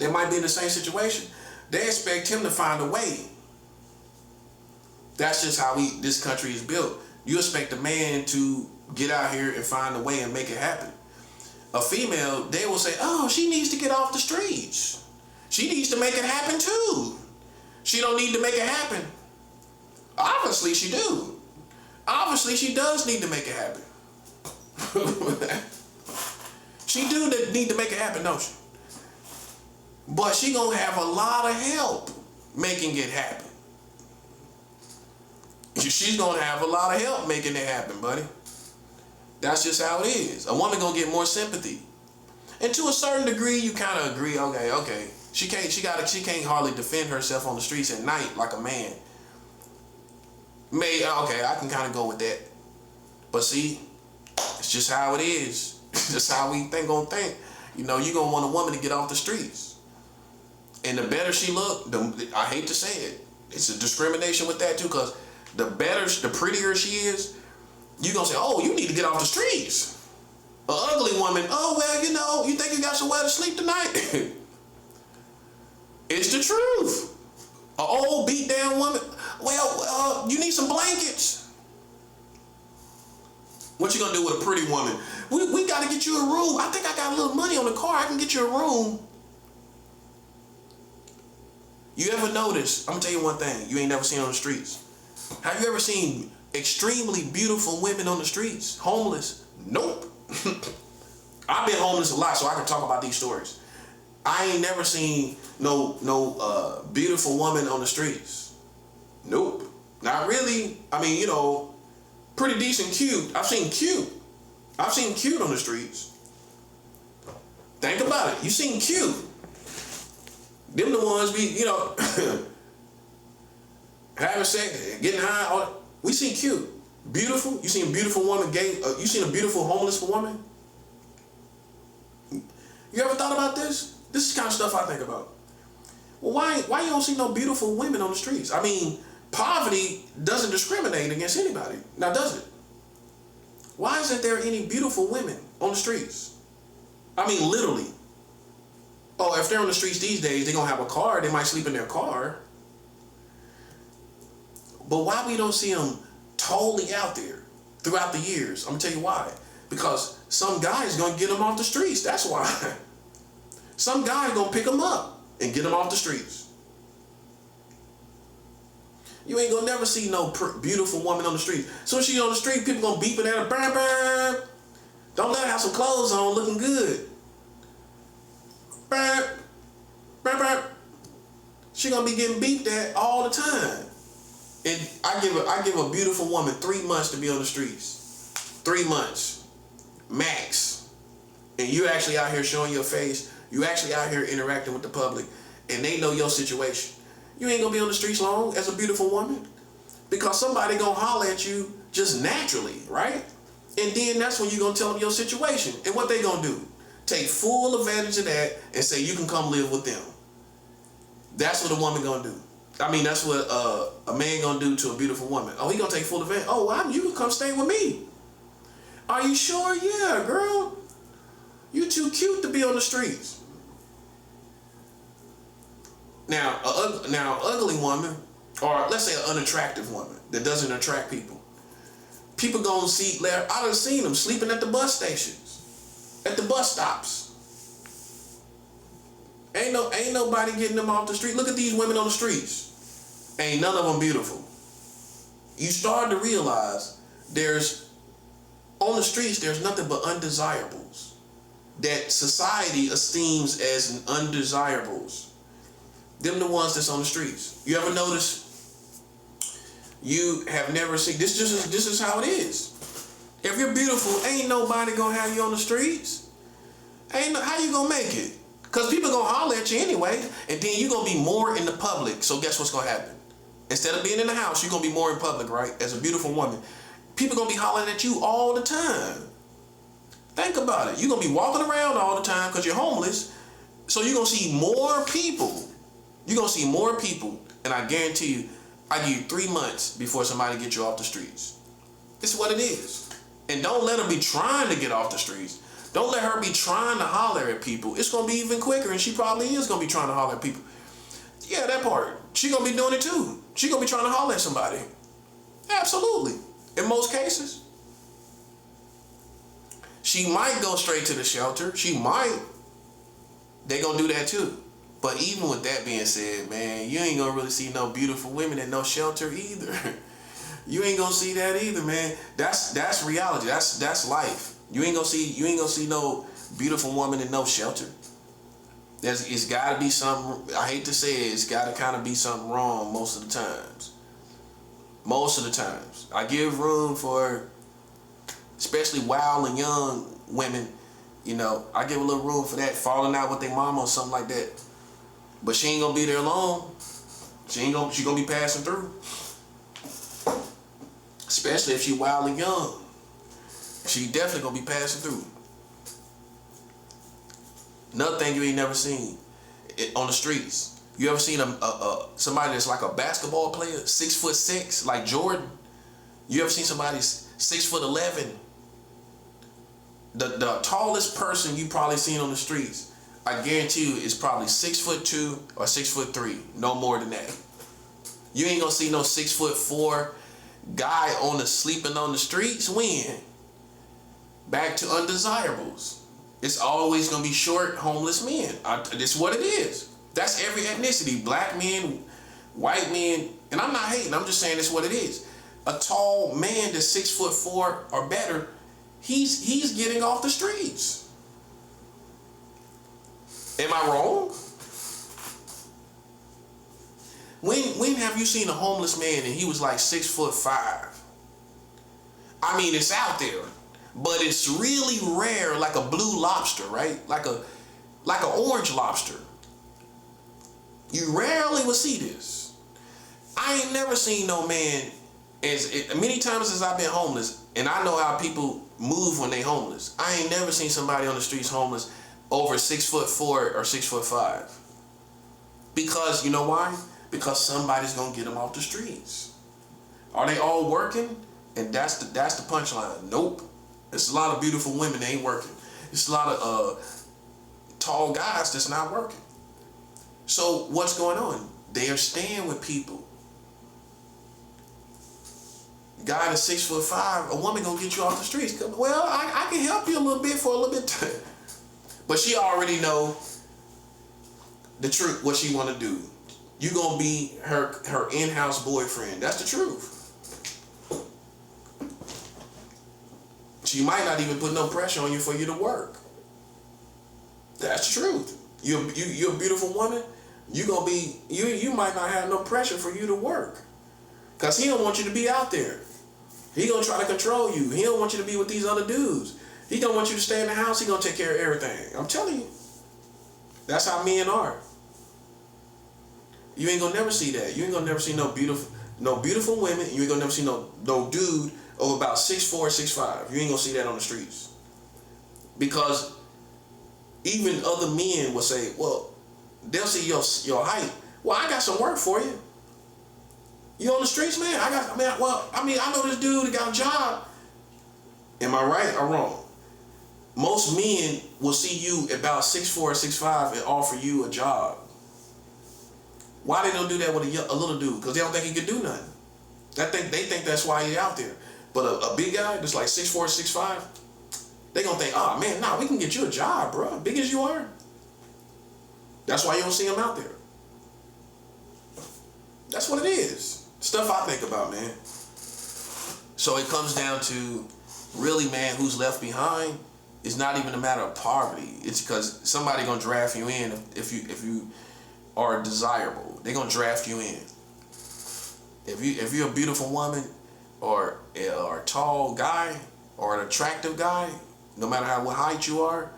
that might be in the same situation. They expect him to find a way. That's just how this country is built. You expect a man to get out here and find a way and make it happen. A female, they will say, oh, she needs to get off the streets. She needs to make it happen too. She don't need to make it happen. Obviously she do. Obviously she does need to make it happen. She do need to make it happen, don't she? But she gonna have a lot of help making it happen. She's gonna have a lot of help making it happen, buddy. That's just how it is. A woman gonna get more sympathy. And to a certain degree, you kind of agree, okay. She can't hardly defend herself on the streets at night like a man. I can kind of go with that. But see, it's just how it is. It's just how we gonna think. You know, you're gonna want a woman to get off the streets. And the better she look, I hate to say it, it's a discrimination with that too, because the prettier she is, you're gonna say, oh, you need to get off the streets. An ugly woman, oh, well, you know, you think you got somewhere to sleep tonight? It's the truth. An old beat down woman, well, you need some blankets. What you gonna do with a pretty woman? We gotta get you a room. I think I got a little money on the car. I can get you a room. You ever notice, I'm gonna tell you one thing you ain't never seen on the streets. Have you ever seen extremely beautiful women on the streets? Homeless? Nope. I've been homeless a lot, so I can talk about these stories. I ain't never seen no beautiful woman on the streets. Nope. Not really. I mean, you know, pretty decent cute. I've seen cute on the streets. Think about it. You seen cute. Them the ones we, having sex, getting high. We seen cute, beautiful. You seen a beautiful woman, you seen a beautiful homeless woman. You ever thought about this? This is the kind of stuff I think about. Well, why you don't see no beautiful women on the streets? I mean, poverty doesn't discriminate against anybody. Now, does it? Why isn't there any beautiful women on the streets? I mean, literally. Oh, if they're on the streets these days, they're going to have a car. They might sleep in their car. But why we don't see them totally out there throughout the years? I'm going to tell you why. Because some guy is going to get them off the streets. That's why. Some guy is going to pick them up and get them off the streets. You ain't going to never see no beautiful woman on the street. So when she's on the street, people going to beep it at her. Burr, burr. Don't let her have some clothes on looking good. Burr, burr, burr. She going to be getting beeped at all the time. And I give a beautiful woman 3 months to be on the streets. 3 months. Max. And you actually out here showing your face. You actually out here interacting with the public. And they know your situation. You ain't gonna be on the streets long as a beautiful woman. Because somebody gonna holler at you just naturally, right? And then that's when you gonna tell them your situation. And what they gonna do? Take full advantage of that and say you can come live with them. That's what a woman gonna do. I mean, that's what a man gonna do to a beautiful woman. Oh, he gonna take full advantage. Oh, you can come stay with me. Are you sure? Yeah, girl. You too cute to be on the streets. Now, an ugly woman, or let's say an unattractive woman that doesn't attract people. People gonna see. I done seen them sleeping at the bus stations, at the bus stops. Ain't nobody getting them off the street. Look at these women on the streets. Ain't none of them beautiful. You start to realize on the streets, there's nothing but undesirables that society esteems as undesirables. Them the ones that's on the streets. You ever notice? You have never seen this. This is how it is. If you're beautiful, ain't nobody gonna have you on the streets. How you gonna make it? Because people gonna holler at you anyway, and then you're gonna be more in the public. So guess what's gonna happen? Instead of being in the house, you're gonna be more in public, right? As a beautiful woman. People gonna be hollering at you all the time. Think about it. You're gonna be walking around all the time because you're homeless, So you're going to see more people. You're going to see more people. And I guarantee you, I give you 3 months before somebody gets you off the streets. It's what it is. And don't let her be trying to get off the streets. Don't let her be trying to holler at people. It's going to be even quicker, and she probably is going to be trying to holler at people. Yeah, that part. She going to be doing it too. She going to be trying to holler at somebody. Absolutely. In most cases. She might go straight to the shelter. She might. They going to do that too. But even with that being said, man, you ain't going to really see no beautiful women at no shelter either. You ain't going to see that either, man. That's reality. That's life. You ain't gonna see no beautiful woman in no shelter. It's gotta be something, I hate to say it, it's gotta kinda be something wrong most of the times. Most of the times. I give room for, especially wild and young women, you know, I give a little room for that, falling out with their mama or something like that. But she ain't gonna be there long. She gonna be passing through. Especially if she wild and young. She definitely gonna be passing through. Another thing you ain't never seen on the streets. You ever seen somebody that's like a basketball player, 6'6", like Jordan? You ever seen somebody 6'11"? The tallest person you probably seen on the streets, I guarantee you, is probably 6'2" or 6'3", no more than that. You ain't gonna see no 6'4" guy sleeping on the streets. When? Back to undesirables. It's always gonna be short, homeless men. It's what it is. That's every ethnicity. Black men, white men, and I'm not hating, I'm just saying it's what it is. A tall man that's 6'4" or better, he's getting off the streets. Am I wrong? When have you seen a homeless man and he was like 6'5"? I mean, it's out there. But it's really rare, like a blue lobster, right? Like an orange lobster. You rarely will see this. I ain't never seen no man, many times as I've been homeless, and I know how people move when they homeless. I ain't never seen somebody on the streets homeless over 6'4" or 6'5". Because, you know why? Because somebody's gonna get them off the streets. Are they all working? And that's the punchline. Nope. There's a lot of beautiful women that ain't working. There's a lot of tall guys that's not working. So what's going on? They are staying with people. Guy that's 6'5", a woman gonna get you off the streets. Well, I can help you a little bit for a little bit. But she already know the truth, what she wanna do. You gonna be her in-house boyfriend. That's the truth. She might not even put no pressure on you for you to work. That's the truth. You're a beautiful woman. You might not have no pressure for you to work, cause he don't want you to be out there. He gonna try to control you. He don't want you to be with these other dudes. He don't want you to stay in the house. He gonna take care of everything. I'm telling you. That's how men are. You ain't gonna never see that. You ain't gonna never see no beautiful women. You ain't gonna never see no dude of about 6'4", 6'5". You ain't gonna see that on the streets. Because even other men will say, well, they'll see your height. Well, I got some work for you. You on the streets, man? I know this dude that got a job. Am I right or wrong? Most men will see you about 6'4", 6'5" and offer you a job. Why they don't do that with a little dude? Because they don't think he can do nothing. They think that's why he's out there. But a big guy that's like 6'4", 6'5", they gonna think, oh man, nah, we can get you a job, bro. Big as you are. That's why you don't see him out there. That's what it is. Stuff I think about, man. So it comes down to, really, man, who's left behind is not even a matter of poverty. It's because somebody gonna draft you in if you are desirable. They gonna draft you in. If you're a beautiful woman, or a tall guy, or an attractive guy, no matter what height you are,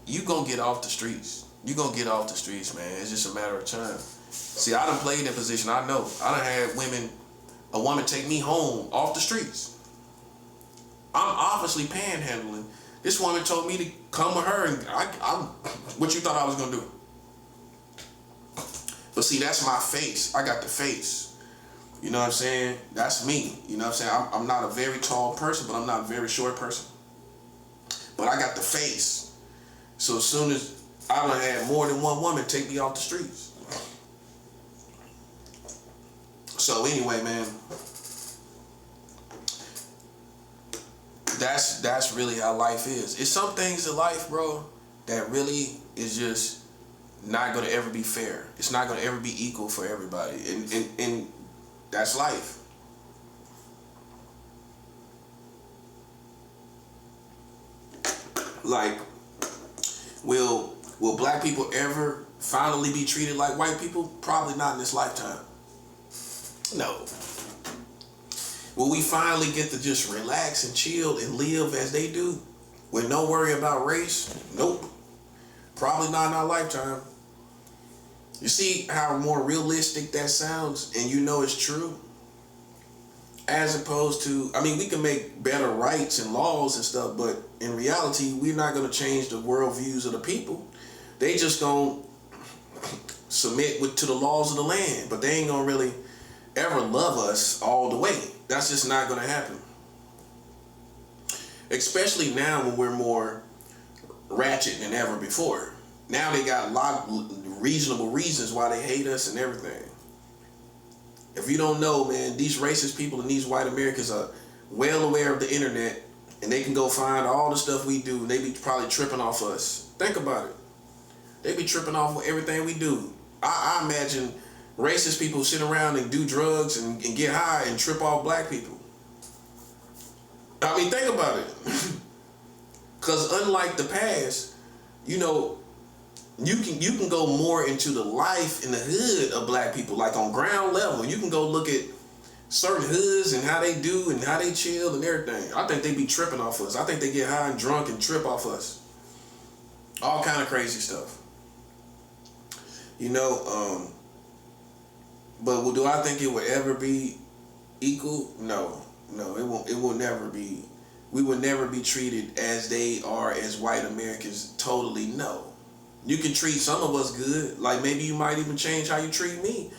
you gonna get off the streets. You gonna get off the streets, man. It's just a matter of time. See, I done played that position. I know. I done had a woman take me home off the streets. I'm obviously panhandling. This woman told me to come with her, and What you thought I was gonna do? But see, that's my face. I got the face. You know what I'm saying? That's me. You know what I'm saying? I'm not a very tall person, but I'm not a very short person. But I got the face. So as soon as I done had more than one woman take me off the streets. So anyway, man, that's really how life is. It's some things in life, bro, that really is just not gonna ever be fair. It's not gonna ever be equal for everybody, and that's life. Like, will black people ever finally be treated like white people? Probably not in this lifetime. No. Will we finally get to just relax and chill and live as they do with no worry about race? Nope. Probably not in our lifetime. You see how more realistic that sounds, and you know it's true? As opposed to, I mean, we can make better rights and laws and stuff, but in reality, we're not going to change the worldviews of the people. They just going to submit to the laws of the land, but they ain't going to really ever love us all the way. That's just not going to happen. Especially now when we're more ratchet than ever before. Now they got a lot of reasonable reasons why they hate us and everything. If you don't know, man, these racist people and these white Americans are well aware of the internet, and they can go find all the stuff we do, and they be probably tripping off us. Think about it. They be tripping off with everything we do. I imagine racist people sit around and do drugs and get high and trip off black people. I mean, think about it. Because unlike the past, you know, you can go more into the life in the hood of black people, like on ground level. You can go look at certain hoods and how they do and how they chill and everything. I think they be tripping off us. I think they get high and drunk and trip off us. All kind of crazy stuff. You know, but do I think it would ever be equal? No, it won't. It will never be. We will never be treated as they are as white Americans. Totally no. You can treat some of us good, like maybe you might even change how you treat me,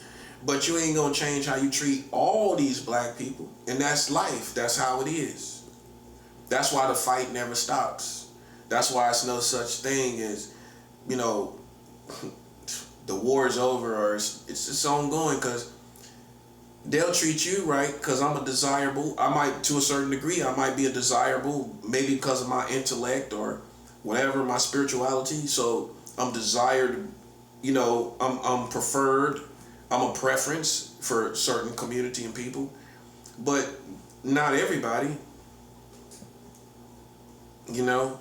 but you ain't gonna change how you treat all these black people. And that's life. That's how it is. That's why the fight never stops. That's why it's no such thing as, you know, the war is over or it's ongoing, because they'll treat you right because I'm a desirable. I might, to a certain degree, I might be a desirable, maybe because of my intellect or whatever, my spirituality. So I'm desired, you know, I'm preferred, I'm a preference for certain community and people, but not everybody, you know.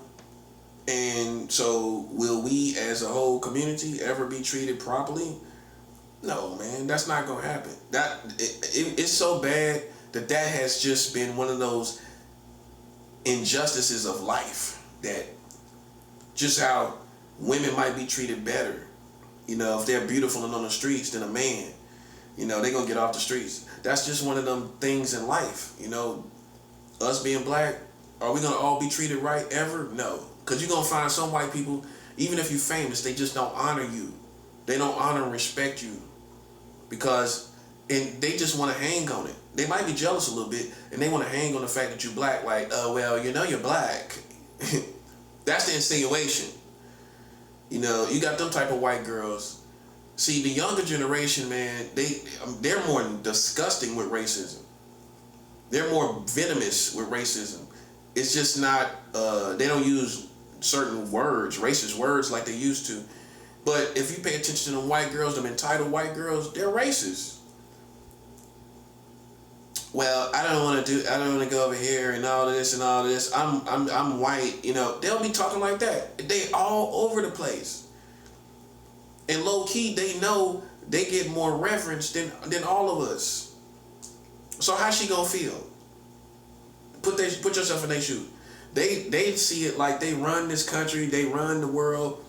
And so will we as a whole community ever be treated properly? No, man, that's not gonna happen. It's so bad that has just been one of those injustices of life, that just how women might be treated better, you know, if they're beautiful and on the streets than a man. You know, they're gonna get off the streets. That's just one of them things in life, you know. Us being black, are we gonna all be treated right ever? No. Because you're gonna find some white people, even if you're famous, they just don't honor you. They don't honor and respect you. And they just want to hang on it. They might be jealous a little bit, and they want to hang on the fact that you're black, like, oh, well, you know you're black. That's the insinuation. You know, you got them type of white girls. See, the younger generation, man, they're more disgusting with racism. They're more venomous with racism. It's just not, they don't use certain words, racist words like they used to. But if you pay attention to them white girls, them entitled white girls, they're racist. Well, I don't want to go over here and all of this and all of this. I'm white, you know. They'll be talking like that. They all over the place. And low key, they know they get more reverence than all of us. So how's she gonna feel? Put yourself in their shoes. They see it like they run this country, they run the world.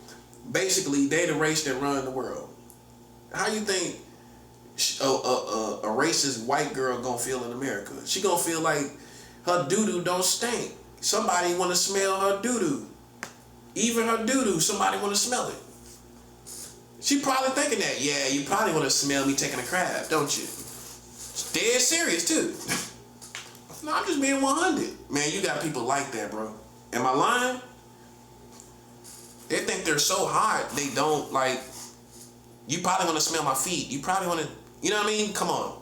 Basically, they the race that run the world. How you think a racist white girl gonna feel in America? She gonna feel like her doo-doo don't stink. Somebody wanna smell her doo-doo. Even her doo-doo, somebody want to smell it. She probably thinking that, yeah, you probably want to smell me taking a crap, don't you? It's dead serious, too. No, I'm just being 100. Man, you got people like that, bro. Am I lying? They think they're so hot, they don't, like, you probably want to smell my feet. You probably want to, you know what I mean? Come on.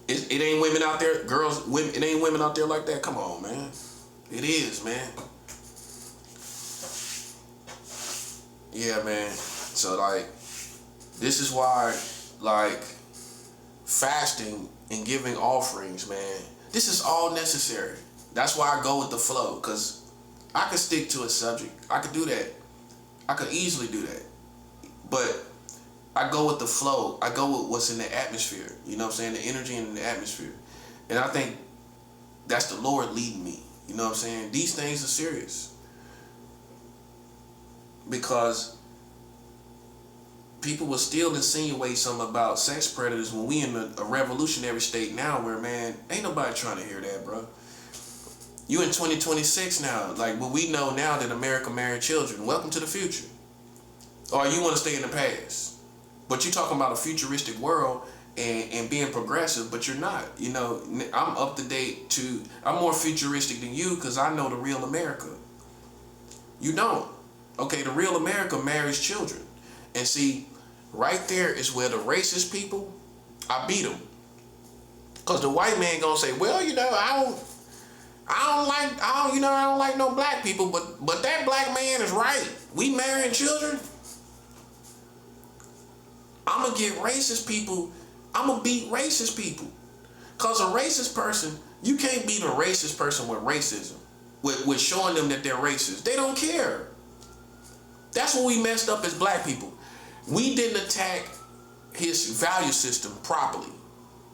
It ain't women out there, girls, women, it ain't women out there like that. Come on, man. It is, man. Yeah, man. So, like, this is why, like, fasting and giving offerings, man, this is all necessary. That's why I go with the flow, because I could stick to a subject. I could do that. I could easily do that. But I go with the flow. I go with what's in the atmosphere. You know what I'm saying? The energy in the atmosphere. And I think that's the Lord leading me. You know what I'm saying? These things are serious. Because people will still insinuate something about sex predators when we in a revolutionary state now where, man, ain't nobody trying to hear that, bro. You in 2026 now. Like, what we know now that America married children. Welcome to the future. Or you want to stay in the past. But you're talking about a futuristic world and being progressive, but you're not. You know, I'm up to date to, I'm more futuristic than you because I know the real America. You don't. Okay, the real America marries children. And see, right there is where the racist people, I beat them. Because the white man gonna say, well, you know, I don't like no black people, but that black man is right. We marrying children. I'm going to get racist people. I'm going to beat racist people. Because a racist person, you can't beat a racist person with racism. With showing them that they're racist. They don't care. That's what we messed up as black people. We didn't attack his value system properly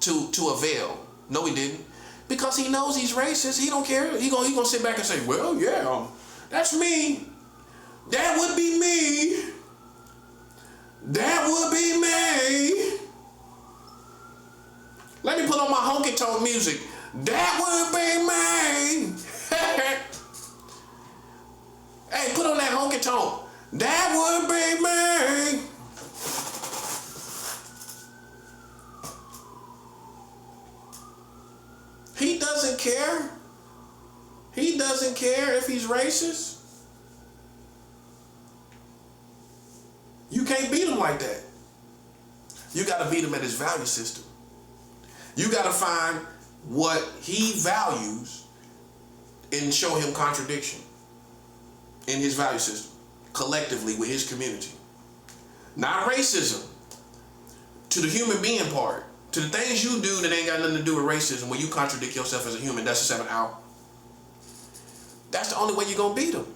to avail. No, we didn't. Because he knows he's racist. He don't care. He gonna sit back and say, well, yeah, that's me. That would be me. That would be me. Let me put on my honky tonk music. That would be me. Hey, put on that honky tonk. That would be me. He doesn't care. He doesn't care if he's racist. You can't beat him like that. You got to beat him at his value system. You got to find what he values and show him contradiction in his value system, collectively with his community. Not racism, to the human being part, to the things you do that ain't got nothing to do with racism, where you contradict yourself as a human. That's a 7-hour. That's the only way you're going to beat him.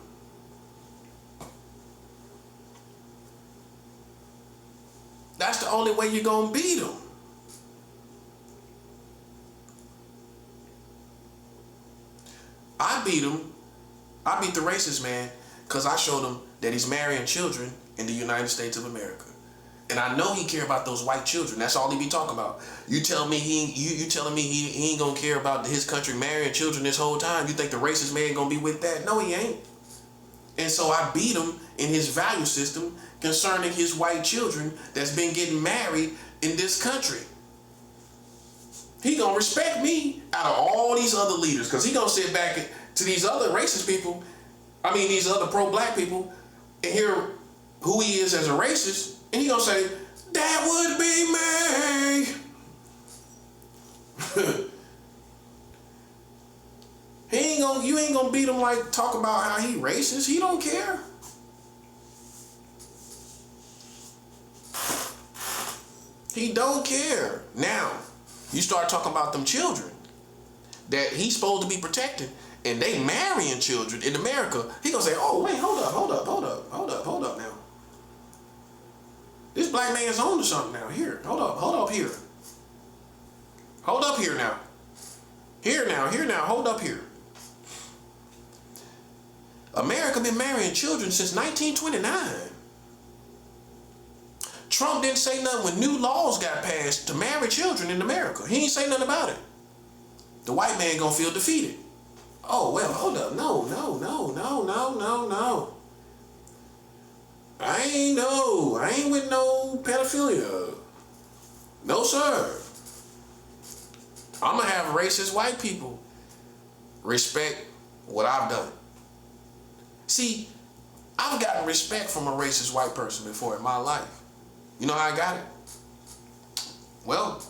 That's the only way you're going to beat him. I beat him. I beat the racist man because I showed him that he's marrying children in the United States of America. And I know he care about those white children. That's all he be talking about. You telling me he ain't gonna care about his country marrying children this whole time? You think the racist man gonna be with that? No, he ain't. And so I beat him in his value system concerning his white children that's been getting married in this country. He gonna respect me out of all these other leaders, because he gonna sit back to these other racist people, these other pro-black people, and hear who he is as a racist, and he gonna say, that would be me. You ain't gonna beat him like talk about how he racist. He don't care. He don't care. Now, you start talking about them children that he's supposed to be protecting, and they marrying children in America. He gonna say, oh wait, hold up now. This black man's on to something now. Here, hold up here. Hold up here now. Here now, hold up here. America been marrying children since 1929. Trump didn't say nothing when new laws got passed to marry children in America. He ain't say nothing about it. The white man gonna feel defeated. Oh, well, hold up. No, no, no, no, no, no, no. I ain't with no pedophilia. No, sir. I'm gonna have racist white people respect what I've done. See, I've gotten respect from a racist white person before in my life. You know how I got it? Well,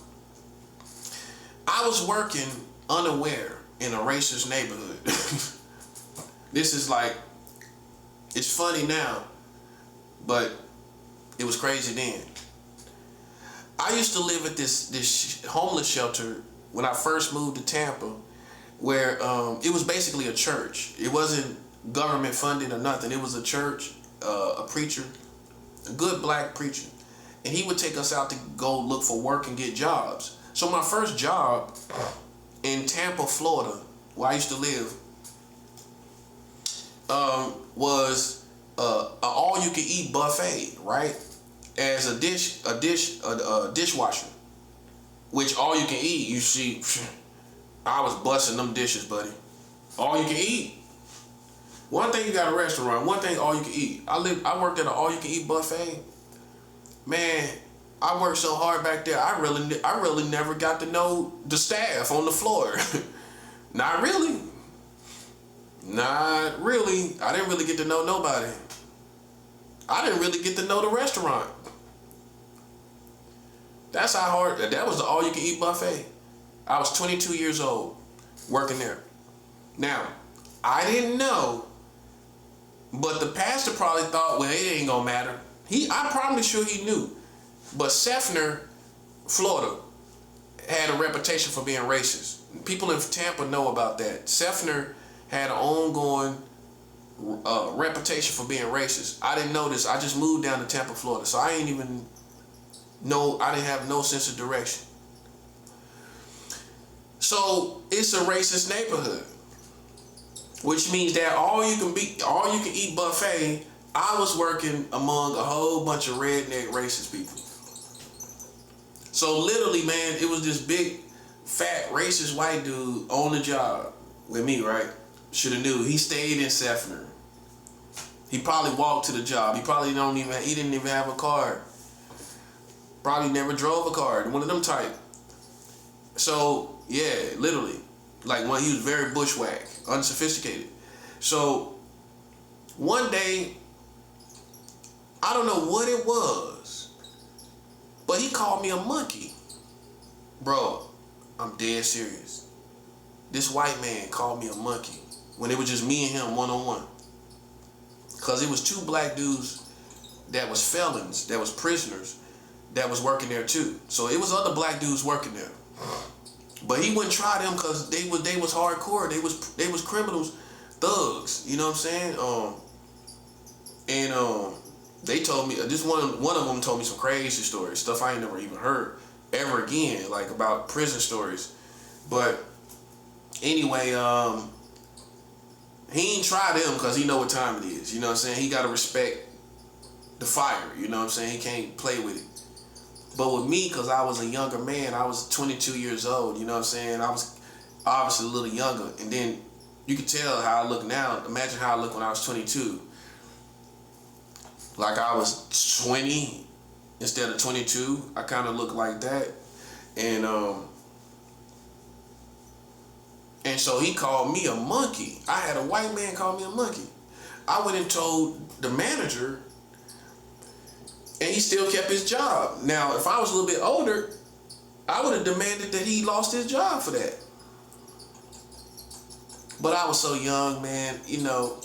I was working unaware in a racist neighborhood. This is like, it's funny now, but it was crazy then. I used to live at this homeless shelter when I first moved to Tampa, where it was basically a church. It wasn't government funded or nothing. It was a church, a preacher, a good black preacher, and he would take us out to go look for work and get jobs. So my first job in Tampa, Florida, where I used to live, was an all-you-can-eat buffet, right? As a dishwasher, which all you can eat. You see, I was busting them dishes, buddy. All you can eat. One thing you got a restaurant. One thing all you can eat. I worked at an all you can eat buffet. Man, I worked so hard back there. I really never got to know the staff on the floor. Not really. Not really. I didn't really get to know nobody. I didn't really get to know the restaurant. That's how hard. That was the all-you-can-eat buffet. I was 22 years old, working there. Now, I didn't know, but the pastor probably thought, well, it ain't gonna matter. I'm probably sure he knew. But Sefner, Florida, had a reputation for being racist. People in Tampa know about that. Sefner had an ongoing reputation for being racist. I didn't know this. I just moved down to Tampa, Florida, so I didn't have no sense of direction. So it's a racist neighborhood, which means that all you can eat buffet. I was working among a whole bunch of redneck racist people. So literally, man, it was this big, fat, racist white dude on the job with me, right? Should have knew. He stayed in Sefner. He probably walked to the job. He didn't even have a car. Probably never drove a car. One of them type. So yeah, literally, like he was very bushwhack, unsophisticated. So one day, I don't know what it was, but he called me a monkey. Bro, I'm dead serious. This white man called me a monkey when it was just me and him one-on-one. Cause it was two black dudes that was felons, that was prisoners, that was working there too. So it was other black dudes working there. But he wouldn't try them cause they was hardcore. They was criminals, thugs. You know what I'm saying? They told me this one of them told me some crazy stories, stuff I ain't never even heard ever again, like about prison stories. But anyway, he ain't try them because he know what time it is. You know what I'm saying? He gotta respect the fire. You know what I'm saying? He can't play with it. But with me, because I was a younger man, I was 22 years old. You know what I'm saying? I was obviously a little younger. And then you can tell how I look now. Imagine how I look when I was 22. Like I was 20 instead of 22. I kind of look like that. And so he called me a monkey. I had a white man call me a monkey. I went and told the manager, and he still kept his job. Now, if I was a little bit older, I would have demanded that he lost his job for that. But I was so young, man. You know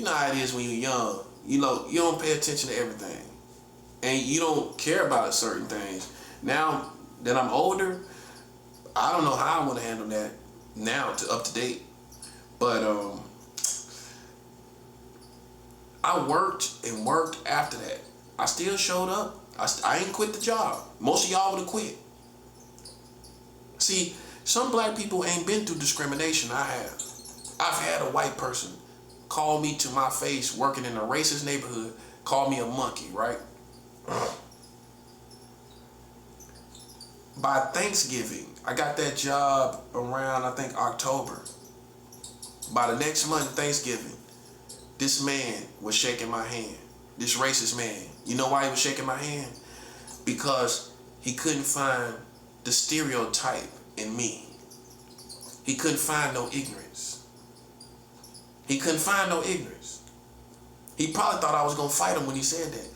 how it is when you're young. You don't pay attention to everything. And you don't care about certain things. Now that I'm older, I don't know how I want to handle that now up to date. But I worked and worked after that. I still showed up. I ain't quit the job. Most of y'all would have quit. See, some black people ain't been through discrimination. I have. I've had a white person call me to my face working in a racist neighborhood, call me a monkey, right? By Thanksgiving, I got that job around, I think, October. By the next month of Thanksgiving, this man was shaking my hand. This racist man. You know why he was shaking my hand? Because he couldn't find the stereotype in me. He couldn't find no ignorance. He couldn't find no ignorance. He probably thought I was going to fight him when he said that.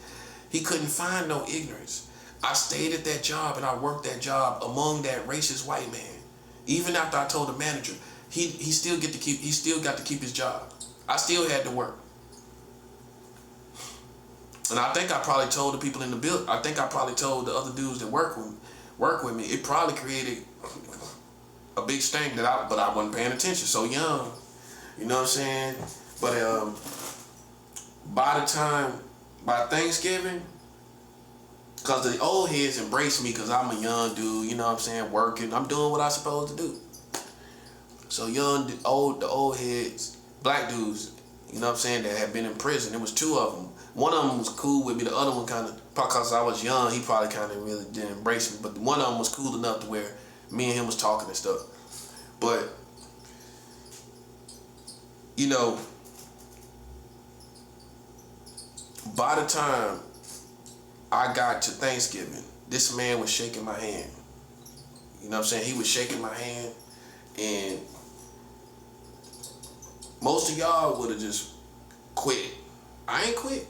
He couldn't find no ignorance. I stayed at that job and I worked that job among that racist white man. Even after I told the manager, he still got to keep his job. I still had to work. And I think I probably told the people in the building, I think I probably told the other dudes that work with me. It probably created a big stank but I wasn't paying attention. So young, you know what I'm saying? But by Thanksgiving, because the old heads embrace me because I'm a young dude, you know what I'm saying, working. I'm doing what I'm supposed to do. So the old heads, black dudes, you know what I'm saying, that had been in prison. There was two of them. One of them was cool with me. The other one kind of, because I was young, he probably kind of really didn't embrace me. But one of them was cool enough to where me and him was talking and stuff. But, you know, by the time I got to Thanksgiving, this man was shaking my hand. You know what I'm saying? He was shaking my hand, and most of y'all would have just quit. I ain't quit.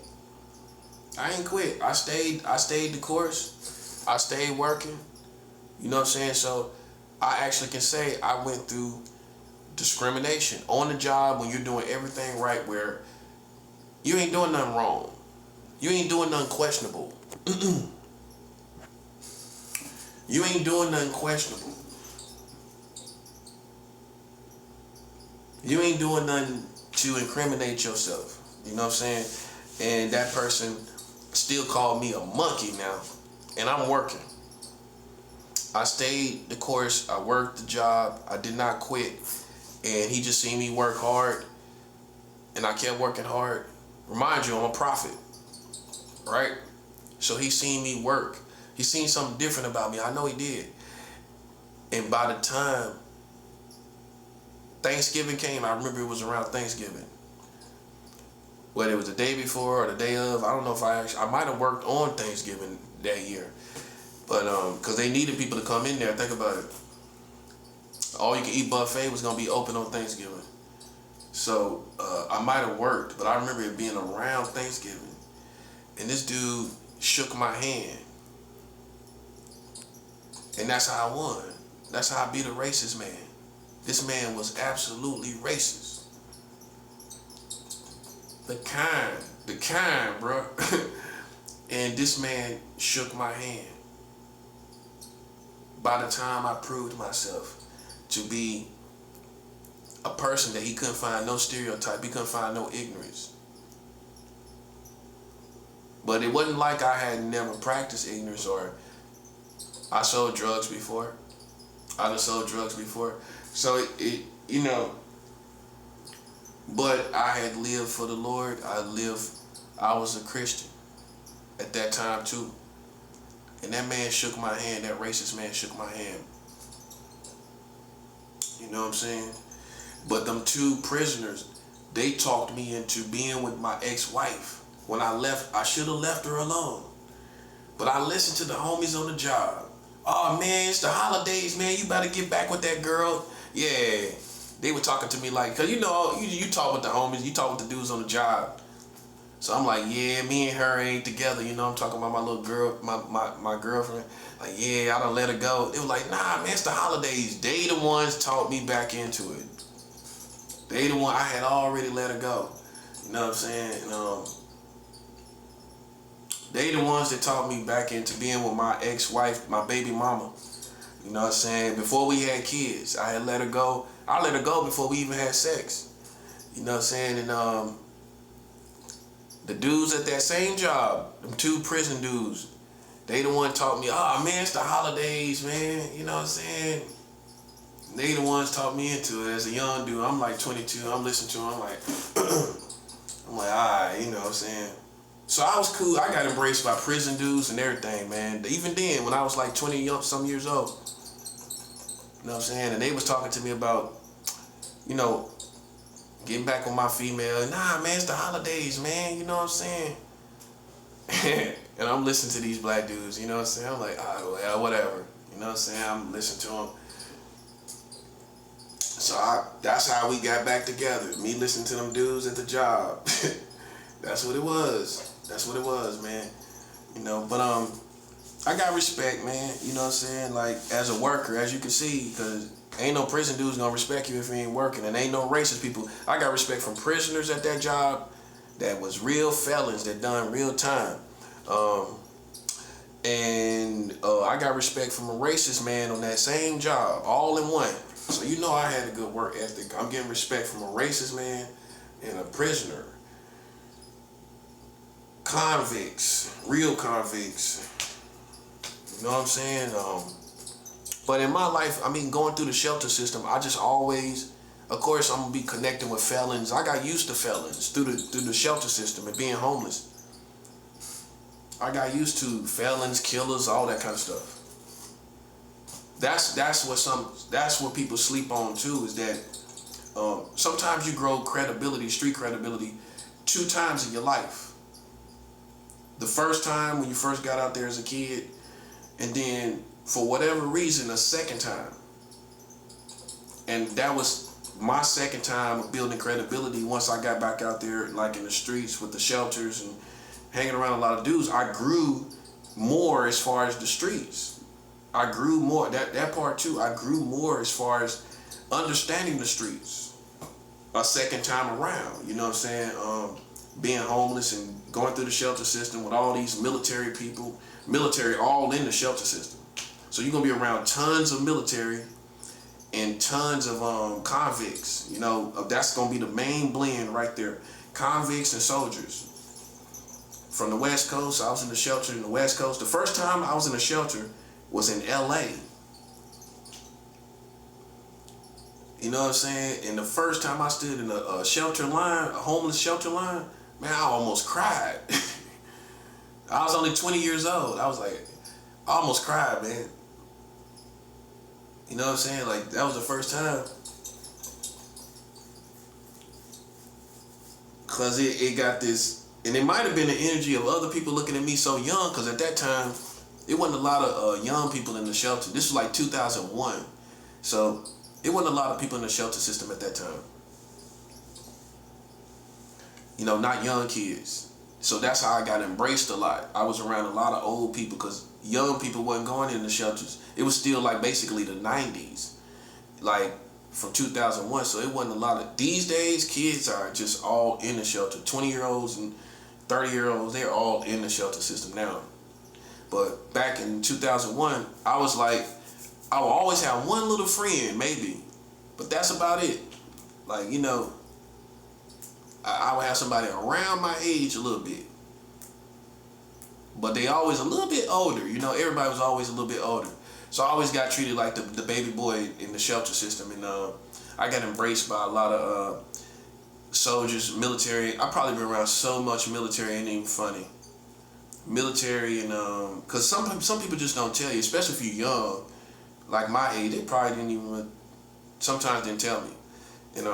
I stayed the course. I stayed working. You know what I'm saying? So I actually can say I went through discrimination on the job when you're doing everything right, where you ain't doing nothing wrong. You ain't doing nothing questionable. You ain't doing nothing questionable. You ain't doing nothing to incriminate yourself. You know what I'm saying? And that person still called me a monkey now. And I'm working. I stayed the course. I worked the job. I did not quit. And he just seen me work hard. And I kept working hard. Remind you, I'm a prophet. Right? So he seen me work. He seen something different about me. I know he did. And by the time Thanksgiving came, I remember it was around Thanksgiving. Whether it was the day before or the day of, I don't know if I might have worked on Thanksgiving that year. But, because they needed people to come in there. Think about it. All you can eat buffet was going to be open on Thanksgiving. So, I might have worked, but I remember it being around Thanksgiving. And this dude shook my hand. And that's how I won. That's how I beat a racist man. This man was absolutely racist. The kind, bro. And this man shook my hand. By the time I proved myself to be a person that he couldn't find no stereotype, he couldn't find no ignorance. But it wasn't like I had never practiced ignorance, or I sold drugs before. I done sold drugs before. So it you know, but I had lived for the Lord. I was a Christian at that time too. And that man shook my hand, that racist man shook my hand. You know what I'm saying? But them two prisoners, they talked me into being with my ex-wife. When I left, I should have left her alone. But I listened to the homies on the job. Oh man, it's the holidays, man. You better get back with that girl. Yeah. They were talking to me like, cause you know, you talk with the homies, you talk with the dudes on the job. So I'm like, yeah, me and her ain't together. You know, I'm talking about my little girl, my girlfriend. Like, yeah, I done let her go. They were like, nah, man, it's the holidays. They the ones taught me back into it. They the one, I had already let her go. You know what I'm saying? They the ones that taught me back into being with my ex-wife, my baby mama. You know what I'm saying? Before we had kids, I had let her go. I let her go before we even had sex. You know what I'm saying? And the dudes at that same job, them two prison dudes, they the one taught me, oh man, it's the holidays, man. You know what I'm saying? They the ones taught me into it as a young dude. I'm like 22, I'm listening to them, I'm like, alright, you know what I'm saying? So I was cool. I got embraced by prison dudes and everything, man. Even then, when I was like 20-some years old. You know what I'm saying? And they was talking to me about, you know, getting back with my female. Nah, man, it's the holidays, man. You know what I'm saying? And I'm listening to these black dudes. You know what I'm saying? I'm like, oh, well, whatever. You know what I'm saying? I'm listening to them. So that's how we got back together. Me listening to them dudes at the job. That's what it was. That's what it was, man. You know, but I got respect, man. You know what I'm saying? Like, as a worker, as you can see, because ain't no prison dude's gonna respect you if you ain't working, and ain't no racist people. I got respect from prisoners at that job that was real felons that done real time. And I got respect from a racist man on that same job, all in one. So you know I had a good work ethic. I'm getting respect from a racist man and a prisoner. Convicts, real convicts. You know what I'm saying? But in my life, I mean, going through the shelter system, I just always, of course, I'm gonna be connecting with felons. I got used to felons through the shelter system and being homeless. I got used to felons, killers, all that kind of stuff. That's what people sleep on too, is that sometimes you grow credibility, street credibility, 2 times in your life. The first time when you first got out there as a kid, and then for whatever reason, a second time. And that was my second time of building credibility once I got back out there, like in the streets with the shelters and hanging around a lot of dudes. I grew more as far as the streets. I grew more, that part too, I grew more as far as understanding the streets a second time around, you know what I'm saying? Being homeless and going through the shelter system with all these military people, military all in the shelter system. So you're gonna be around tons of military and tons of convicts. You know, that's gonna be the main blend right there. Convicts and soldiers. From the West Coast, I was in the shelter in the West Coast. The first time I was in a shelter was in LA. You know what I'm saying? And the first time I stood in a shelter line, a homeless shelter line, man, I almost cried. I was only 20 years old. I was like, I almost cried, man. You know what I'm saying? Like, that was the first time. Because it got this, and it might have been the energy of other people looking at me so young, because at that time, it wasn't a lot of young people in the shelter. This was like 2001. So, it wasn't a lot of people in the shelter system at that time. You know, not young kids. So that's how I got embraced a lot. I was around a lot of old people because young people wasn't going in the shelters. It was still like basically the 90s, like from 2001. So it wasn't a lot of, these days kids are just all in the shelter. 20-year-olds and 30-year-olds, they're all in the shelter system now. But back in 2001, I was like, I would always have one little friend, maybe, but that's about it. Like, you know, I would have somebody around my age a little bit, but they always a little bit older. You know, everybody was always a little bit older. So I always got treated like the baby boy in the shelter system, and I got embraced by a lot of soldiers, military. I probably been around so much military, ain't even funny. Military, and cause some people just don't tell you, especially if you're young, like my age. They probably didn't even, sometimes didn't tell me, and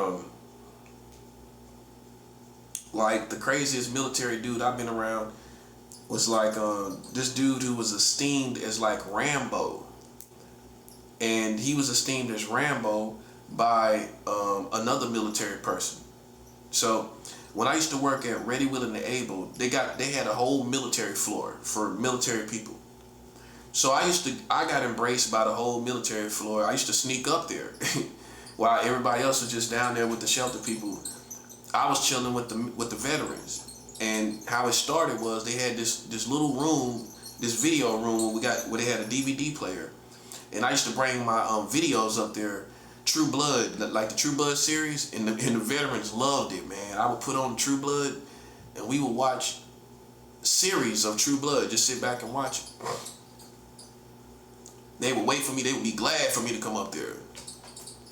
like the craziest military dude I've been around was like this dude who was esteemed as like Rambo. And he was esteemed as Rambo by another military person. So when I used to work at Ready, Willing, and Able, they had a whole military floor for military people. So I got embraced by the whole military floor. I used to sneak up there while everybody else was just down there with the shelter people. I was chilling with the veterans. And how it started was they had this little room, this video room where they had a DVD player. And I used to bring my videos up there, True Blood, like the True Blood series, and the veterans loved it, man. I would put on True Blood, and we would watch series of True Blood, just sit back and watch it. They would wait for me, they would be glad for me to come up there.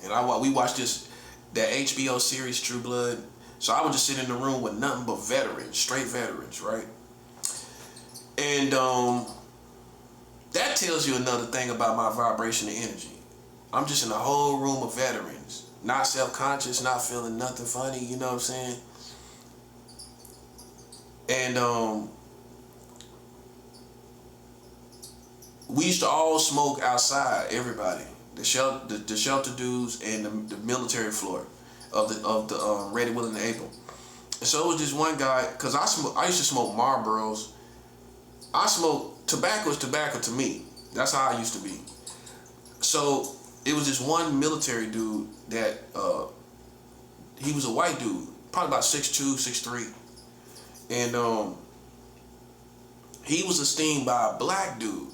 And we watched that HBO series, True Blood. So I would just sit in the room with nothing but veterans, straight veterans, right? And that tells you another thing about my vibration and energy. I'm just in a whole room of veterans. not self-conscious, not feeling nothing funny, you know what I'm saying? And we used to all smoke outside, everybody. The shelter dudes and the military floor of the Ready, Willing, and Able. And so it was this one guy, cause I used to smoke Marlboros. I smoke tobacco is tobacco to me. That's how I used to be. So it was this one military dude that he was a white dude, probably about 6'2", 6'3", and he was esteemed by a black dude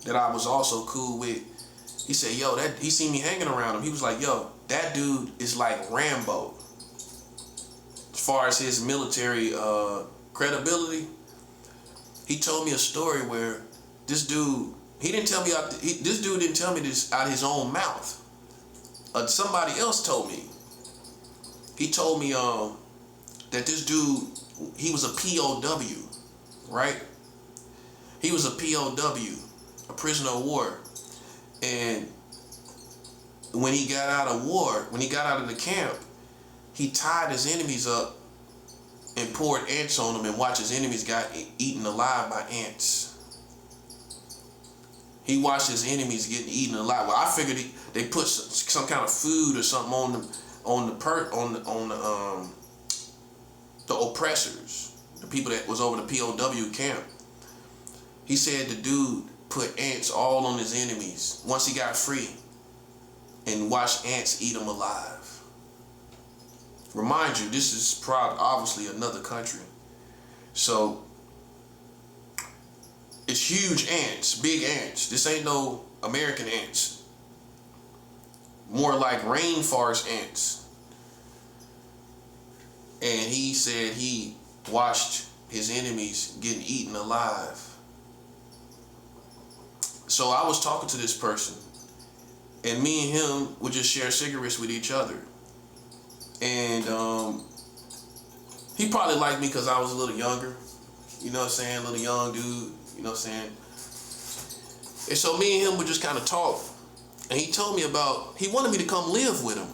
that I was also cool with. He said, yo, that he seen me hanging around him. He was like, yo, that dude is like Rambo. As far as his military credibility, he told me a story where this dude, this dude didn't tell me this out of his own mouth. Somebody else told me. He told me that this dude, he was a POW, right? He was a POW, a prisoner of war. And when he got out of war, when he got out of the camp, he tied his enemies up and poured ants on them and watched his enemies get eaten alive by ants. He watched his enemies getting eaten alive. Well, I figured they put some kind of food or something on the oppressors, the people that was over the POW camp. He said the dude put ants all on his enemies once he got free and watched ants eat them alive. Remind you, this is obviously another country. So it's huge ants, big ants. This ain't no American ants. More like rainforest ants. And he said he watched his enemies getting eaten alive. So I was talking to this person, and me and him would just share cigarettes with each other. And he probably liked me because I was a little younger, you know what I'm saying, a little young dude, you know what I'm saying. And so me and him would just kind of talk, and he told me he wanted me to come live with him.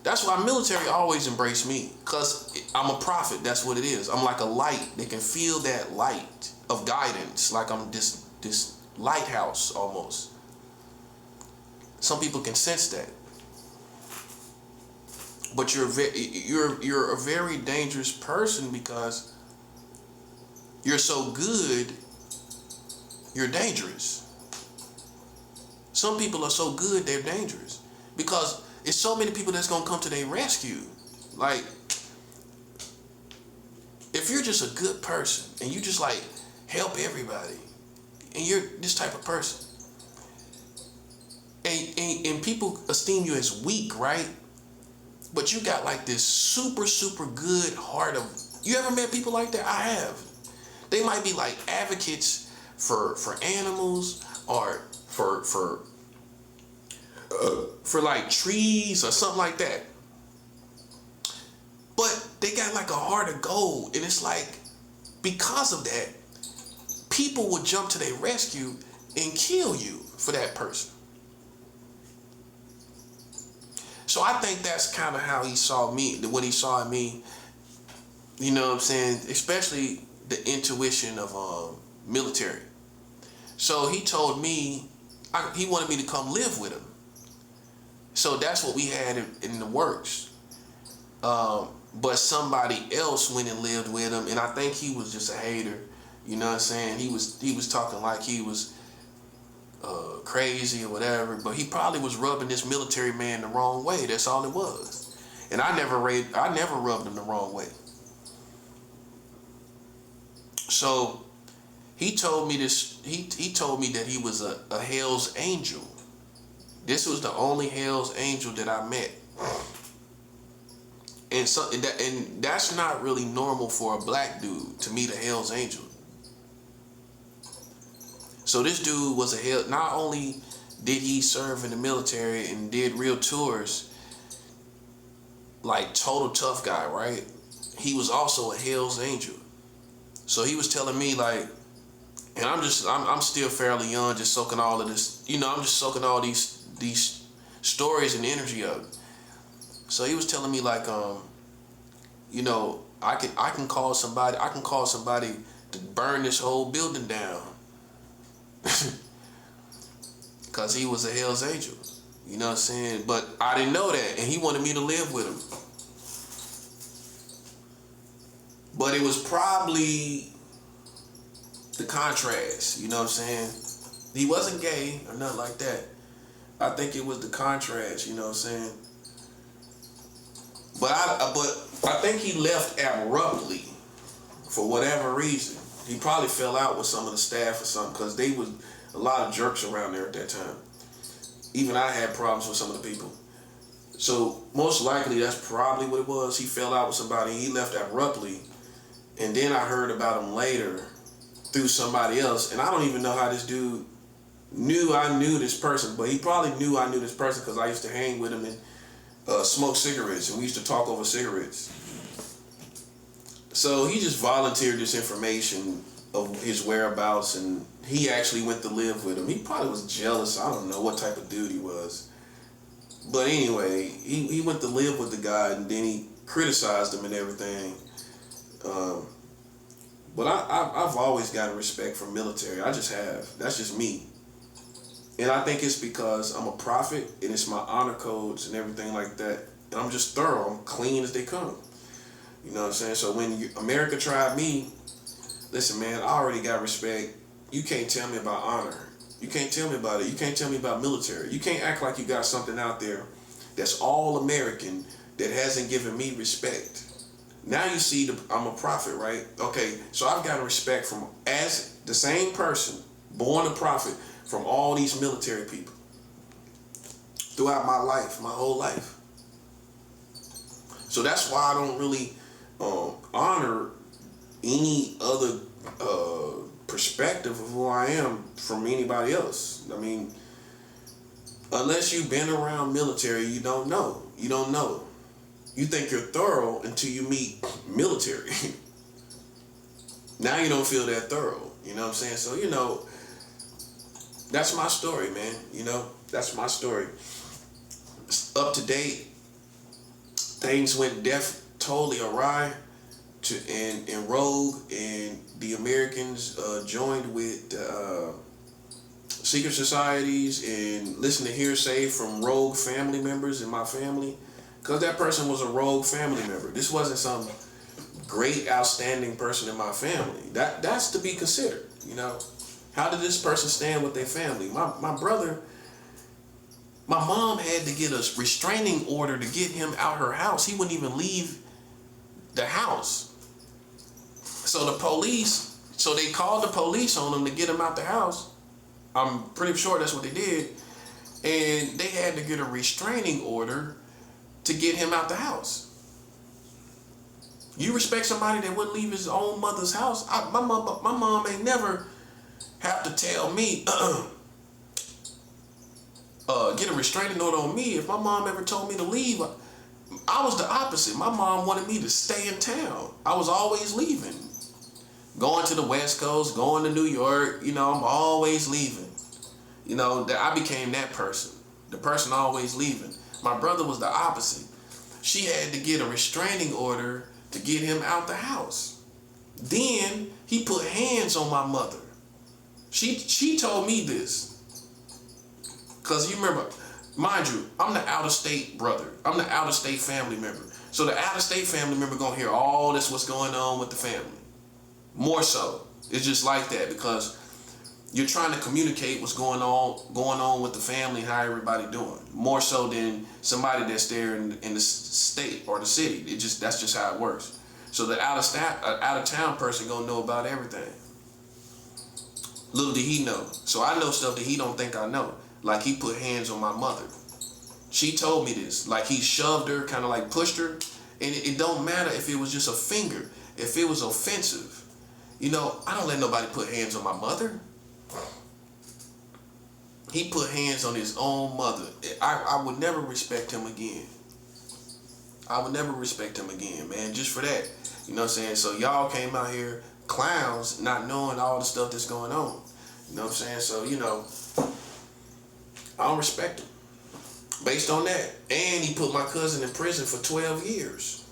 That's why military always embraced me, because I'm a prophet, that's what it is. I'm like a light. They can feel that light of guidance, like I'm this lighthouse almost. Some people can sense that. But you're a very dangerous person because you're so good, you're dangerous. Some people are so good, they're dangerous. Because it's so many people that's gonna come to their rescue. Like, if you're just a good person and you just like help everybody, and you're this type of person, and people esteem you as weak, right? But you got like this super, super good heart of, you ever met people like that? I have. They might be like advocates for animals or for like trees or something like that. But they got like a heart of gold, and it's like, because of that, people would jump to their rescue and kill you for that person. So I think that's kind of how he saw me, what he saw in me, you know what I'm saying, especially the intuition of military. So he told me, he wanted me to come live with him. So that's what we had in the works. But somebody else went and lived with him, and I think he was just a hater, you know what I'm saying? He was talking like he was crazy or whatever, but he probably was rubbing this military man the wrong way. That's all it was. And I never rubbed him the wrong way. So he told me this. He told me that he was a Hell's Angel. This was the only Hell's Angel that I met. And that's not really normal for a black dude to meet a Hell's Angel. So this dude was not only did he serve in the military and did real tours, like total tough guy, right? He was also a Hell's Angel. So he was telling me like, and I'm still fairly young, just soaking all of this, I'm just soaking all these stories and energy up. So he was telling me like, you know, I can call somebody to burn this whole building down. Cause he was a Hell's Angel. You know what I'm saying? But I didn't know that, and he wanted me to live with him. But it was probably the contrast, you know what I'm saying? He wasn't gay or nothing like that. I think it was the contrast, you know what I'm saying? But I think he left abruptly for whatever reason. He probably fell out with some of the staff or something, because they was a lot of jerks around there at that time. Even I had problems with some of the people. So most likely that's probably what it was. He fell out with somebody, he left abruptly. And then I heard about him later through somebody else. And I don't even know how this dude knew I knew this person, but he probably knew I knew this person because I used to hang with him and smoke cigarettes, and we used to talk over cigarettes. So he just volunteered this information of his whereabouts, and he actually went to live with him. He probably was jealous. I don't know what type of dude he was. But anyway, he went to live with the guy, and then he criticized him and everything. But I've always gotten respect from military. I just have. That's just me. And I think it's because I'm a prophet, and it's my honor codes and everything like that. And I'm just thorough. I'm clean as they come. You know what I'm saying? So when America tried me, listen, man, I already got respect. You can't tell me about honor. You can't tell me about it. You can't tell me about military. You can't act like you got something out there that's all American that hasn't given me respect. Now you see, I'm a prophet, right? Okay, so I've gotten respect from, as the same person, born a prophet, from all these military people throughout my life, my whole life. So that's why I don't really honor any other perspective of who I am from anybody else. I mean, unless you've been around military, you don't know. You don't know. You think you're thorough until you meet military. Now you don't feel that thorough. You know what I'm saying? So, you know, that's my story, man. You know, that's my story. Up to date, things went totally awry in Rogue, and the Americans joined with secret societies and listened to hearsay from rogue family members in my family. Because that person was a rogue family member. This wasn't some great, outstanding person in my family. That's to be considered, you know. How did this person stand with their family? My brother, my mom had to get a restraining order to get him out her house. He wouldn't even leave the house. So they called the police on him to get him out the house. I'm pretty sure that's what they did. And they had to get a restraining order to get him out the house. You respect somebody that wouldn't leave his own mother's house? My mom ain't never have to tell me, get a restraining order on me. If my mom ever told me to leave, I was the opposite. My mom wanted me to stay in town. I was always leaving. Going to the West Coast, going to New York, you know, I'm always leaving. You know, I became that person. The person always leaving. My brother was the opposite. She had to get a restraining order to get him out the house. Then he put hands on my mother. She told me this. Because you remember, mind you, I'm the out-of-state brother. I'm the out-of-state family member. So the out-of-state family member gonna hear all this what's going on with the family. More so. It's just like that, because you're trying to communicate what's going on with the family, how everybody doing. More so than somebody that's there in the state or the city. That's just how it works. So the out of town person gonna know about everything. Little did he know. So I know stuff that he don't think I know. Like he put hands on my mother. She told me this. Like he shoved her, kind of like pushed her. And it don't matter if it was just a finger. If it was offensive. You know, I don't let nobody put hands on my mother. He put hands on his own mother. I would never respect him again. I would never respect him again, man, just for that. You know what I'm saying? So y'all came out here clowns, not knowing all the stuff that's going on. You know what I'm saying? So, you know, I don't respect him. based on that. And he put my cousin in prison for 12 years.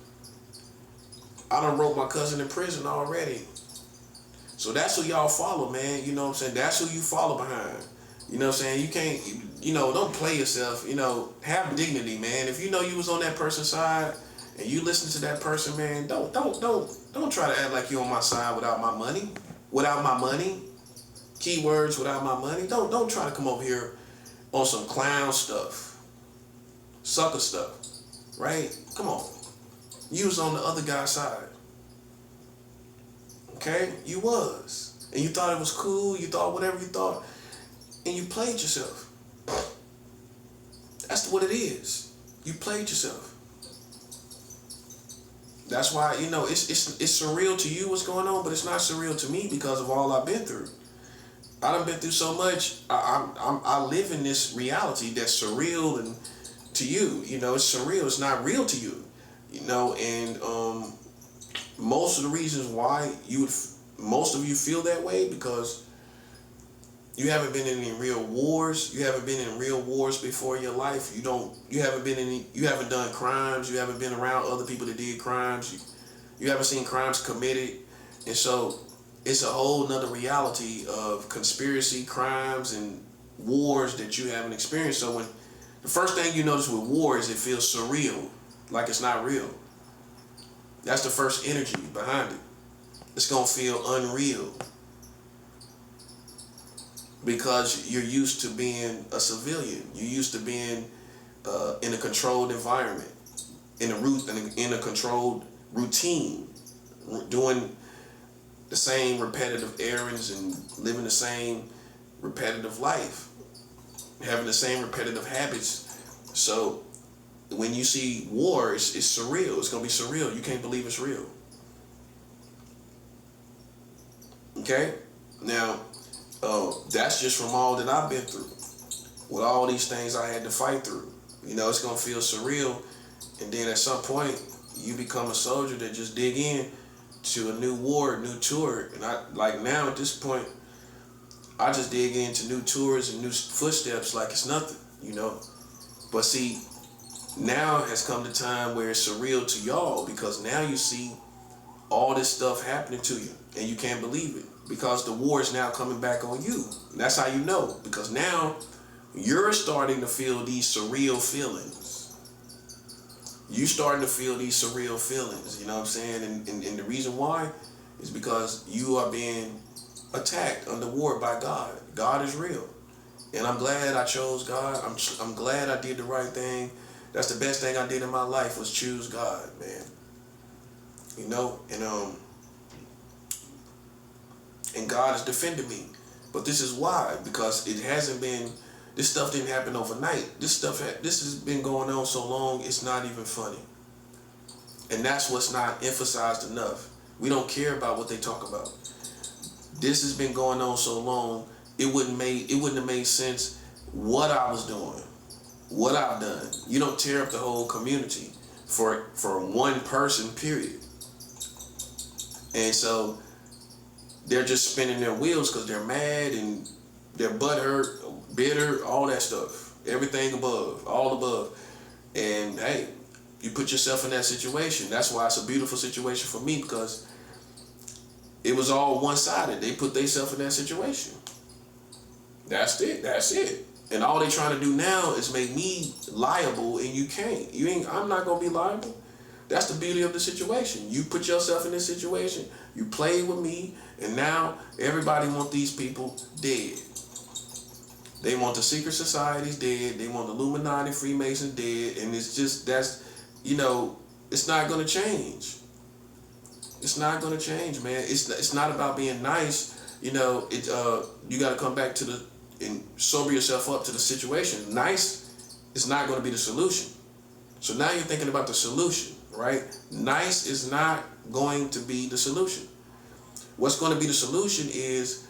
I done wrote my cousin in prison already. So that's who y'all follow, man. You know what I'm saying? That's who you follow behind. You know what I'm saying? You can't, don't play yourself. Have dignity, man. If you know you was on that person's side and you listen to that person, man, don't try to act like you on my side without my money. Without my money. Keywords, without my money. Don't try to come over here on some clown stuff. Sucker stuff. Right? Come on. You was on the other guy's side. Okay? You was. And you thought it was cool. You thought whatever you thought. And you played yourself. That's what it is. You played yourself. That's why, it's surreal to you what's going on, but it's not surreal to me because of all I've been through. I done been through so much. I live in this reality that's surreal and to you. It's surreal. It's not real to you. And most of the reasons why most of you feel that way because you haven't been in any real wars. You haven't been in real wars before in your life. You haven't done crimes. You haven't been around other people that did crimes. You haven't seen crimes committed. And so it's a whole nother reality of conspiracy, crimes, and wars that you haven't experienced. So when the first thing you notice with war is it feels surreal, like it's not real. That's the first energy behind it. It's going to feel unreal. Because you're used to being a civilian. You're used to being in a controlled environment, in a controlled routine, doing the same repetitive errands and living the same repetitive life, having the same repetitive habits. So when you see war, it's surreal. It's going to be surreal. You can't believe it's real. Okay? Now, that's just from all that I've been through. With all these things I had to fight through. It's going to feel surreal. And then at some point, you become a soldier that just dig in to a new war, new tour. And now at this point, I just dig into new tours and new footsteps like it's nothing, But see, now has come the time where it's surreal to y'all because now you see all this stuff happening to you and you can't believe it. Because the war is now coming back on you. And that's how you know. Because now you're starting to feel these surreal feelings. You're starting to feel these surreal feelings. You know what I'm saying? And the reason why is because you are being attacked under war by God. God is real. And I'm glad I chose God. I'm glad I did the right thing. That's the best thing I did in my life was choose God, man. And God has defended me. But this is why. Because this stuff didn't happen overnight. This has been going on so long, it's not even funny. And that's what's not emphasized enough. We don't care about what they talk about. This has been going on so long, it wouldn't have made sense what I was doing, what I've done. You don't tear up the whole community for one person, period. And so they're just spinning their wheels because they're mad and they're butthurt, bitter, all that stuff. Everything above, all above. And hey, you put yourself in that situation. That's why it's a beautiful situation for me because it was all one-sided. They put themselves in that situation. That's it. And all they trying to do now is make me liable and you can't. I'm not going to be liable. That's the beauty of the situation. You put yourself in this situation, you played with me, and now everybody want these people dead. They want the secret societies dead. They want the Illuminati, Freemasons dead. And it's just, it's not going to change. It's not going to change, man. It's not about being nice. You got to come back and sober yourself up to the situation. Nice is not going to be the solution. So now you're thinking about the solution. Right? Nice is not going to be the solution. What's going to be the solution is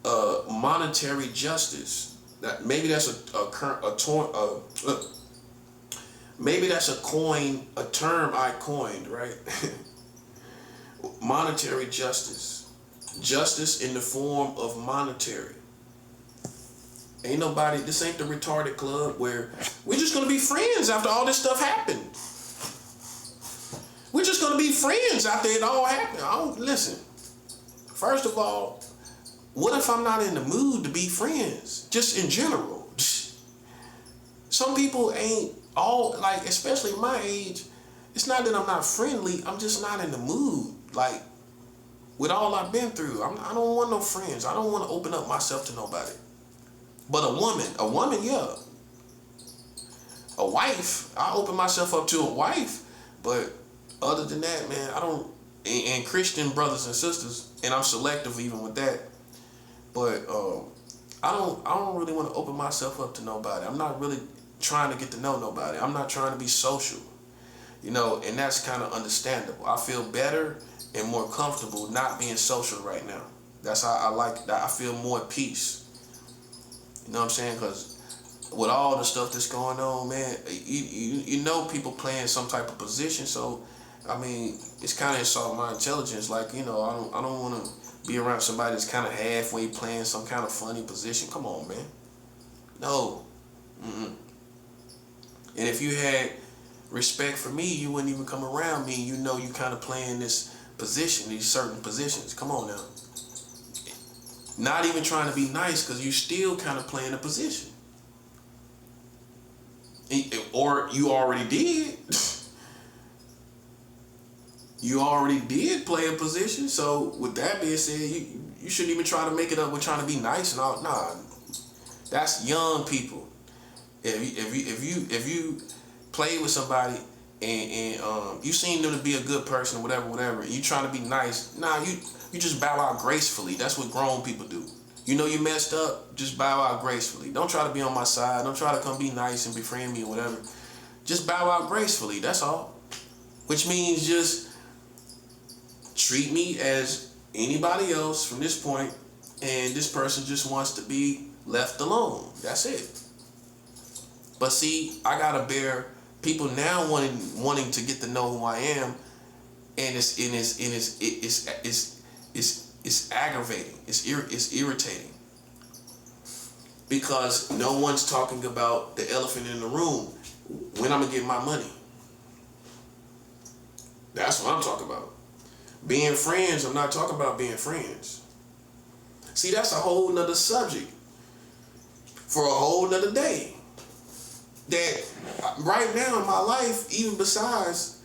monetary justice. Maybe that's a term I coined, right? Monetary justice. Justice in the form of monetary. Ain't nobody, this ain't the retarded club where we're just gonna be friends after all this stuff happened. We're just gonna be friends after it all happened. Listen, first of all, what if I'm not in the mood to be friends? Just in general. Some people ain't all, like, especially my age, it's not that I'm not friendly, I'm just not in the mood. Like, with all I've been through, I don't want no friends. I don't want to open up myself to nobody. But a woman, yeah. A wife, I open myself up to a wife. But other than that, man, I don't, and Christian brothers and sisters, and I'm selective even with that. But I don't really want to open myself up to nobody. I'm not really trying to get to know nobody. I'm not trying to be social. You know, and that's kind of understandable. I feel better and more comfortable not being social right now. That's how I like that. I feel more at peace. You know what I'm saying? Because with all the stuff that's going on, man, you know people playing some type of position. So, I mean, it's kind of insult my intelligence. Like, you know, I don't want to be around somebody that's kind of halfway playing some kind of funny position. Come on, man. No. Mm-mm. And if you had respect for me, you wouldn't even come around me. You know you kind of playing this position, these certain positions. Come on now. Not even trying to be nice because you still kind of playing a position. Or you already did. You already did play a position. So with that being said, you shouldn't even try to make it up with trying to be nice and all. Nah, that's young people. If you play with somebody and you seem them to be a good person, whatever, and you trying to be nice, nah, you just bow out gracefully. That's what grown people do. You know you messed up, just bow out gracefully. Don't try to be on my side. Don't try to come be nice and befriend me or whatever. Just bow out gracefully, that's all. Which means just treat me as anybody else from this point, and this person just wants to be left alone. That's it. But see, I gotta bear people now wanting to get to know who I am, and it's aggravating. It's irritating because no one's talking about the elephant in the room. When I'm gonna get my money? That's what I'm talking about. Being friends, I'm not talking about being friends. See, that's a whole nother subject for a whole nother day. That right now in my life, even besides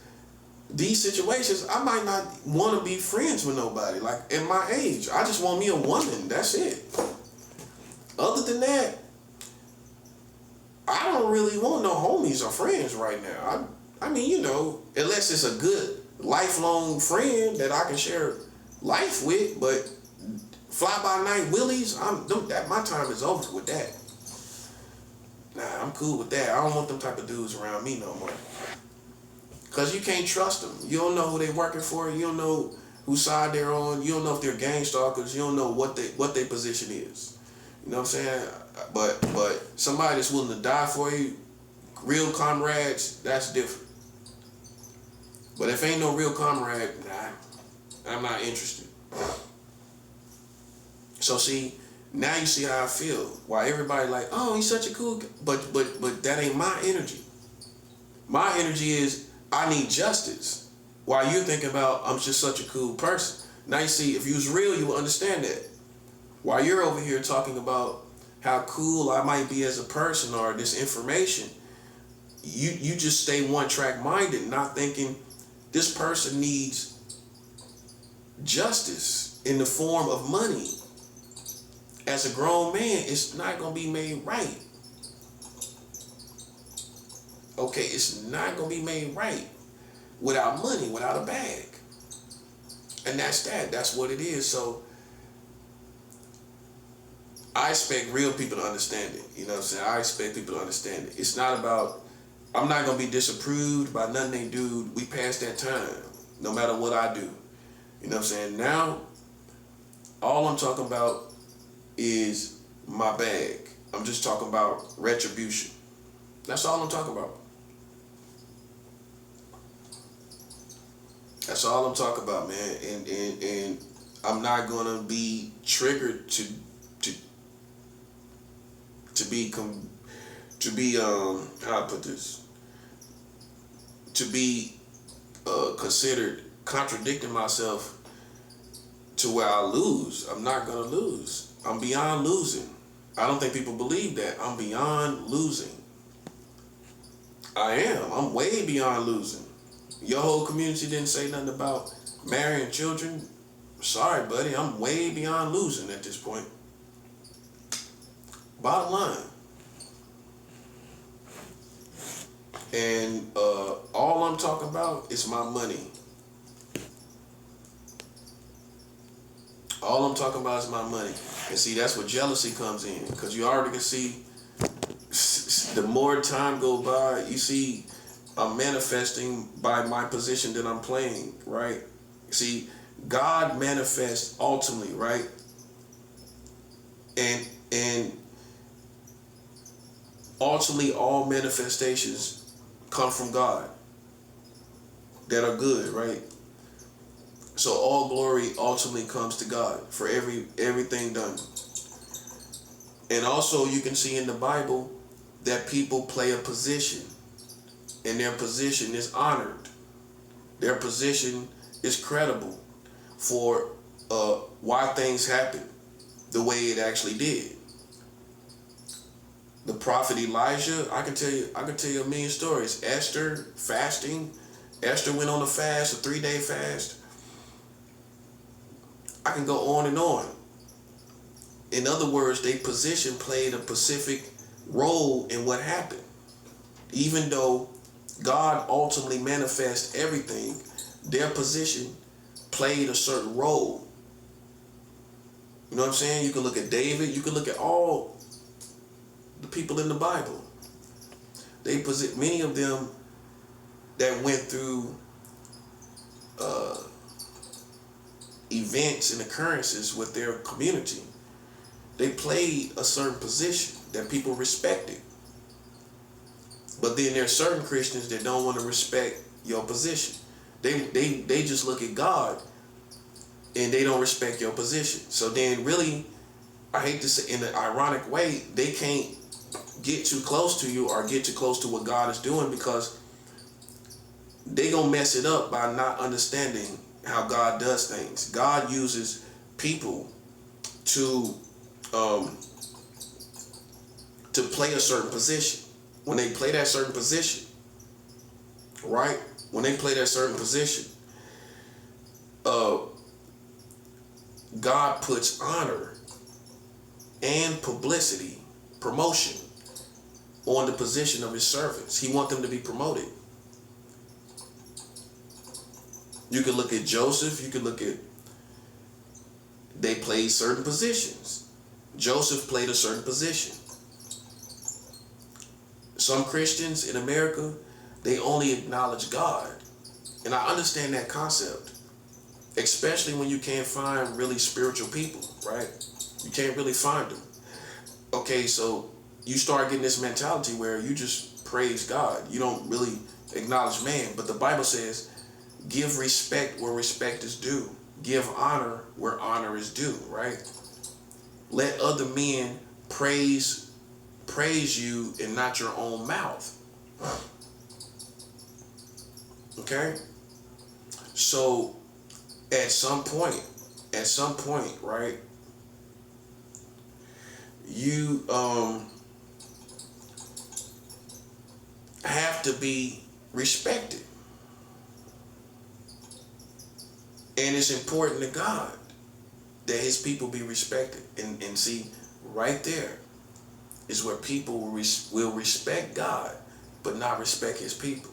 these situations, I might not want to be friends with nobody. Like at my age, I just want me a woman. That's it. Other than that, I don't really want no homies or friends right now. I mean, you know, unless it's a good lifelong friend that I can share life with, but fly by night willies, my time is over with that. Nah, I'm cool with that. I don't want them type of dudes around me no more. Because you can't trust them. You don't know who they working for. You don't know whose side they're on. You don't know if they're gang stalkers. You don't know what their position is. You know what I'm saying? But somebody that's willing to die for you, real comrades, that's different. But if ain't no real comrade, nah, I'm not interested. So see, now you see how I feel. Why everybody like, oh, he's such a cool guy. But that ain't my energy. My energy is I need justice. While you're thinking about I'm just such a cool person. Now you see, if you was real, you would understand that. While you're over here talking about how cool I might be as a person or this information, you just stay one-track minded, not thinking this person needs justice in the form of money. As a grown man, it's not going to be made right. Okay, it's not going to be made right without money, without a bag. And that's that. That's what it is. So I expect real people to understand it. You know what I'm saying? I expect people to understand it. It's not about, I'm not going to be disapproved by nothing they do. We past that time, no matter what I do. You know what I'm saying? Now, all I'm talking about is my bag. I'm just talking about retribution. That's all I'm talking about. That's all I'm talking about, man. And I'm not gonna be triggered to to be how I put this, to be considered contradicting myself to where I lose. I'm not gonna lose. I'm beyond losing. I don't think people believe that. I'm beyond losing. I am. I'm way beyond losing. Your whole community didn't say nothing about marrying children. Sorry, buddy. I'm way beyond losing at this point. Bottom line. And all I'm talking about is my money. All I'm talking about is my money. And see, that's where jealousy comes in. Because you already can see, the more time goes by, you see, I'm manifesting by my position that I'm playing, right? See, God manifests ultimately, right? And ultimately all manifestations come from God that are good, right? So all glory ultimately comes to God for everything done. And also you can see in the Bible that people play a position, and their position is honored. Their position is credible for why things happen the way it actually did. The prophet Elijah, I can tell you a million stories. Esther fasting. Esther went on a fast, a 3-day fast. I can go on and on. In other words, their position played a specific role in what happened. Even though God ultimately manifests everything, their position played a certain role. You know what I'm saying? You can look at David, you can look at all the people in the Bible. Many of them that went through events and occurrences with their community, they played a certain position that people respected. But then there are certain Christians that don't want to respect your position. They just look at God and they don't respect your position. So then really, I hate to say, in an ironic way, they can't get too close to you or get too close to what God is doing, because they gonna mess it up by not understanding how God does things. God uses people to play a certain position. When they play that certain position, right? When they play that certain position, God puts honor and publicity, promotion on the position of his servants. He wants them to be promoted. You can look at Joseph, you can look at, they played certain positions. Joseph played a certain position. Some Christians in America, they only acknowledge God. And I understand that concept, especially when you can't find really spiritual people, right? You can't really find them. Okay, so you start getting this mentality where you just praise God. You don't really acknowledge man. But the Bible says, give respect where respect is due. Give honor where honor is due, right? Let other men praise you and not your own mouth. Okay? So at some point, right, you have to be respected. And it's important to God that his people be respected. And see, right there is where people will respect God, but not respect his people.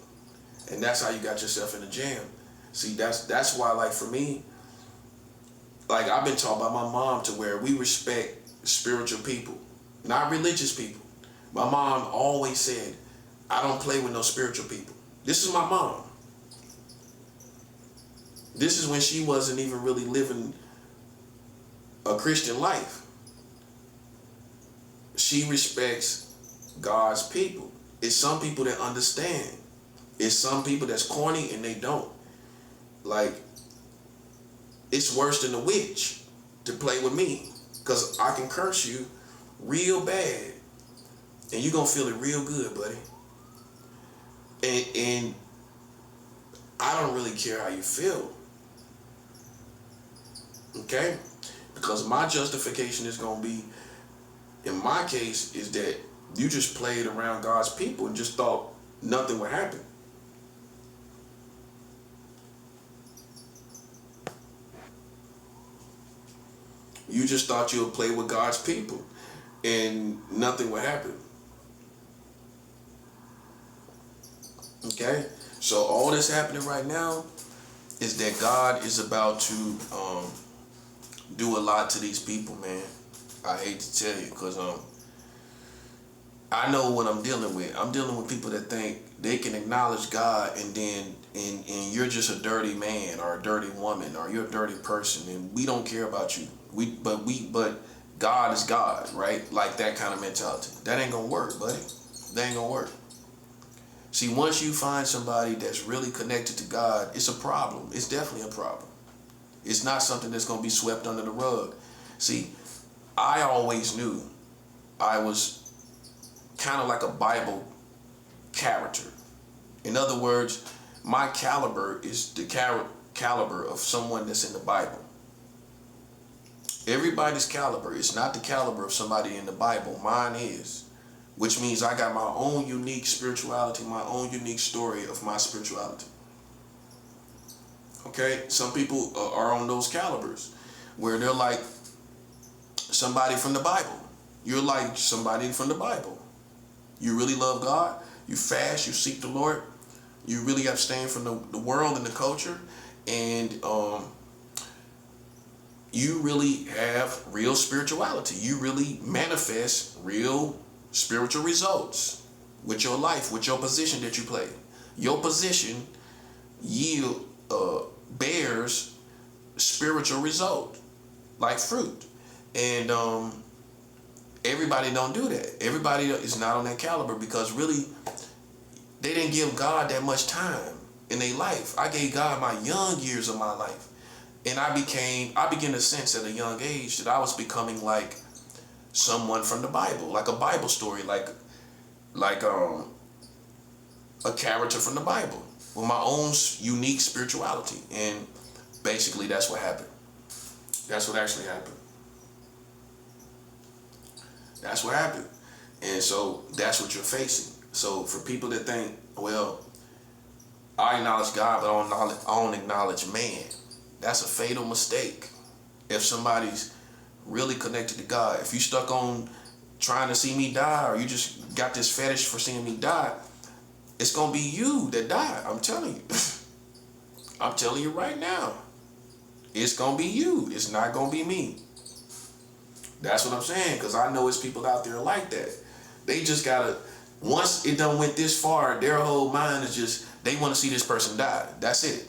And that's how you got yourself in a jam. See, that's why, like, for me, like, I've been taught by my mom to where we respect spiritual people, not religious people. My mom always said, I don't play with no spiritual people. This is my mom. This is when she wasn't even really living a Christian life. She respects God's people. It's some people that understand. It's some people that's corny and they don't. Like, it's worse than a witch to play with me, because I can curse you real bad And you're going to feel it real good, buddy. And I don't really care how you feel. Okay? Because my justification is going to be, in my case, is that you just played around God's people and just thought nothing would happen. You just thought you would play with God's people and nothing would happen. Okay? So all that's happening right now is that God is about to do a lot to these people, man. I hate to tell you, because I know what I'm dealing with. I'm dealing with people that think they can acknowledge God and then and you're just a dirty man or a dirty woman or you're a dirty person and we don't care about you. But God is God, right? Like that kind of mentality. That ain't gonna work, buddy. That ain't gonna work. See, once you find somebody that's really connected to God, it's a problem. It's definitely a problem. It's not something that's gonna be swept under the rug. See, I always knew I was kind of like a Bible character. In other words, my caliber is the caliber of someone that's in the Bible. Everybody's caliber is not the caliber of somebody in the Bible. Mine is. Which means I got my own unique spirituality, my own unique story of my spirituality. Okay? Some people are on those calibers where they're like somebody from the Bible. You're like somebody from the Bible. You really love God. You fast. You seek the Lord. You really abstain from the world and the culture. And you really have real spirituality. You really manifest real spiritual results with your life, with your position that you play. Your position bears spiritual result, like fruit. And everybody don't do that. Everybody is not on that caliber because really they didn't give God that much time in their life. I gave God my young years of my life. And I began to sense at a young age that I was becoming like someone from the Bible, like a Bible story, like a character from the Bible with my own unique spirituality. And basically that's what happened. That's what actually happened. That's what happened. And so that's what you're facing. So for people that think, well, I acknowledge God, but I don't acknowledge man. That's a fatal mistake. If somebody's really connected to God, if you stuck on trying to see me die, or you just got this fetish for seeing me die, it's gonna be you that die. I'm telling you. I'm telling you right now. It's gonna be you. It's not gonna be me. That's what I'm saying, because I know it's people out there like that. They just gotta, once it done went this far, their whole mind is just, they want to see this person die. That's it.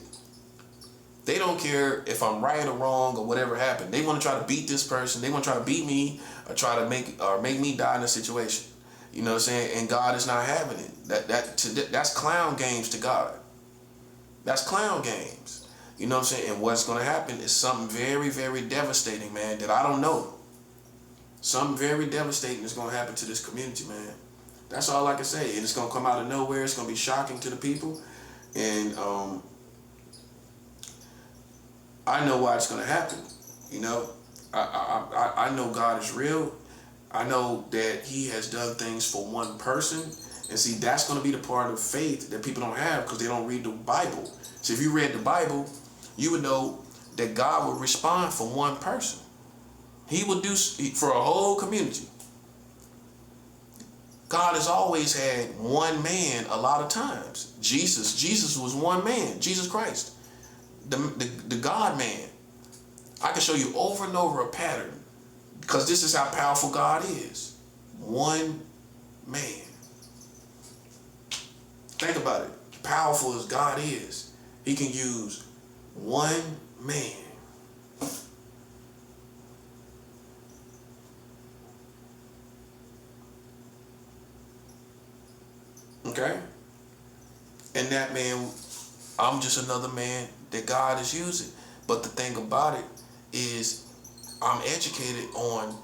They don't care if I'm right or wrong or whatever happened. They want to try to beat this person. They want to try to beat me or try to make me die in a situation. You know what I'm saying? And God is not having it. That's clown games to God. That's clown games. You know what I'm saying? And what's going to happen is something very, very devastating, man, that I don't know. Something very devastating is going to happen to this community, man. That's all I can say. And it's going to come out of nowhere. It's going to be shocking to the people. And I know why it's going to happen. You know, I know God is real. I know that he has done things for one person. And see, that's going to be the part of faith that people don't have because they don't read the Bible. So if you read the Bible, you would know that God would respond for one person. He would do for a whole community. God has always had one man a lot of times. Jesus was one man. Jesus Christ, the God man. I can show you over and over a pattern because this is how powerful God is. One man. Think about it. Powerful as God is, he can use one man. Okay? And that man, I'm just another man that God is using. But the thing about it is I'm educated on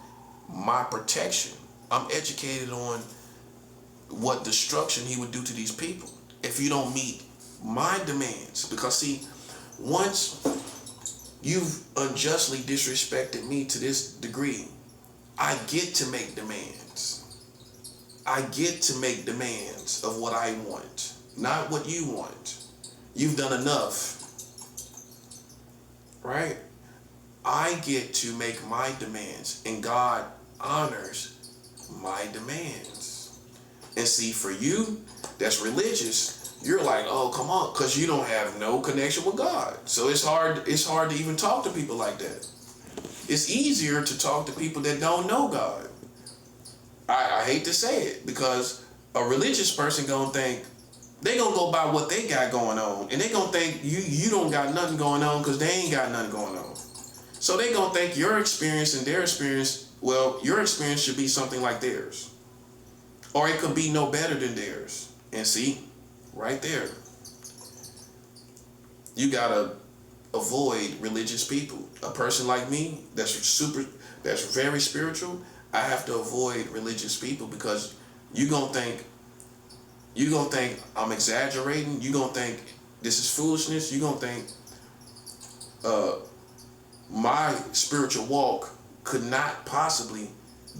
my protection. I'm educated on what destruction he would do to these people if you don't meet my demands. Because see, once you've unjustly disrespected me to this degree, I get to make demands. I get to make demands of what I want, not what you want. You've done enough, right? I get to make my demands, and God honors my demands. And see, for you that's religious, you're like, oh, come on, because you don't have no connection with God. So it's hard to even talk to people like that. It's easier to talk to people that don't know God. I hate to say it, because a religious person gonna think, they gonna go by what they got going on, and they gonna think you don't got nothing going on because they ain't got nothing going on. So they gonna think your experience and their experience, well, your experience should be something like theirs, or it could be no better than theirs. And see, right there, you gotta avoid religious people. A person like me that's very spiritual, I have to avoid religious people, because you're gonna think I'm exaggerating. You're gonna think this is foolishness. You're gonna think my spiritual walk could not possibly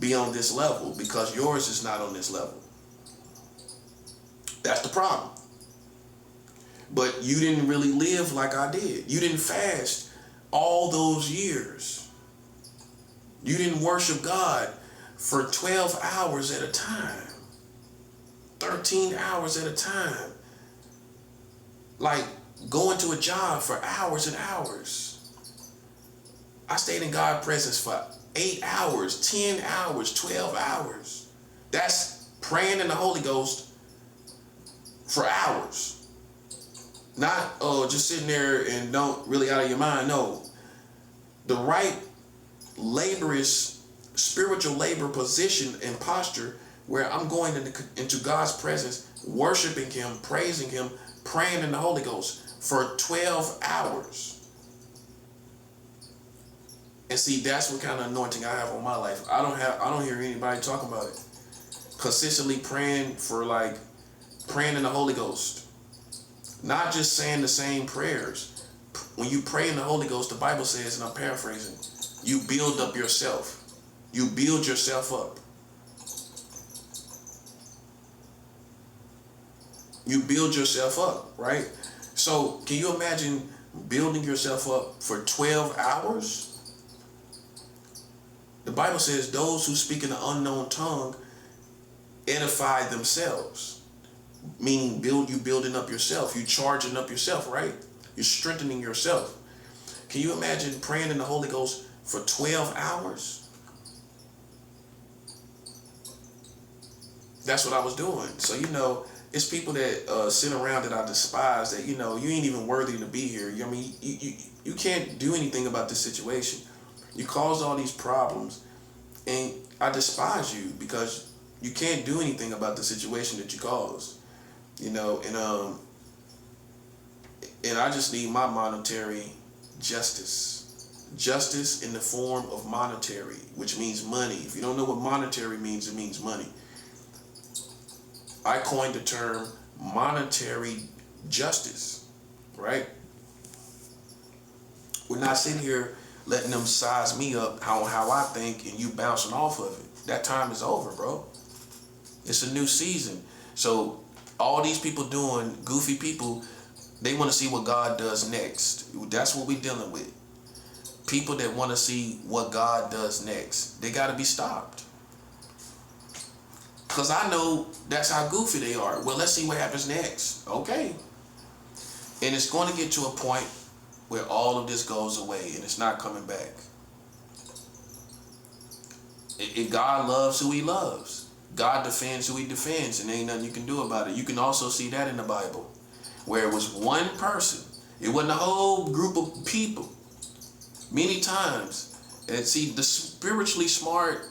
be on this level because yours is not on this level. That's the problem. But you didn't really live like I did. You didn't fast all those years. You didn't worship God for 12 hours at a time, 13 hours at a time. Like going to a job for hours and hours. I stayed in God's presence for 8 hours, 10 hours, 12 hours. That's praying in the Holy Ghost for hours. Not just sitting there and don't really out of your mind. No. The right laborious, spiritual labor position and posture where I'm going into God's presence, worshiping Him, praising Him, praying in the Holy Ghost for 12 hours. And see, that's what kind of anointing I have on my life. I don't hear anybody talking about it. Consistently praying in the Holy Ghost. Not just saying the same prayers. When you pray in the Holy Ghost, the Bible says, and I'm paraphrasing, you build up yourself. You build yourself up. You build yourself up, right? So can you imagine building yourself up for 12 hours? The Bible says those who speak in an unknown tongue edify themselves. Meaning you building up yourself. You charging up yourself, right? You're strengthening yourself. Can you imagine praying in the Holy Ghost for 12 hours? That's what I was doing. So, it's people that sit around that I despise, that, you ain't even worthy to be here. I mean, you can't do anything about this situation. You caused all these problems, and I despise you because you can't do anything about the situation that you caused. And I just need my monetary justice. Justice in the form of monetary, which means money. If you don't know what monetary means, it means money. I coined the term monetary justice, right? We're not sitting here letting them size me up how I think and you bouncing off of it. That time is over, bro. It's a new season. So all these people doing, goofy people, they want to see what God does next. That's what we're dealing with. People that want to see what God does next, they got to be stopped. Because I know that's how goofy they are. Well, let's see what happens next. Okay. And it's going to get to a point where all of this goes away and it's not coming back. God loves who He loves. God defends who He defends, and ain't nothing you can do about it. You can also see that in the Bible, where it was one person. It wasn't a whole group of people. Many times, and see, the spiritually smart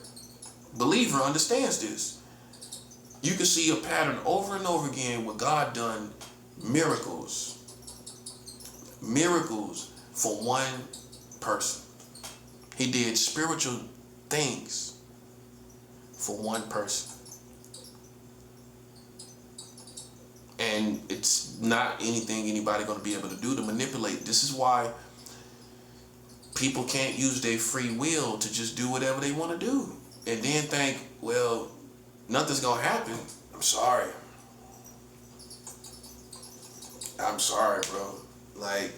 believer understands this. You can see a pattern over and over again where God done miracles. Miracles for one person. He did spiritual things for one person. And it's not anything anybody going to be able to do to manipulate. This is why people can't use their free will to just do whatever they want to do. And then think, well, nothing's going to happen. I'm sorry. I'm sorry, bro. Like,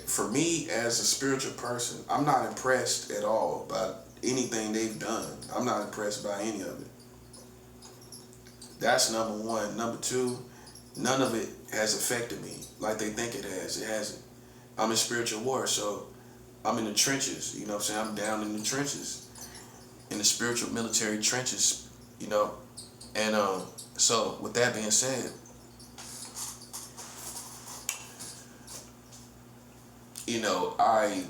for me as a spiritual person, I'm not impressed at all by anything they've done. I'm not impressed by any of it. That's number one. Number two, none of it has affected me like they think it has. It hasn't. I'm in spiritual war, so I'm in the trenches. You know what I'm saying? I'm down in the trenches, in the spiritual military trenches, you know. And so with that being said, you know, I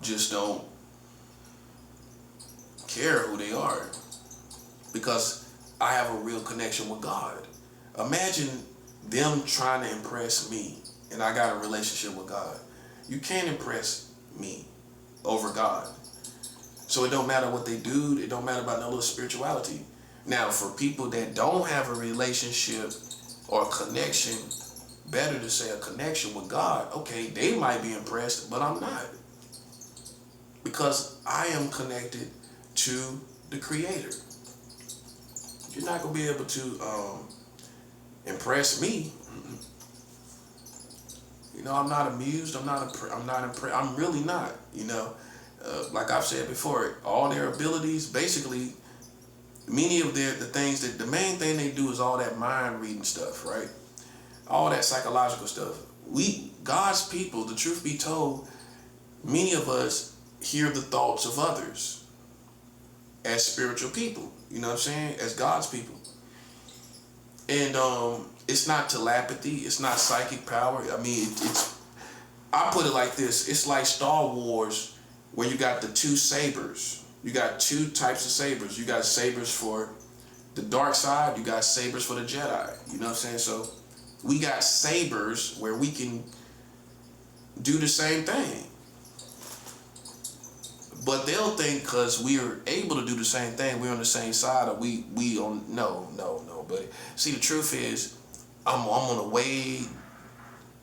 just don't care who they are because I have a real connection with God. Imagine them trying to impress me and I got a relationship with God. You can't impress me over God. So it don't matter what they do. It don't matter about no little spirituality. Now, for people that don't have a relationship or a connection, better to say a connection with God, okay, they might be impressed, but I'm not. Because I am connected to the Creator. You're not going to be able to impress me. You know, I'm not amused. I'm not impressed. I'm really not, you know. Like I've said before, all their abilities, basically, many of the things that, the main thing they do is all that mind reading stuff, right? All that psychological stuff. God's people, the truth be told, many of us hear the thoughts of others as spiritual people, you know what I'm saying? As God's people. And it's not telepathy, it's not psychic power. I mean, I put it like this, it's like Star Wars where you got the two sabers. You got two types of sabers. You got sabers for the dark side, you got sabers for the Jedi, you know what I'm saying? So we got sabers where we can do the same thing. But they'll think because we are able to do the same thing, we're on the same side, or we on, no, buddy. See, the truth is, I'm on a way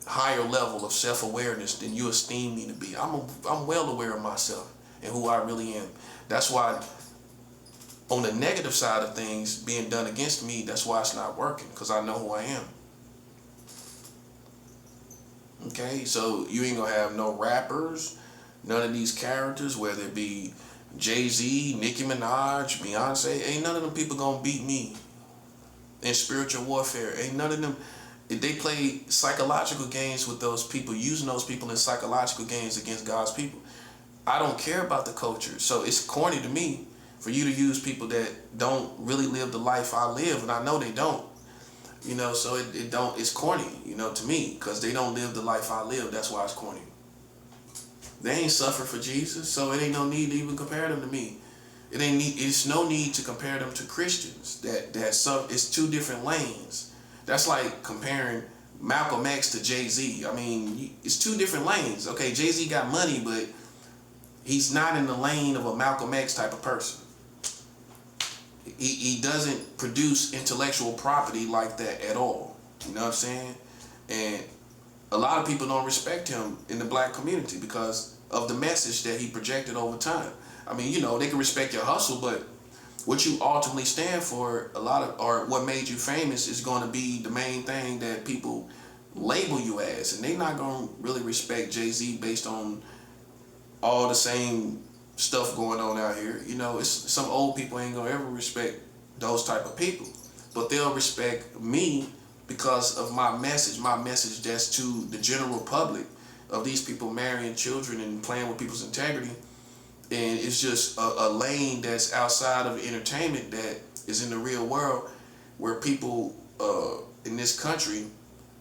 higher level of self-awareness than you esteem me to be. I'm well aware of myself and who I really am. That's why on the negative side of things being done against me, that's why it's not working, because I know who I am. Okay, so you ain't gonna have no rappers, none of these characters, whether it be Jay-Z, Nicki Minaj, Beyonce, ain't none of them people gonna beat me in spiritual warfare. Ain't none of them. They play psychological games with those people, using those people in psychological games against God's people. I don't care about the culture, so it's corny to me for you to use people that don't really live the life I live, and I know they don't. You know, so it's corny, you know, to me, because they don't live the life I live. That's why it's corny. They ain't suffered for Jesus, so it ain't no need to even compare them to me. It's no need to compare them to Christians. It's two different lanes. That's like comparing Malcolm X to Jay-Z. I mean, it's two different lanes. Okay, Jay-Z got money, but he's not in the lane of a Malcolm X type of person. He doesn't produce intellectual property like that at all. You know what I'm saying? And a lot of people don't respect him in the black community because of the message that he projected over time. I mean, you know, they can respect your hustle, but what you ultimately stand for, or what made you famous, is going to be the main thing that people label you as. And they're not going to really respect Jay-Z based on all the same stuff going on out here. You know, it's some old people ain't gonna ever respect those type of people, but they'll respect me because of my message that's to the general public of these people marrying children and playing with people's integrity. And it's just a lane that's outside of entertainment that is in the real world, where people in this country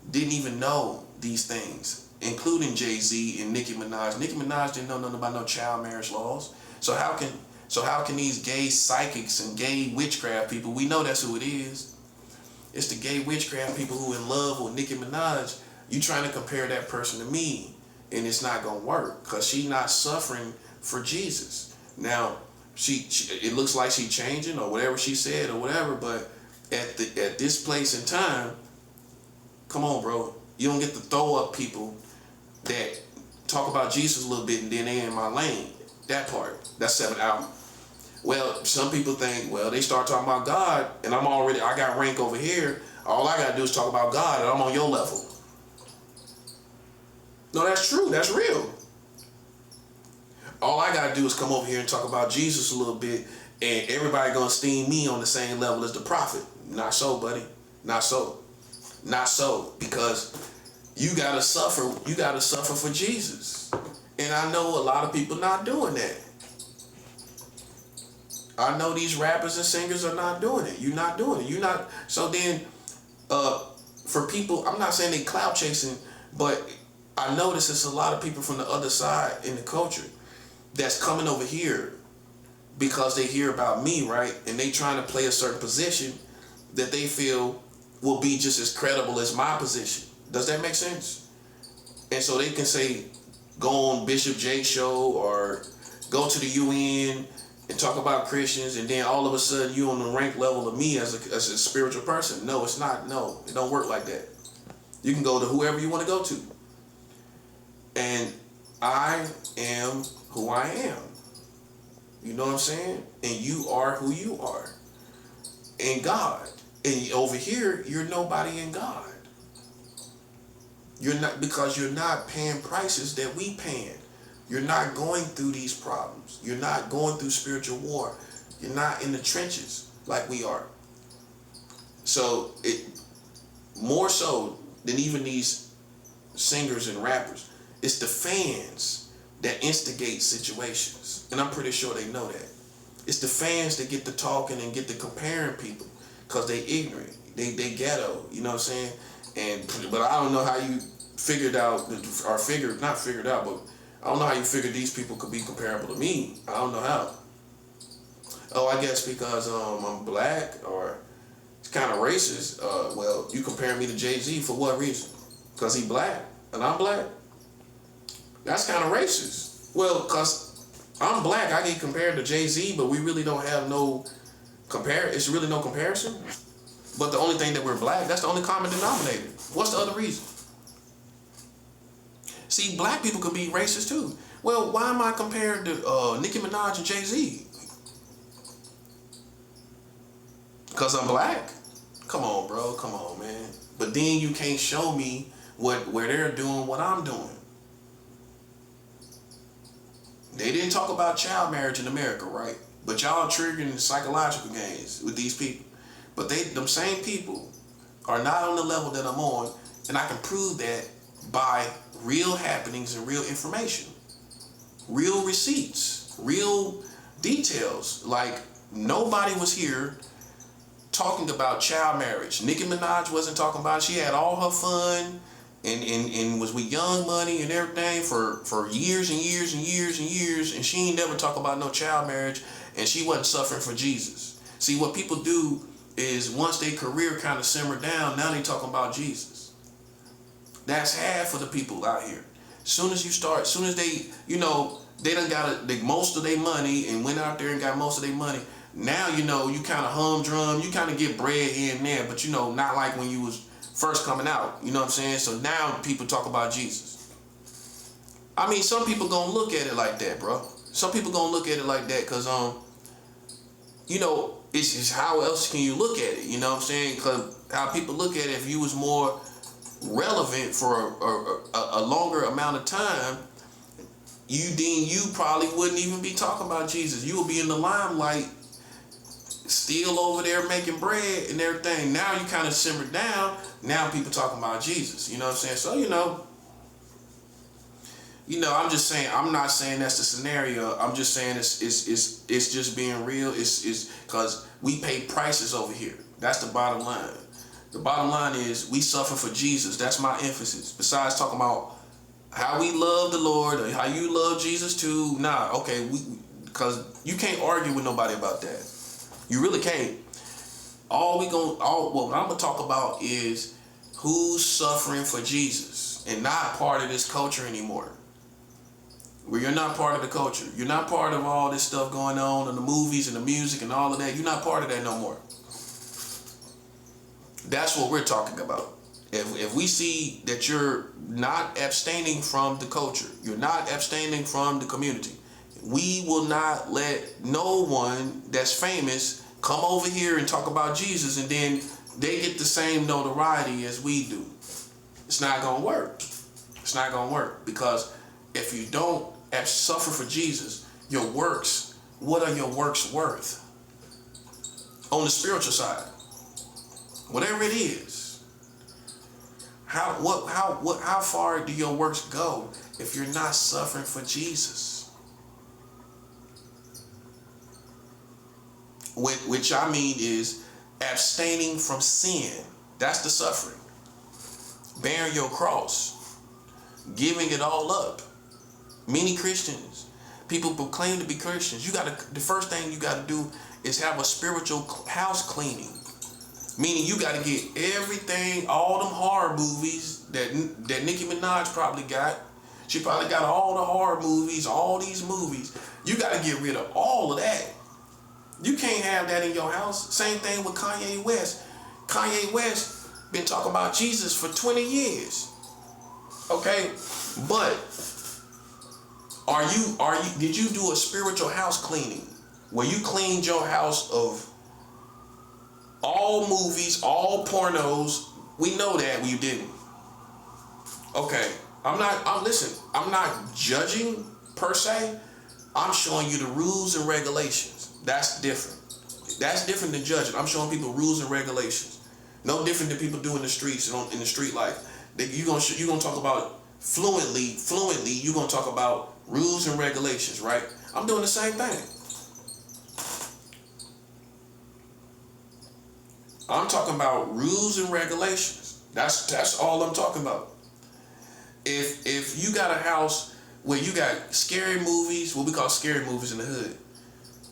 didn't even know these things, including Jay-Z and Nicki Minaj. Nicki Minaj didn't know nothing about no child marriage laws. So how can these gay psychics and gay witchcraft people, we know that's who it is. It's the gay witchcraft people who in love with Nicki Minaj. You trying to compare that person to me, and it's not gonna work, because she's not suffering for Jesus. Now, she it looks like she's changing or whatever she said or whatever, but at this place in time, Come on, bro. You don't get to throw up people that talk about Jesus a little bit and then they in my lane. That part. That's 7th album. Well, some people think, well, they start talking about God and I got rank over here. All I got to do is talk about God and I'm on your level. No, that's true. That's real. All I got to do is come over here and talk about Jesus a little bit and everybody going to esteem me on the same level as the prophet. Not so, buddy. Not so. Not so. Because you got to suffer. You got to suffer for Jesus. And I know a lot of people not doing that. I know these rappers and singers are not doing it. You're not doing it. You're not. So then, for people, I'm not saying they clout chasing, but I notice it's a lot of people from the other side in the culture that's coming over here because they hear about me, right? And they trying to play a certain position that they feel will be just as credible as my position. Does that make sense? And so they can say, go on Bishop J show or go to the UN and talk about Christians, and then all of a sudden you on the rank level of me as a spiritual person. No, it's not. No, it don't work like that. You can go to whoever you want to go to. And I am who I am. You know what I'm saying? And you are who you are. In God. And over here, you're nobody in God. You're not, because you're not paying prices that we paying. You're not going through these problems. You're not going through spiritual war. You're not in the trenches like we are. So it more so than even these singers and rappers, it's the fans that instigate situations. And I'm pretty sure they know that. It's the fans that get to talking and get to comparing people because they ignorant. They ghetto, you know what I'm saying? But I don't know how you figured out, not figured out, but I don't know how you figured these people could be comparable to me. I don't know how. Oh, I guess because I'm black, or it's kind of racist. Well, you comparing me to Jay-Z for what reason? Because he black and I'm black? That's kind of racist. Well, because I'm black, I get compared to Jay-Z, but we really don't have no it's really no comparison. But the only thing that we're black, that's the only common denominator. What's the other reason? See, black people could be racist too. Well, why am I compared to Nicki Minaj and Jay-Z? Because I'm black? Come on, bro. Come on, man. But then you can't show me where they're doing what I'm doing. They didn't talk about child marriage in America, right? But y'all triggering psychological games with these people. But them same people are not on the level that I'm on, and I can prove that by real happenings and real information, real receipts, real details. Like, nobody was here talking about child marriage. Nicki Minaj wasn't talking about it. She had all her fun and was with Young Money and everything for years and years and years and years, and she ain't never talk about no child marriage, and she wasn't suffering for Jesus. See, what people do is once their career kind of simmered down, now they talking about Jesus. That's half of the people out here. Soon as they, they done got most of their money and went out there and got most of their money. Now, you kind of humdrum, you kind of get bread here and there, but not like when you was first coming out. You know what I'm saying? So now people talk about Jesus. I mean, some people gonna look at it like that, bro. Some people gonna look at it like that because, it's just how else can you look at it? You know what I'm saying? Because how people look at it, if you was more relevant for a longer amount of time, you probably wouldn't even be talking about Jesus. You would be in the limelight, still over there making bread and everything. Now you kind of simmered down. Now people talking about Jesus. You know what I'm saying? So I'm just saying. I'm not saying that's the scenario. I'm just saying it's just being real. It's because we pay prices over here. That's the bottom line. The bottom line is we suffer for Jesus. That's my emphasis. Besides talking about how we love the Lord and how you love Jesus too. Nah, okay, because you can't argue with nobody about that. You really can't. What I'm gonna talk about is who's suffering for Jesus and not part of this culture anymore. Where you're not part of the culture. You're not part of all this stuff going on in the movies and the music and all of that. You're not part of that no more. That's what we're talking about. If we see that you're not abstaining from the culture, you're not abstaining from the community, we will not let no one that's famous come over here and talk about Jesus and then they get the same notoriety as we do. It's not gonna work. It's not gonna work, because if you don't suffer for Jesus, your works, what are your works worth? On the spiritual side, whatever it is, how far do your works go if you're not suffering for Jesus? Which I mean is abstaining from sin. That's the suffering. Bearing your cross, giving it all up. Many Christians, people proclaim to be Christians. The first thing you gotta do is have a spiritual house cleaning. Meaning you gotta get everything, all them horror movies that Nicki Minaj probably got. She probably got all the horror movies, all these movies. You gotta get rid of all of that. You can't have that in your house. Same thing with Kanye West. Kanye West been talking about Jesus for 20 years. Okay? But did you do a spiritual house cleaning where you cleaned your house of all movies, all pornos? We know that you didn't. Okay. I'm not judging per se. I'm showing you the rules and regulations. That's different. That's different than judging. I'm showing people rules and regulations. No different than people do in the streets and in the street life. You're gonna talk about fluently. You're gonna talk about rules and regulations, right? I'm doing the same thing. I'm talking about rules and regulations. That's all I'm talking about. If you got a house where you got scary movies, what we call scary movies in the hood,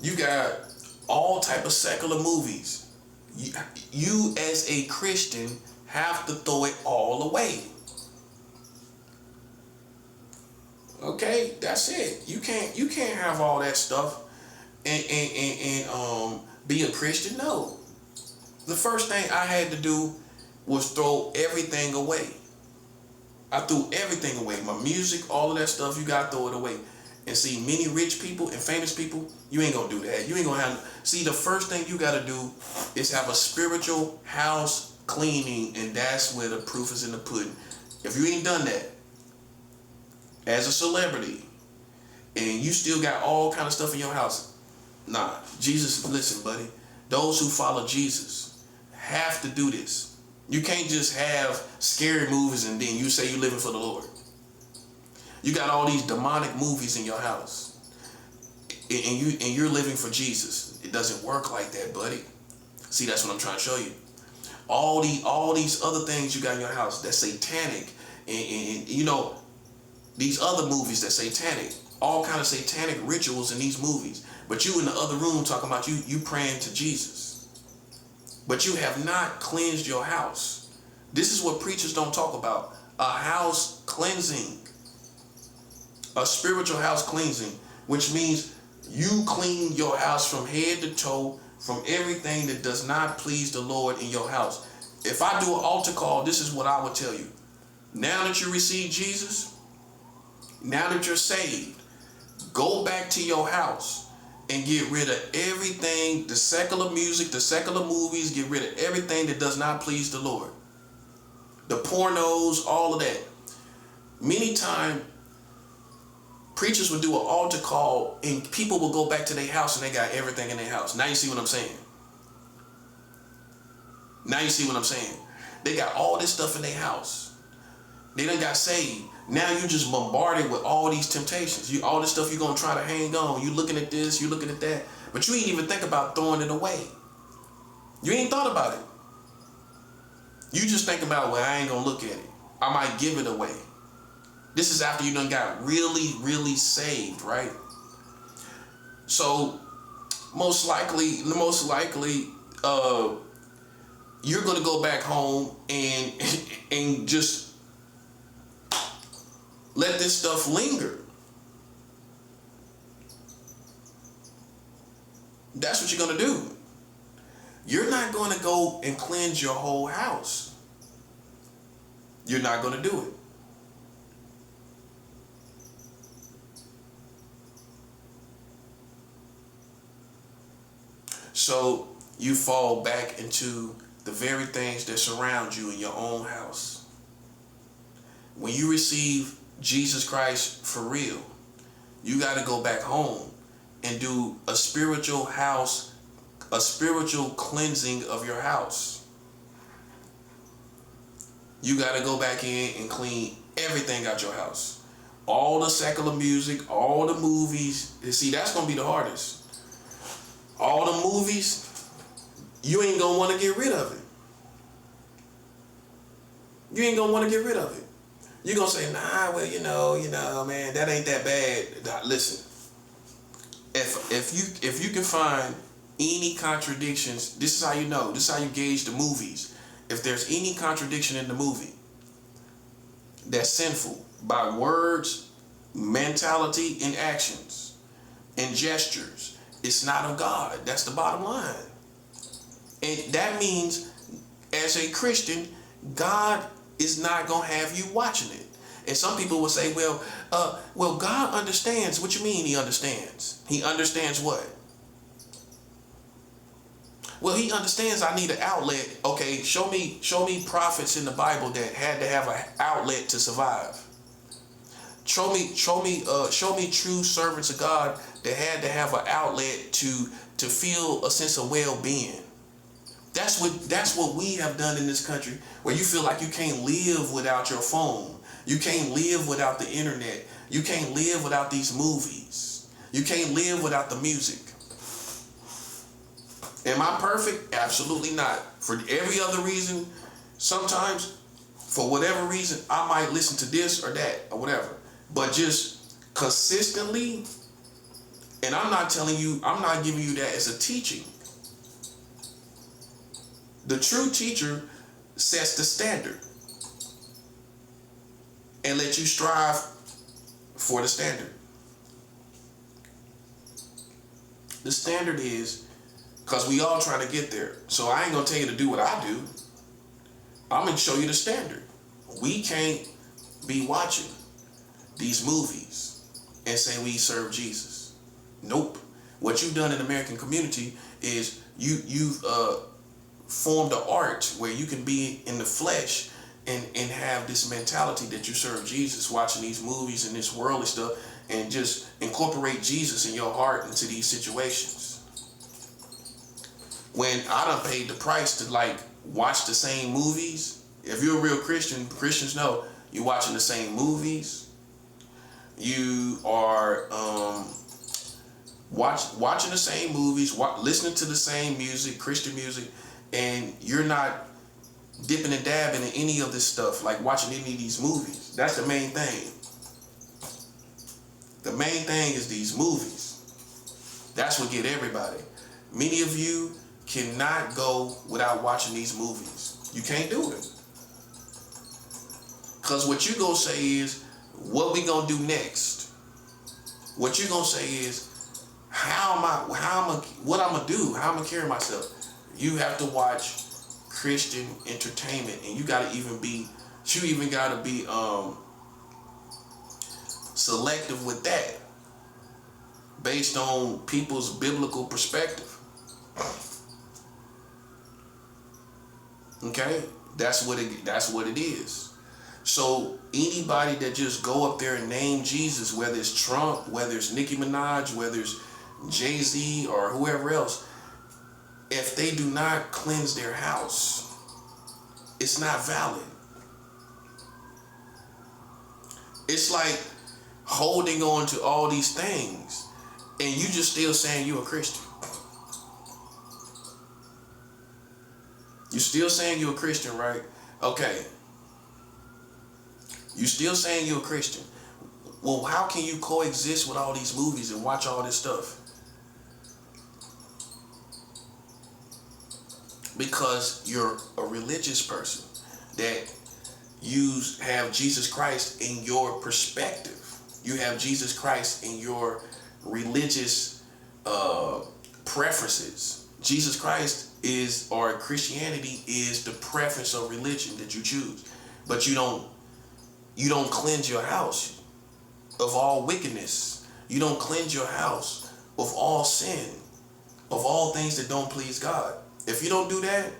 you got all type of secular movies. You as a Christian have to throw it all away. Okay, that's it. You can't have all that stuff and be a Christian. No. The first thing I had to do was throw everything away. I threw everything away. My music, all of that stuff, you gotta throw it away. And see, many rich people and famous people, you ain't gonna do that. You ain't gonna have. See, the first thing you gotta do is have a spiritual house cleaning, and that's where the proof is in the pudding. If you ain't done that as a celebrity, and you still got all kind of stuff in your house, nah. Jesus, listen, buddy. Those who follow Jesus have to do this. You can't just have scary movies and then you say you're living for the Lord. You got all these demonic movies in your house, and you're living for Jesus. It doesn't work like that, buddy. See, that's what I'm trying to show you. All these other things you got in your house that's satanic, and you know, these other movies that's satanic, all kind of satanic rituals in these movies. But you in the other room talking about you praying to Jesus. But you have not cleansed your house. This is what preachers don't talk about. A house cleansing. A spiritual house cleansing, which means you clean your house from head to toe from everything that does not please the Lord in your house. If I do an altar call, this is what I would tell you. Now that you receive Jesus, now that you're saved, go back to your house and get rid of everything, the secular music, the secular movies, get rid of everything that does not please the Lord. The pornos, all of that. Many times, preachers would do an altar call and people will go back to their house and they got everything in their house. Now you see what I'm saying? Now you see what I'm saying? They got all this stuff in their house. They done got saved. Now you just bombarded with all these temptations. All this stuff you're going to try to hang on. You looking at this, you looking at that. But you ain't even think about throwing it away. You ain't thought about it. You just think about, well, I ain't going to look at it. I might give it away. This is after you done got really, really saved, right? So most likely, you're gonna go back home and just let this stuff linger. That's what you're gonna do. You're not gonna go and cleanse your whole house. You're not going to do it. So you fall back into the very things that surround you in your own house. When you receive Jesus Christ for real, you got to go back home and do a spiritual cleansing of your house. You got to go back in and clean everything out your house. All the secular music, all the movies. You see, that's going to be the hardest. All the movies, you ain't going to want to get rid of it. You ain't going to want to get rid of it. You're going to say, nah, well, you know, man, that ain't that bad. Listen, if you can find any contradictions, this is how you know. This is how you gauge the movies. If there's any contradiction in the movie that's sinful by words, mentality, and actions, and gestures, it's not of God. That's the bottom line. And that means, as a Christian, God is not going to have you watching it. And some people will say, well, God understands. What you mean he understands? He understands what? Well, he understands I need an outlet. Okay, show me prophets in the Bible that had to have an outlet to survive. Show me true servants of God that had to have an outlet to feel a sense of well-being. That's what we have done in this country, where you feel like you can't live without your phone. You can't live without the internet. You can't live without these movies. You can't live without the music. Am I perfect? Absolutely not. For every other reason, sometimes, for whatever reason, I might listen to this or that or whatever. But just consistently, and I'm not giving you that as a teaching. The true teacher sets the standard and let you strive for the standard. The standard is, because we all trying to get there. So I ain't going to tell you to do what I do. I'm going to show you the standard. We can't be watching these movies and say we serve Jesus. Nope. What you've done in the American community is you've formed an art where you can be in the flesh and have this mentality that you serve Jesus, watching these movies and this worldly stuff, and just incorporate Jesus in your heart into these situations. When I done paid the price to watch the same movies. If you're a real Christian, Christians know you're watching the same movies. You are watching the same movies, listening to the same music, Christian music, and you're not dipping and dabbing in any of this stuff, like watching any of these movies. That's the main thing. The main thing is these movies. That's what get everybody. Many of you cannot go without watching these movies. You can't do it. Because what you gonna say is, what we gonna do next? What you gonna say is, what I'm gonna do? How I'm gonna carry myself? You have to watch Christian entertainment, and you even gotta be selective with that, based on people's biblical perspective. Okay, that's what it is. So anybody that just go up there and name Jesus, whether it's Trump, whether it's Nicki Minaj, whether it's Jay-Z or whoever else, if they do not cleanse their house, it's not valid. It's like holding on to all these things and you just still saying you're a Christian. You still saying you're a Christian, right? Okay. You still saying you're a Christian. Well, how can you coexist with all these movies and watch all this stuff? Because you're a religious person, that you have Jesus Christ in your perspective. You have Jesus Christ in your religious preferences. Jesus Christ or Christianity is the preference of religion that you choose. but you don't cleanse your house of all wickedness. You don't cleanse your house of all sin, of all things that don't please God. If you don't do that,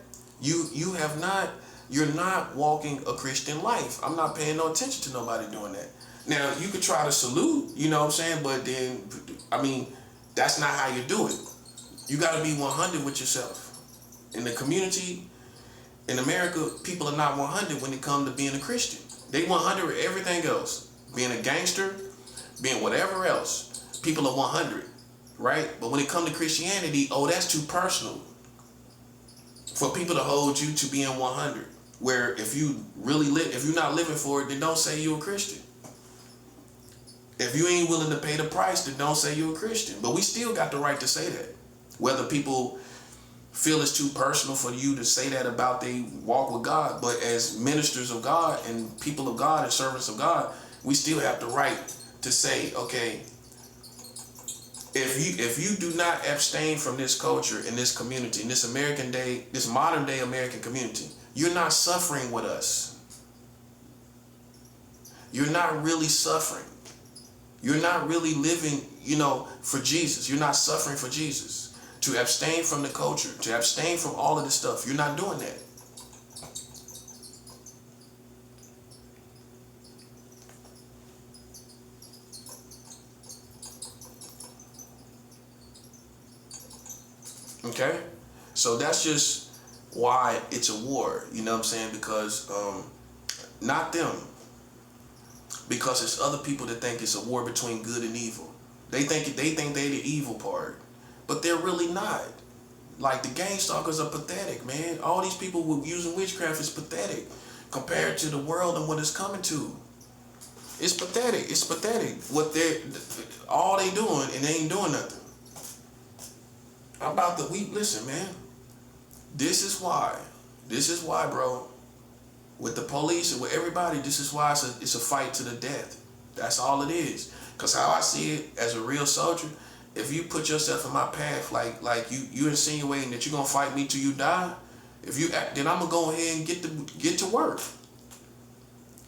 you're not walking a Christian life. I'm not paying no attention to nobody doing that. Now, you could try to salute, you know what I'm saying? But then, I mean, that's not how you do it. You got to be 100 with yourself. In the community, in America, people are not 100 when it comes to being a Christian. They 100 with everything else. Being a gangster, being whatever else. People are 100, right? But when it comes to Christianity, oh, that's too personal for people to hold you to being 100. Where if you really live, if you're not living for it, then don't say you're a Christian. If you ain't willing to pay the price, then don't say you're a Christian. But we still got the right to say that. Whether people feel it's too personal for you to say that about they walk with God, but as ministers of God and people of God and servants of God, we still have the right to say, okay, if you do not abstain from this culture in this community, in this modern day American community, you're not suffering with us. You're not really suffering. You're not really living, for Jesus. You're not suffering for Jesus. To abstain from the culture, to abstain from all of this stuff, you're not doing that. Okay? So that's just why it's a war, you know what I'm saying? Because not them. Because it's other people that think it's a war between good and evil. They think they're the evil part, but they're really not. Like, the gang stalkers are pathetic, man. All these people using witchcraft is pathetic compared to the world and what it's coming to. It's pathetic. It's pathetic. All they doing, and they ain't doing nothing. Listen, man. This is why, bro. With the police and with everybody, this is why it's a fight to the death. That's all it is. Because how I see it as a real soldier, if you put yourself in my path, like you insinuating that you're going to fight me till you die, then I'm going to go ahead and get to work.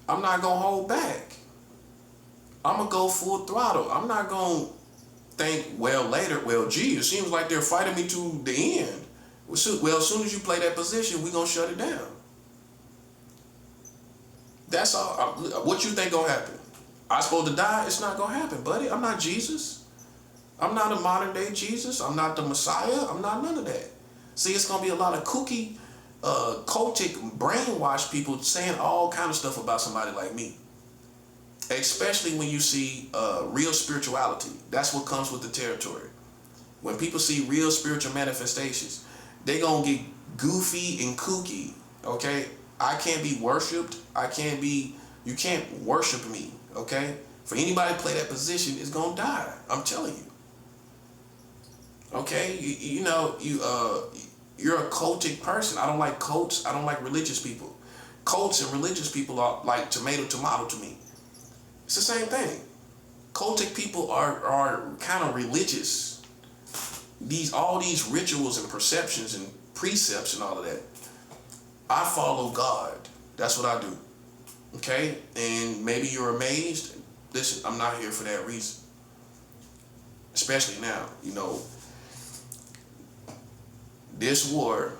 I'm not going to hold back. I'm going to go full throttle. I'm not going to think, gee, it seems like they're fighting me to the end. Well, as soon as you play that position, we're going to shut it down. That's all. What you think gonna happen? I supposed to die? It's not gonna happen, buddy. I'm not Jesus. I'm not a modern day Jesus. I'm not the Messiah. I'm not none of that. See, it's gonna be a lot of kooky, cultic, brainwashed people saying all kind of stuff about somebody like me. Especially when you see real spirituality. That's what comes with the territory. When people see real spiritual manifestations, they gonna get goofy and kooky. Okay. I can't be worshipped. You can't worship me, okay? For anybody to play that position, it's gonna die. I'm telling you. Okay? You're a cultic person. I don't like cults. I don't like religious people. Cults and religious people are like tomato to me. It's the same thing. Cultic people are kind of religious. All these rituals and perceptions and precepts and all of that. I follow God. That's what I do. Okay? And maybe you're amazed. Listen, I'm not here for that reason. Especially now, this war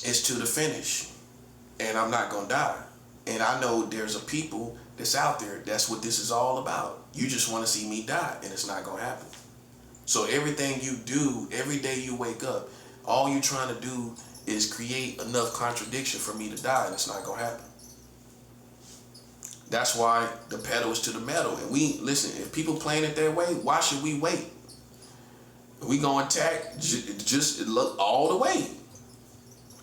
is to the finish. And I'm not going to die. And I know there's a people that's out there. That's what this is all about. You just want to see me die. And it's not going to happen. So everything you do, every day you wake up, all you're trying to do is create enough contradiction for me to die, and it's not gonna happen. That's why the pedal is to the metal. And listen, if people playing it that way, why should we wait? We gonna attack just look all the way.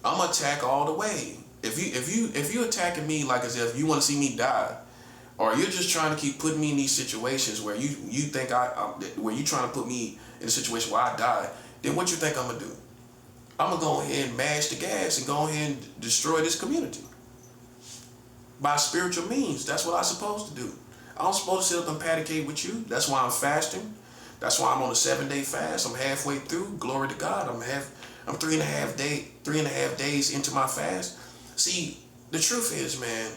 I'm gonna attack all the way. If you attacking me like as if you want to see me die, or you're just trying to keep putting me in these situations where you think where you trying to put me in a situation where I die, then what you think I'm gonna do? I'm going to go ahead and mash the gas and go ahead and destroy this community. By spiritual means. That's what I'm supposed to do. I'm supposed to sit up and pat a cake with you. That's why I'm fasting. That's why I'm on a 7-day fast. I'm halfway through. Glory to God. I'm 3.5 days into my fast. See, the truth is, man,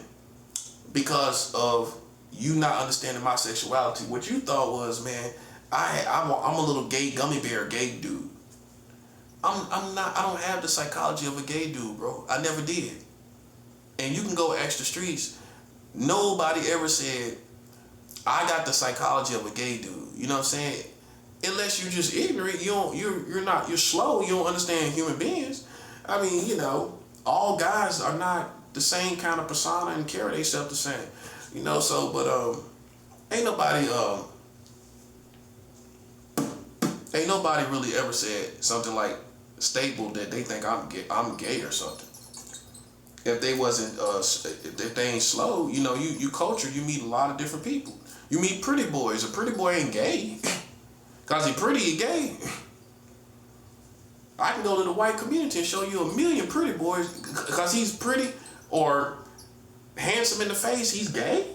because of you not understanding my sexuality, what you thought was, man, I'm a little gay gummy bear gay dude. I'm not. I don't have the psychology of a gay dude, bro. I never did. And you can go extra streets. Nobody ever said I got the psychology of a gay dude. You know what I'm saying? Unless you're just ignorant, you're slow. You don't understand human beings. I mean, all guys are not the same kind of persona and carry themselves the same. So ain't nobody really ever said something like stable that they think I'm gay or something. If they wasn't if they ain't slow, you culture, you meet a lot of different people. You meet pretty boys. A pretty boy ain't gay. Cause he pretty, he gay. I can go to the white community and show you a million pretty boys because he's pretty or handsome in the face, he's gay.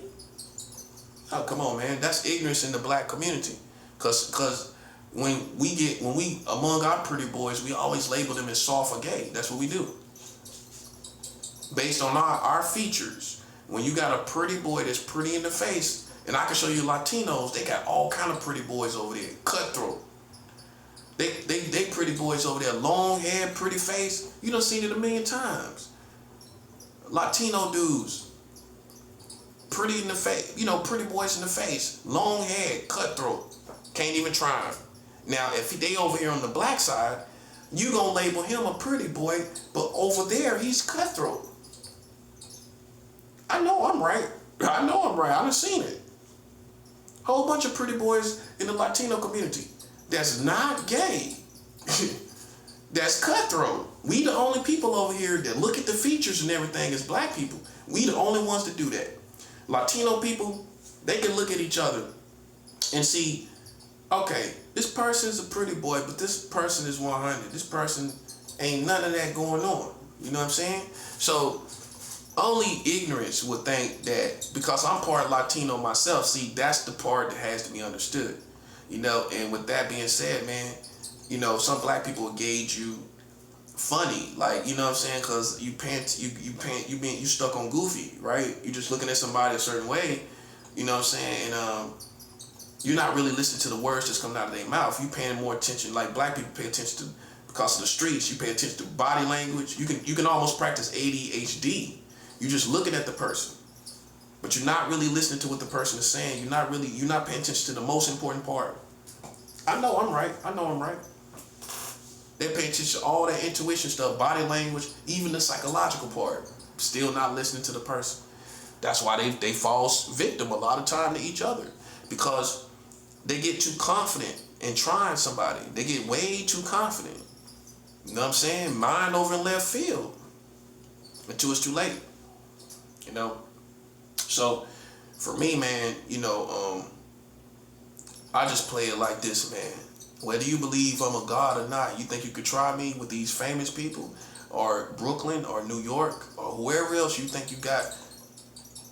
Oh, come on, man. That's ignorance in the black community. Cause when we among our pretty boys, we always label them as soft or gay. That's what we do. Based on our features. When you got a pretty boy that's pretty in the face, and I can show you Latinos, they got all kind of pretty boys over there. Cutthroat. They pretty boys over there. Long hair, pretty face. You done seen it a million times. Latino dudes. Pretty in the face. Pretty boys in the face. Long hair, cutthroat. Can't even try him. Now, if they over here on the black side, you gonna label him a pretty boy, but over there, he's cutthroat. I know I'm right. I done seen it. Whole bunch of pretty boys in the Latino community that's not gay. That's cutthroat. We the only people over here that look at the features and everything as black people. We the only ones that do that. Latino people, they can look at each other and see, okay, this person's a pretty boy, but this person is 100. This person ain't none of that going on. You know what I'm saying? So only ignorance would think that, because I'm part Latino myself, see, that's the part that has to be understood. And with that being said, man, some black people will gauge you funny, like, you know what I'm saying, because you stuck on goofy, right? You just looking at somebody a certain way, you know what I'm saying, and you're not really listening to the words that's coming out of their mouth. You paying more attention, like black people pay attention to, because of the streets, you pay attention to body language. You can almost practice ADHD. You're just looking at the person, but you're not really listening to what the person is saying. You're not paying attention to the most important part. I know I'm right. They pay attention to all that intuition stuff, body language, even the psychological part. Still not listening to the person. That's why they fall victim a lot of time to each other, because they get too confident in trying somebody. They get way too confident. You know what I'm saying? Mind over in left field until it's too late. So for me, man, I just play it like this, man. Whether you believe I'm a god or not, you think you could try me with these famous people, or Brooklyn or New York or whoever else you think you got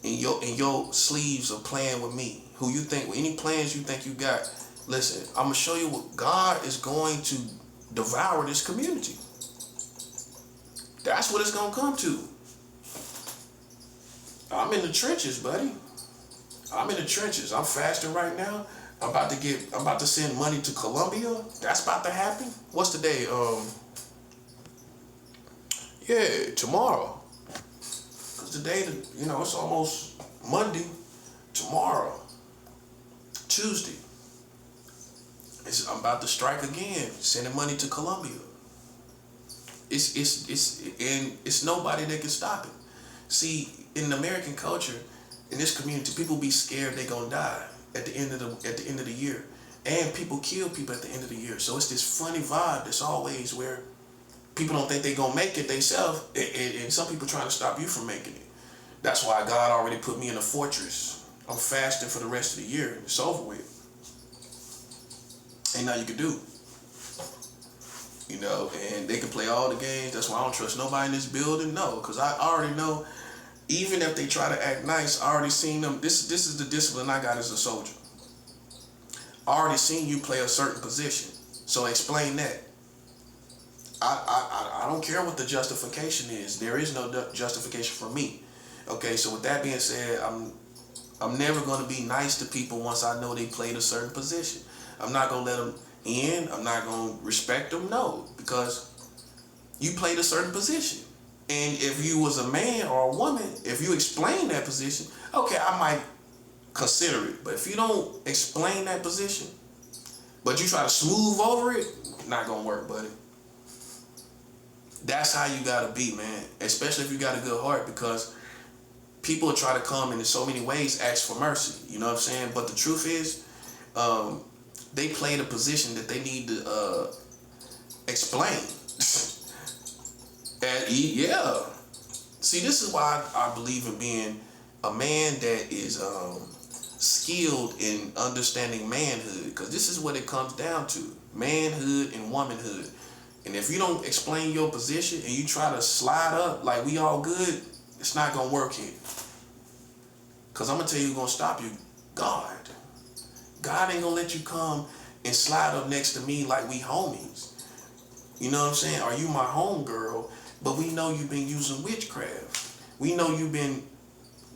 in your sleeves of playing with me. Who you think, any plans you think you got, listen, I'm gonna show you what God is going to devour this community. That's what it's gonna come to. I'm in the trenches, buddy. I'm in the trenches. I'm fasting right now. I'm about to send money to Colombia. That's about to happen. What's the day? Tomorrow. Cause today, it's almost Monday. Tomorrow, Tuesday. I'm about to strike again, sending money to Colombia. It's nobody that can stop it. See, in the American culture, in this community, people be scared they gonna die at the end of the year, and people kill people at the end of the year. So it's this funny vibe that's always where people don't think they gonna make it themselves, and some people trying to stop you from making it. That's why God already put me in a fortress. I'm fasting for the rest of the year. It's over with. Ain't nothing you can do. And they can play all the games. That's why I don't trust nobody in this building. No, because I already know, even if they try to act nice, I already seen them. This is the discipline I got as a soldier. I already seen you play a certain position. So explain that. I don't care what the justification is. There is no justification for me. Okay, so with that being said, I'm never going to be nice to people once I know they played a certain position. I'm not going to let them in. I'm not going to respect them. No, because you played a certain position. And if you was a man or a woman, if you explain that position, okay, I might consider it. But if you don't explain that position, but you try to smooth over it, not going to work, buddy. That's how you got to be, man. Especially if you got a good heart, because people try to come in so many ways, ask for mercy. You know what I'm saying? But the truth is, they played a position that they need to explain. And yeah. See, this is why I believe in being a man that is skilled in understanding manhood, because this is what it comes down to: manhood and womanhood. And if you don't explain your position and you try to slide up like we all good, it's not gonna work here. Because I'm gonna tell you who's gonna stop you: God. God ain't gonna let you come and slide up next to me like we homies. You know what I'm saying? Are you my homegirl? But we know you've been using witchcraft. We know you've been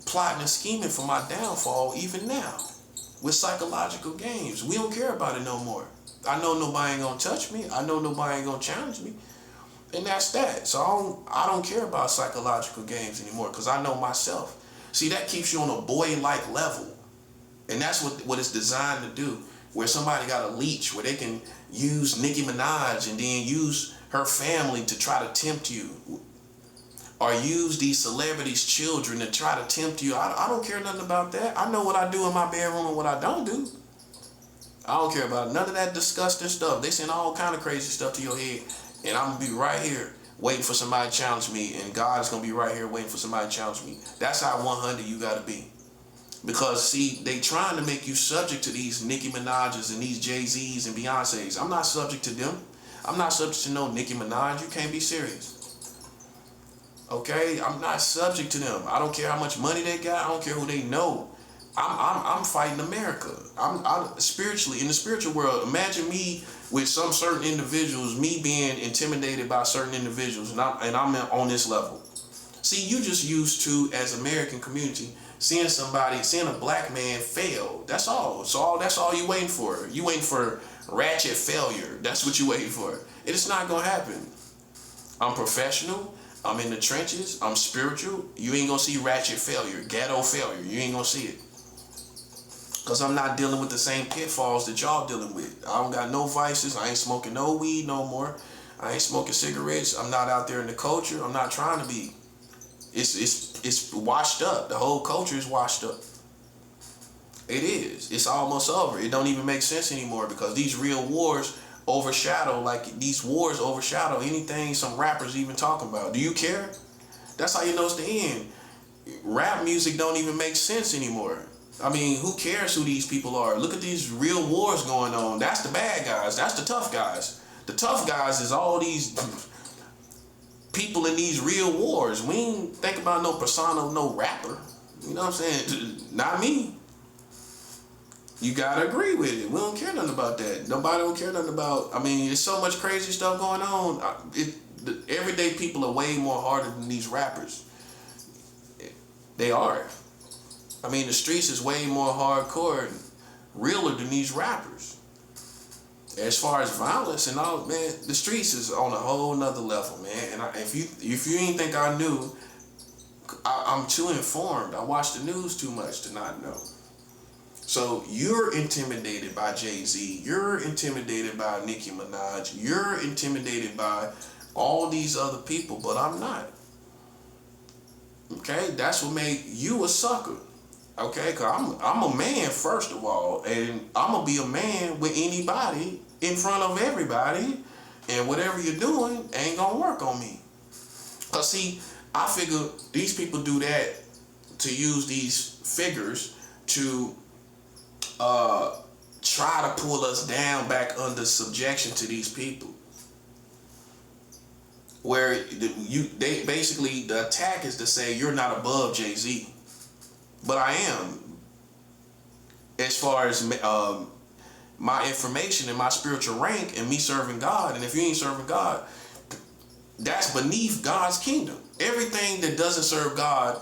plotting and scheming for my downfall even now with psychological games. We don't care about it no more. I know nobody ain't gonna touch me. I know nobody ain't gonna challenge me. And that's that. So I don't care about psychological games anymore, because I know myself. See, that keeps you on a boy-like level. And that's what it's designed to do, where somebody got a leech, where they can use Nicki Minaj and then use her family to try to tempt you, or use these celebrities' children to try to tempt you. I don't care nothing about that. I know what I do in my bedroom and what I don't do. I don't care about none of that disgusting stuff. They send all kind of crazy stuff to your head, and I'm gonna be right here waiting for somebody to challenge me, and God's gonna be right here waiting for somebody to challenge me. That's how 100 you gotta be. Because see, they trying to make you subject to these Nicki Minaj's and these Jay-Z's and Beyonce's. I'm not subject to them. I'm not subject to no Nicki Minaj. You can't be serious. Okay? I'm not subject to them. I don't care how much money they got. I don't care who they know. I'm fighting America. I'm spiritually, in the spiritual world. Imagine me with some certain individuals, me being intimidated by certain individuals, and I'm on this level. See, you just used to, as American community, seeing a black man fail. That's all. So that's all you waiting for. You waiting for ratchet failure. That's what you waiting for. It's not gonna happen. I'm professional. I'm in the trenches. I'm spiritual. You ain't gonna see ratchet failure, ghetto failure. You ain't gonna see it. Because I'm not dealing with the same pitfalls that y'all dealing with. I don't got no vices. I ain't smoking no weed no more. I ain't smoking cigarettes. I'm not out there in the culture. I'm not trying to be. It's washed up. The whole culture is washed up. It is. It's almost over. It don't even make sense anymore, because these real wars overshadow anything some rappers even talking about. Do you care? That's how you know it's the end. Rap music don't even make sense anymore. I mean, who cares who these people are? Look at these real wars going on. That's the bad guys. That's the tough guys. The tough guys is all these people in these real wars. We ain't think about no persona of no rapper. You know what I'm saying? Not me. You gotta agree with it. We don't care nothing about that. Nobody don't care nothing about. I mean, there's so much crazy stuff going on. The everyday people are way more harder than these rappers. They are. I mean, the streets is way more hardcore and realer than these rappers. As far as violence and all, man, the streets is on a whole nother level, man. And if you ain't think I knew, I'm too informed. I watch the news too much to not know. So you're intimidated by Jay-Z. You're intimidated by Nicki Minaj. You're intimidated by all these other people, but I'm not. Okay, that's what made you a sucker. Okay, cause I'm a man first of all, and I'm gonna be a man with anybody in front of everybody, and whatever you're doing ain't gonna work on me. Cause see, I figure these people do that to use these figures to try to pull us down back under subjection to these people. Where they basically, the attack is to say you're not above Jay-Z. But I am, as far as my information and my spiritual rank and me serving God. And if you ain't serving God, That's beneath God's kingdom. Everything that doesn't serve God,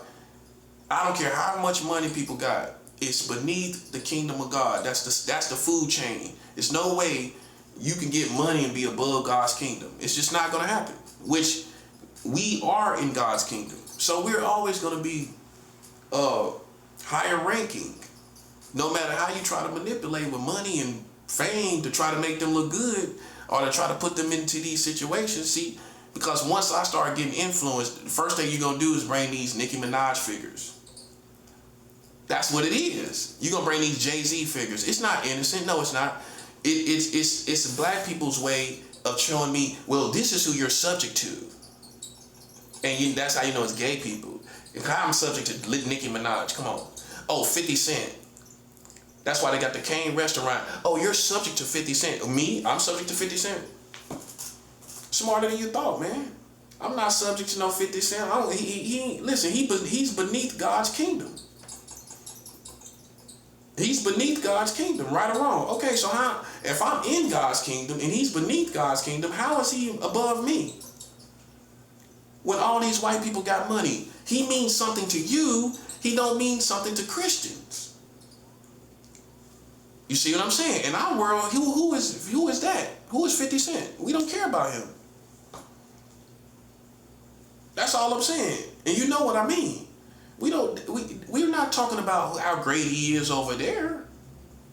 I don't care how much money people got, it's beneath the kingdom of God. That's the food chain. There's no way you can get money and be above God's kingdom. It's just not going to happen. Which we are in God's kingdom, so we're always going to be higher ranking. No matter how you try to manipulate with money and fame to try to make them look good or to try to put them into these situations. See, because once I start getting influenced, the first thing you're going to do is bring these Nicki Minaj figures. That's what it is. You're going to bring these Jay-Z figures. It's not innocent. No, it's not. It's black people's way of showing me, well, this is who you're subject to. And that's how you know it's gay people. If I'm subject to Nicki Minaj, come on. Oh, 50 Cent. That's why they got the Kane restaurant. Oh, you're subject to 50 Cent. Me? I'm subject to 50 Cent. Smarter than you thought, man. I'm not subject to no 50 Cent. Listen, he's beneath God's kingdom. He's beneath God's kingdom, right or wrong. Okay, so how, if I'm in God's kingdom and he's beneath God's kingdom, how is he above me? When all these white people got money, he means something to you, he don't mean something to Christians. You see what I'm saying? In our world, who is that? Who is 50 Cent? We don't care about him. That's all I'm saying. And you know what I mean. We're not talking about how great he is over there.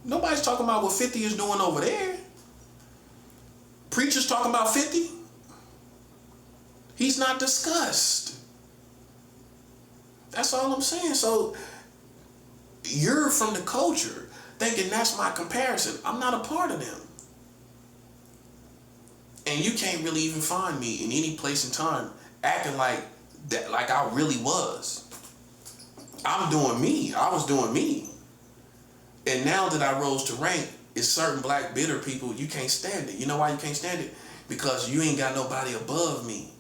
Nobody's talking about what 50 is doing over there. Preachers talking about 50. He's not discussed. That's all I'm saying. So you're from the culture thinking that's my comparison. I'm not a part of them. And you can't really even find me in any place and time acting like that, like I really was. I'm doing me. I was doing me. And now that I rose to rank, it's certain black bitter people, you can't stand it. You know why you can't stand it? Because you ain't got nobody above me.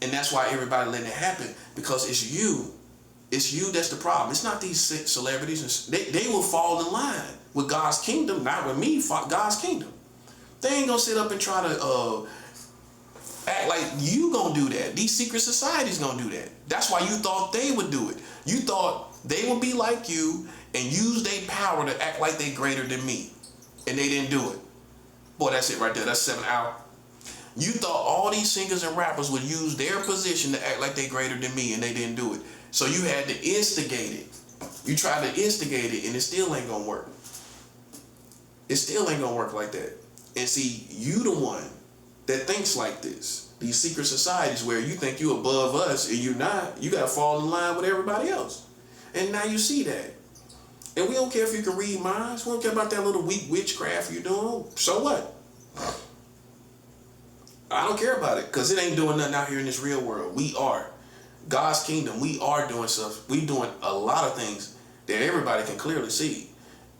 And that's why everybody letting it happen, because it's you. It's you that's the problem. It's not these celebrities. They will fall in line with God's kingdom, not with me, God's kingdom. They ain't gonna sit up and try to act like you gonna do that. These secret societies gonna do that. That's why you thought they would do it. You thought they would be like you and use their power to act like they greater than me. And they didn't do it. Boy, that's it right there. That's 7 out. You thought all these singers and rappers would use their position to act like they greater than me, and they didn't do it. So you had to instigate it. You tried to instigate it, and it still ain't gonna work. It still ain't gonna work like that. And see, you the one that thinks like this. These secret societies where you think you above us and you're not. You gotta fall in line with everybody else. And now you see that. And we don't care if you can read minds. We don't care about that little weak witchcraft you're doing. So what? I don't care about it, because it ain't doing nothing out here in this real world. We are. God's kingdom, we are doing stuff. We doing a lot of things that everybody can clearly see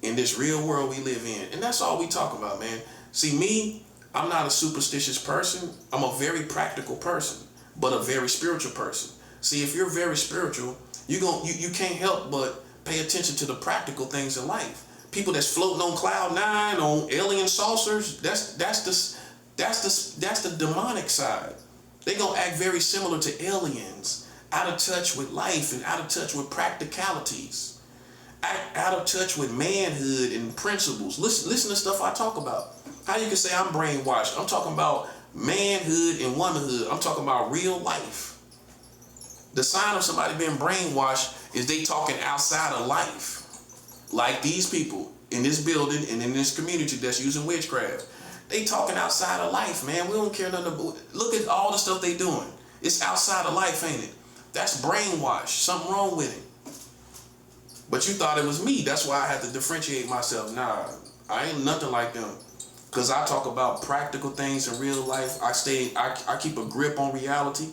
in this real world we live in. And that's all we talk about, man. See, me, I'm not a superstitious person. I'm a very practical person, but a very spiritual person. See, if you're very spiritual, you can't help but pay attention to the practical things in life. People that's floating on cloud 9, on alien saucers, that's the demonic side. They gonna act very similar to aliens, out of touch with life and out of touch with practicalities, out of touch with manhood and principles. Listen to stuff I talk about. How you can say I'm brainwashed? I'm talking about manhood and womanhood. I'm talking about real life. The sign of somebody being brainwashed is they talking outside of life. Like these people in this building and in this community that's using witchcraft. They talking outside of life, man. We don't care nothing about. Look at all the stuff they doing. It's outside of life, ain't it? That's brainwash. Something wrong with it. But you thought it was me. That's why I had to differentiate myself. Nah, I ain't nothing like them. Because I talk about practical things in real life. I keep a grip on reality.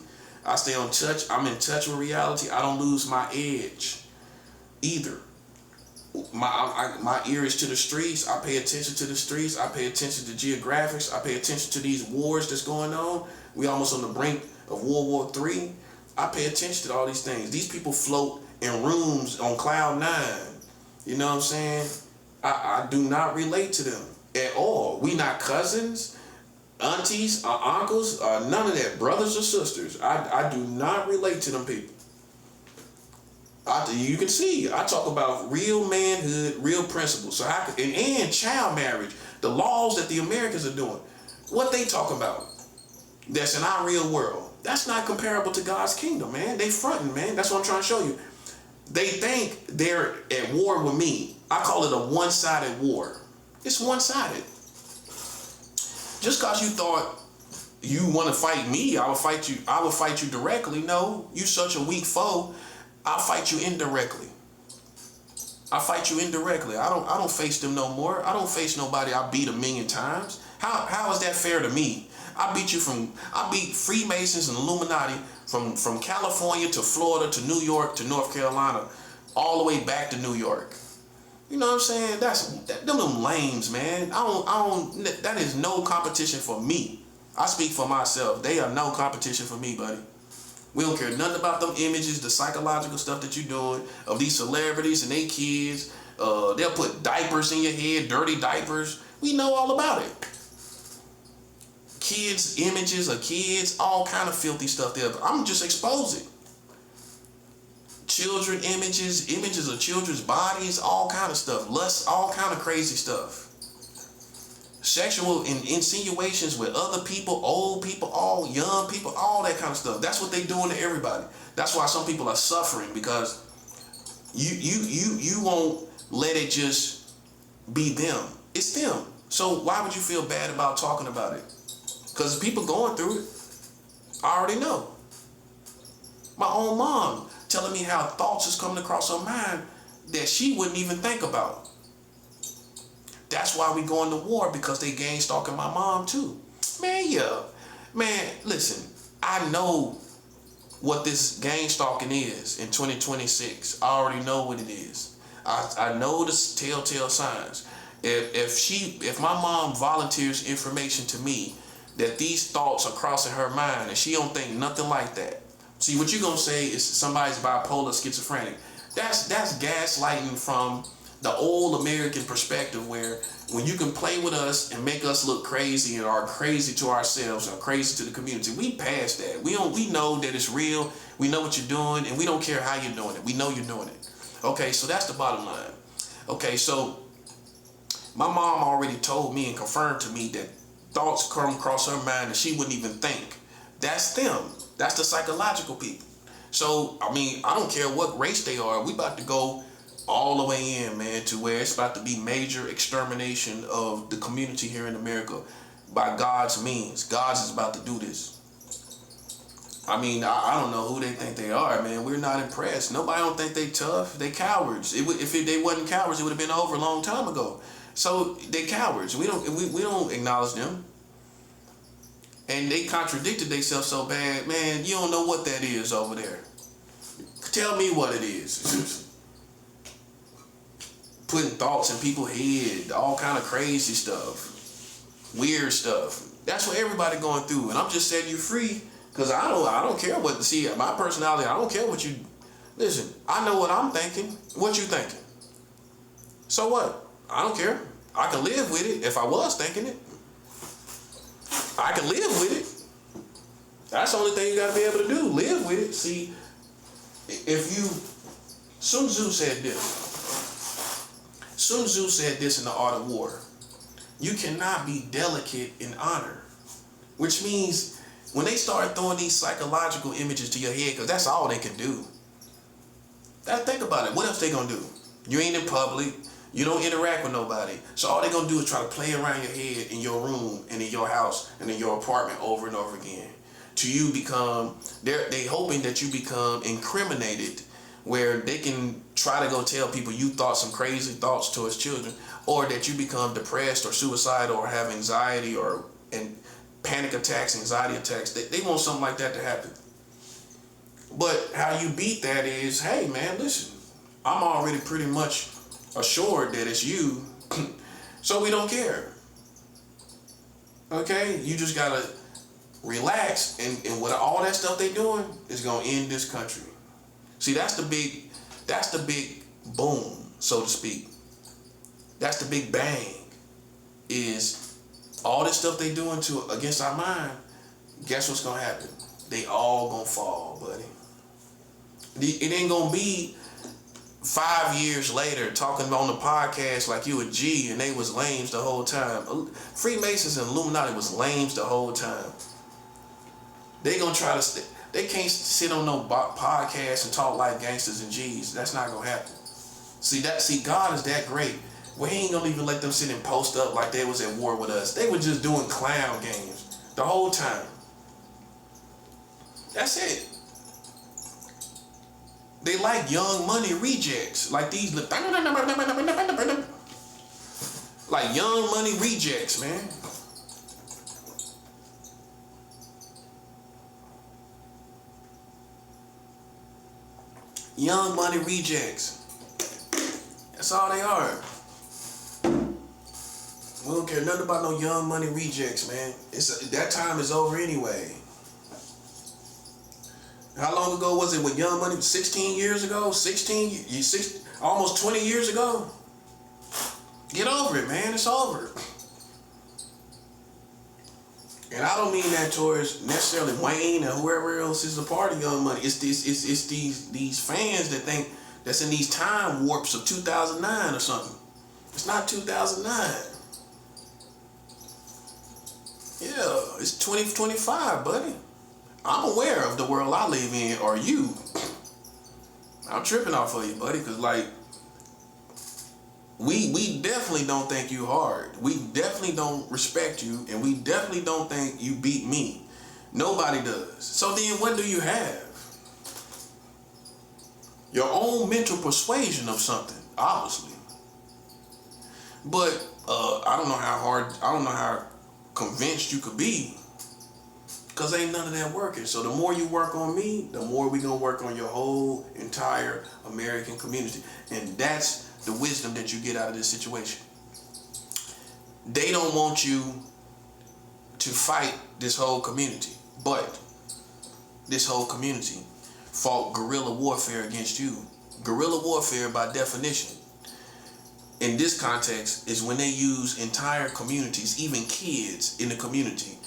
I stay on touch. I'm in touch with reality. I don't lose my edge either. My ear is to the streets. I pay attention to the streets. I pay attention to geographics. I pay attention to these wars that's going on. We almost on the brink of World War III. I pay attention to all these things. These people float in rooms on cloud 9. You know what I'm saying? I do not relate to them at all. We not cousins. aunties, uncles, none of that. Brothers or sisters. I do not relate to them people. You can see, I talk about real manhood, real principles. So and child marriage, the laws that the Americans are doing, what they talk about, that's in our real world. That's not comparable to God's kingdom, man. They fronting, man. That's what I'm trying to show you. They think they're at war with me. I call it a one-sided war. It's one-sided. Just because you thought you want to fight me, I will fight you directly. No, you such a weak foe. I'll fight you indirectly. I don't face them no more. I don't face nobody I beat 1,000,000 times. How is that fair to me? I beat Freemasons and Illuminati from California to Florida to New York to North Carolina, all the way back to New York. You know what I'm saying? Them lames, man. That is no competition for me. I speak for myself. They are no competition for me, buddy. We don't care nothing about them images, the psychological stuff that you're doing of these celebrities and they kids. They'll put diapers in your head, dirty diapers. We know all about it. Kids, images of kids, all kind of filthy stuff there. I'm just exposing. Children images of children's bodies, all kind of stuff. Lust, all kind of crazy stuff. Sexual insinuations with other people, old people, all young people, all that kind of stuff. That's what they doing to everybody. That's why some people are suffering, because you won't let it just be them. It's them. So why would you feel bad about talking about it? Because people going through it. I already know. My own mom telling me how thoughts is coming across her mind that she wouldn't even think about. That's why we going to war, because they gang stalking my mom too. Man, listen, I know what this gang stalking is in 2026. I already know what it is. I know the telltale signs. If my mom volunteers information to me that these thoughts are crossing her mind and she don't think nothing like that. See, what you're gonna say is somebody's bipolar, schizophrenic. That's gaslighting from the old American perspective, where when you can play with us and make us look crazy and are crazy to ourselves or crazy to the community, we past that. We know that it's real. We know what you're doing, and we don't care how you're doing it. We know you're doing it. Okay, so that's the bottom line. Okay, so my mom already told me and confirmed to me that thoughts come across her mind that she wouldn't even think. That's them. That's the psychological people. So, I mean, I don't care what race they are. We about to go all the way in, man, to where it's about to be major extermination of the community here in America by God's means. God is about to do this. I mean, I don't know who they think they are, man. We're not impressed. Nobody don't think they tough. They cowards. If they wasn't cowards, it would have been over a long time ago. So they cowards. We don't acknowledge them. And they contradicted themselves so bad, man. You don't know what that is over there. Tell me what it is. Putting thoughts in people's head, all kind of crazy stuff, weird stuff. That's what everybody going through, and I'm just setting you free, because I don't care what. See, my personality, I don't care what you. Listen, I know what I'm thinking. What you thinking? So what? I don't care. I can live with it if I was thinking it. I can live with it. That's the only thing you got to be able to do. Live with it. See, Sun Tzu said this. Sun Tzu said this in The Art of War. You cannot be delicate in honor. Which means when they start throwing these psychological images to your head, because that's all they can do. Think about it. What else they going to do? You ain't in public. You don't interact with nobody. So all they're going to do is try to play around your head in your room and in your house and in your apartment over and over again. To you become, they hoping that you become incriminated, where they can try to go tell people you thought some crazy thoughts towards children, or that you become depressed or suicidal or have anxiety and panic attacks, anxiety attacks. They want something like that to happen. But how you beat that is, hey man, listen, I'm already pretty much assured that it's you, so we don't care. Okay, you just gotta relax, and what all that stuff they doing is gonna end this country. See, that's the big boom, so to speak. That's the big bang, is all this stuff they doing against our mind, guess what's gonna happen? They all gonna fall, buddy. It ain't gonna be 5 years later talking on the podcast like you a G and they was lames the whole time. Freemasons and Illuminati was lames the whole time. They gonna try to they can't sit on no podcast and talk like gangsters and G's. That's not gonna happen. See, God is that great. Well, he ain't gonna even let them sit and post up like they was at war with us. They were just doing clown games the whole time. That's it. They like Young Money rejects, like these, like Young Money rejects, man. Young Money rejects. That's all they are. We don't care nothing about no Young Money rejects, man. That time is over anyway. How long ago was it when Young Money was 16 years ago? Almost 20 years ago? Get over it, man. It's over. And I don't mean that towards necessarily Wayne and whoever else is a part of Young Money. It's these fans that think that's in these time warps of 2009 or something. It's not 2009. Yeah, it's 2025, buddy. I'm aware of the world I live in, or you. I'm tripping off of you, buddy, because like, we definitely don't think you hard. We definitely don't respect you, and we definitely don't think you beat me. Nobody does. So then what do you have? Your own mental persuasion of something, obviously. But I don't know how convinced you could be, because ain't none of that working. So the more you work on me, the more we gonna work on your whole entire American community. And that's the wisdom that you get out of this situation. They don't want you to fight this whole community, but this whole community fought guerrilla warfare against you. Guerrilla warfare, by definition, in this context, is when they use entire communities, even kids in the community,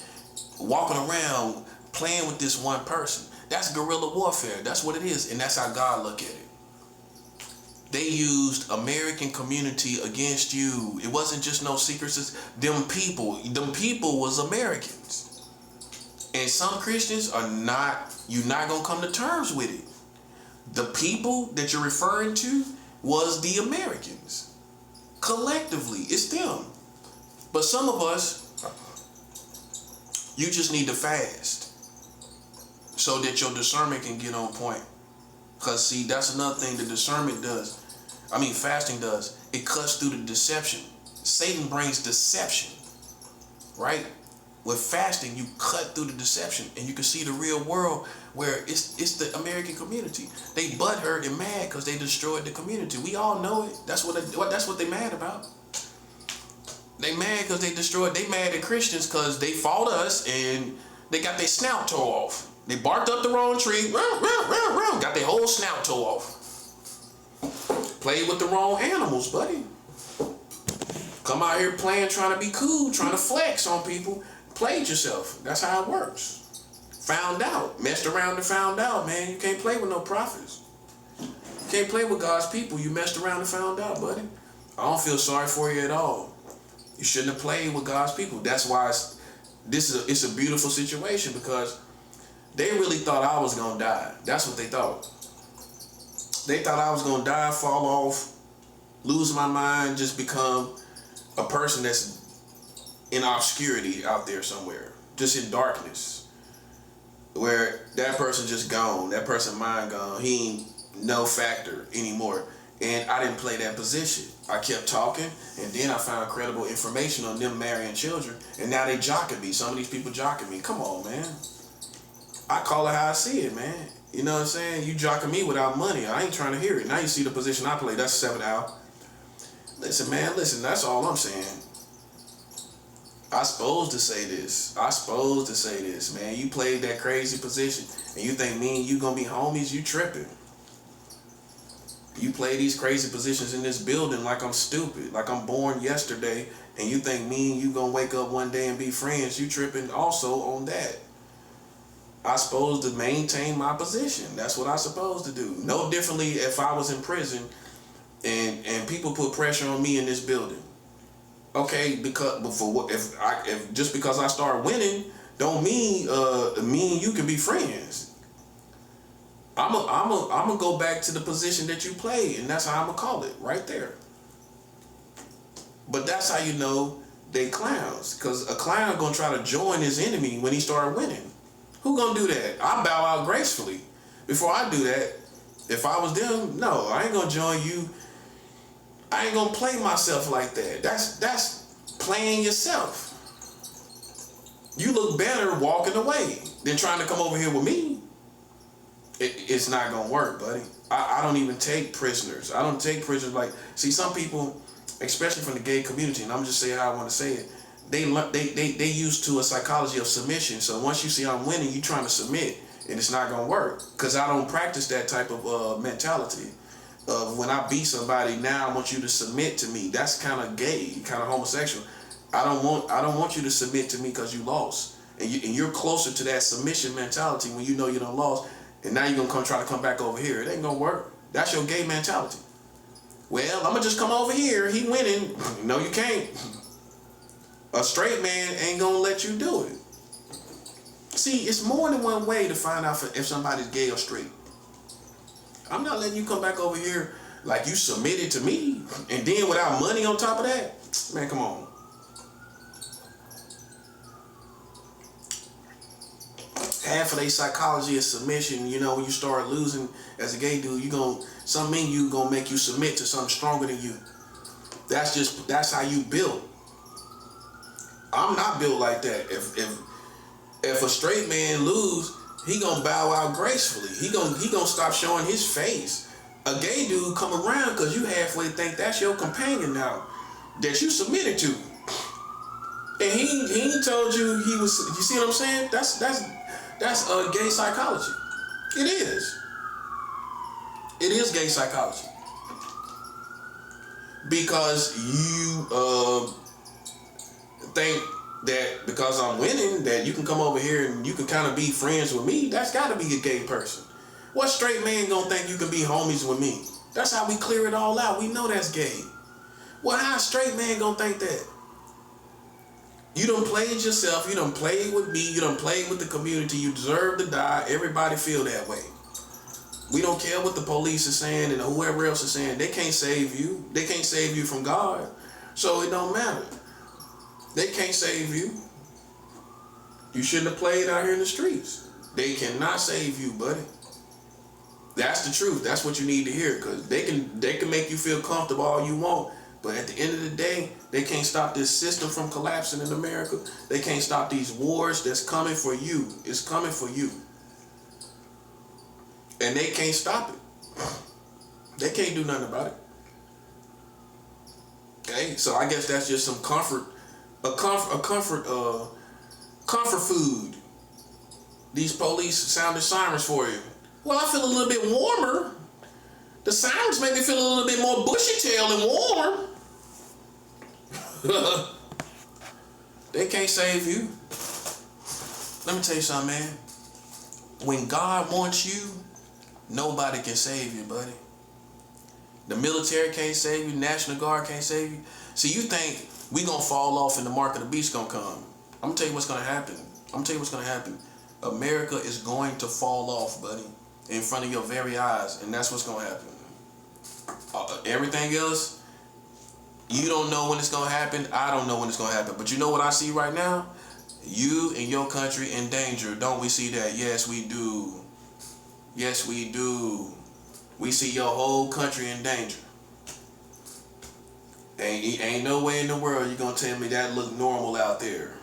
walking around playing with this one person. That's guerrilla warfare. That's what it is, and that's how God look at it. They used American community against you. It wasn't just no secrets. Them people was Americans. And some Christians you're not gonna come to terms with it. The people that you're referring to was the Americans. Collectively, it's them. But some of us, you just need to fast so that your discernment can get on point. Because see, that's another thing that fasting does. It cuts through the deception. Satan brings deception, right? With fasting, you cut through the deception and you can see the real world where it's the American community. They butthurt and mad because they destroyed the community. We all know it. That's what they mad about. They mad because they mad at Christians because they fought us and they got their snout tore off. They barked up the wrong tree, got their whole snout tore off. Played with the wrong animals, buddy. Come out here playing, trying to be cool, trying to flex on people. Played yourself. That's how it works. Found out. Messed around and found out, man. You can't play with no prophets. You can't play with God's people. You messed around and found out, buddy. I don't feel sorry for you at all. You shouldn't have played with God's people. That's why it's a beautiful situation, because they really thought I was going to die. That's what they thought. They thought I was going to die, fall off, lose my mind, just become a person that's in obscurity out there somewhere, just in darkness, where that person just gone, that person mind gone, he ain't no factor anymore. And I didn't play that position. I kept talking, and then I found credible information on them marrying children, and now they jocking me. Some of these people jocking me. Come on, man. I call it how I see it, man. You know what I'm saying? You jocking me without money. I ain't trying to hear it. Now you see the position I play. That's 7 out. Listen, man, that's all I'm saying. I supposed to say this, man. You played that crazy position, and you think me and you gonna be homies? You tripping. You play these crazy positions in this building like I'm stupid, like I'm born yesterday, and you think me and you gonna wake up one day and be friends, you tripping also on that. I supposed to maintain my position. That's what I supposed to do. No differently if I was in prison and people put pressure on me in this building. Okay, because before what if just because I start winning don't mean me and you can be friends. I'm gonna go back to the position that you played, and that's how I'm gonna call it right there. But that's how you know they clowns, because a clown gonna try to join his enemy when he start winning. Who gonna do that? I bow out gracefully. Before I do that, if I was them, no, I ain't gonna join you. I ain't gonna play myself like that. That's playing yourself. You look better walking away than trying to come over here with me. It's not gonna work, buddy. I don't even take prisoners. I don't take prisoners like, see, some people, especially from the gay community, and I'm just saying how I want to say it, they used to a psychology of submission. So once you see I'm winning, you trying to submit, and it's not gonna work, because I don't practice that type of mentality. When I beat somebody, now I want you to submit to me. That's kind of gay, kind of homosexual. I don't want you to submit to me because you lost, and you're closer to that submission mentality when you know you done lost, and now you're gonna try to come back over here. It ain't gonna work. That's your gay mentality. Well, I'm gonna just come over here. He winning. No, you can't. A straight man ain't gonna let you do it. See, it's more than one way to find out if somebody's gay or straight. I'm not letting you come back over here like you submitted to me, and then without money on top of that. Man, come on. Half of their psychology is submission. You know, when you start losing as a gay dude, something in you gonna make you submit to something stronger than you. That's how you built. I'm not built like that. If a straight man lose, he gonna bow out gracefully. He gonna stop showing his face. A gay dude come around because you halfway think that's your companion now, that you submitted to, and he told you he was. You see what I'm saying? That's gay psychology. It is. It is gay psychology, because you think that because I'm winning, that you can come over here and you can kind of be friends with me. That's got to be a gay person. What straight man gonna think you can be homies with me? That's how we clear it all out. We know that's gay. Well, how a straight man gonna think that? You done played yourself. You done played with me. You done played with the community. You deserve to die. Everybody feel that way. We don't care what the police is saying and whoever else is saying. They can't save you. They can't save you from God. So it don't matter. They can't save you. You shouldn't have played out here in the streets. They cannot save you, buddy. That's the truth. That's what you need to hear, because they can make you feel comfortable all you want, but at the end of the day, they can't stop this system from collapsing in America. They can't stop these wars that's coming for you. It's coming for you. And they can't stop it. They can't do nothing about it. Okay, so I guess that's just some comfort food. These police sounded sirens for you. Well, I feel a little bit warmer. The sirens make me feel a little bit more bushy-tailed and warm. They can't save you. Let me tell you something, man. When God wants you, nobody can save you, buddy. The military can't save you. National Guard can't save you. See, you think we gonna fall off and the mark of the beast gonna come. I'm gonna tell you what's gonna happen. America is going to fall off, buddy, in front of your very eyes, and that's what's gonna happen. Everything else, you don't know when it's gonna happen. I don't know when it's gonna happen. But you know what I see right now? You and your country in danger. Don't we see that? Yes, we do. Yes, we do. We see your whole country in danger. Ain't no way in the world you're gonna tell me that look normal out there.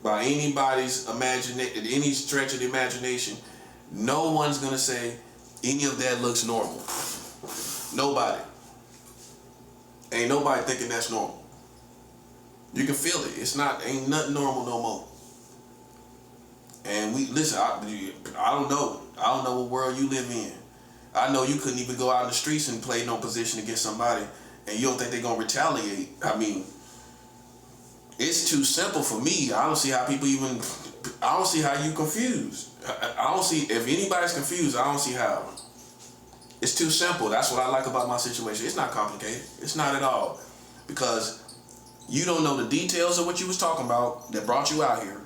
By anybody's imagination, any stretch of the imagination, no one's gonna say any of that looks normal. Nobody. Ain't nobody thinking that's normal. You can feel it. Ain't nothing normal no more. And I don't know. I don't know what world you live in. I know you couldn't even go out in the streets and play no position against somebody, and you don't think they're gonna retaliate. I mean, It's too simple for me. I don't see how people even. I don't see how you confused. I don't see if anybody's confused. I don't see how. It's too simple. That's what I like about my situation. It's not complicated. It's not at all, because you don't know the details of what you was talking about that brought you out here.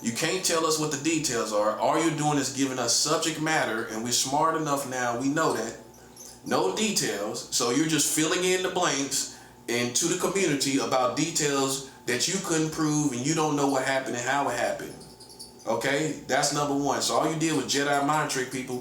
You can't tell us what the details are. All you're doing is giving us subject matter, and we're smart enough now. We know that. No details. So you're just filling in the blanks into the community about details that you couldn't prove, and you don't know what happened and how it happened. Okay? That's number one. So all you did was Jedi mind trick people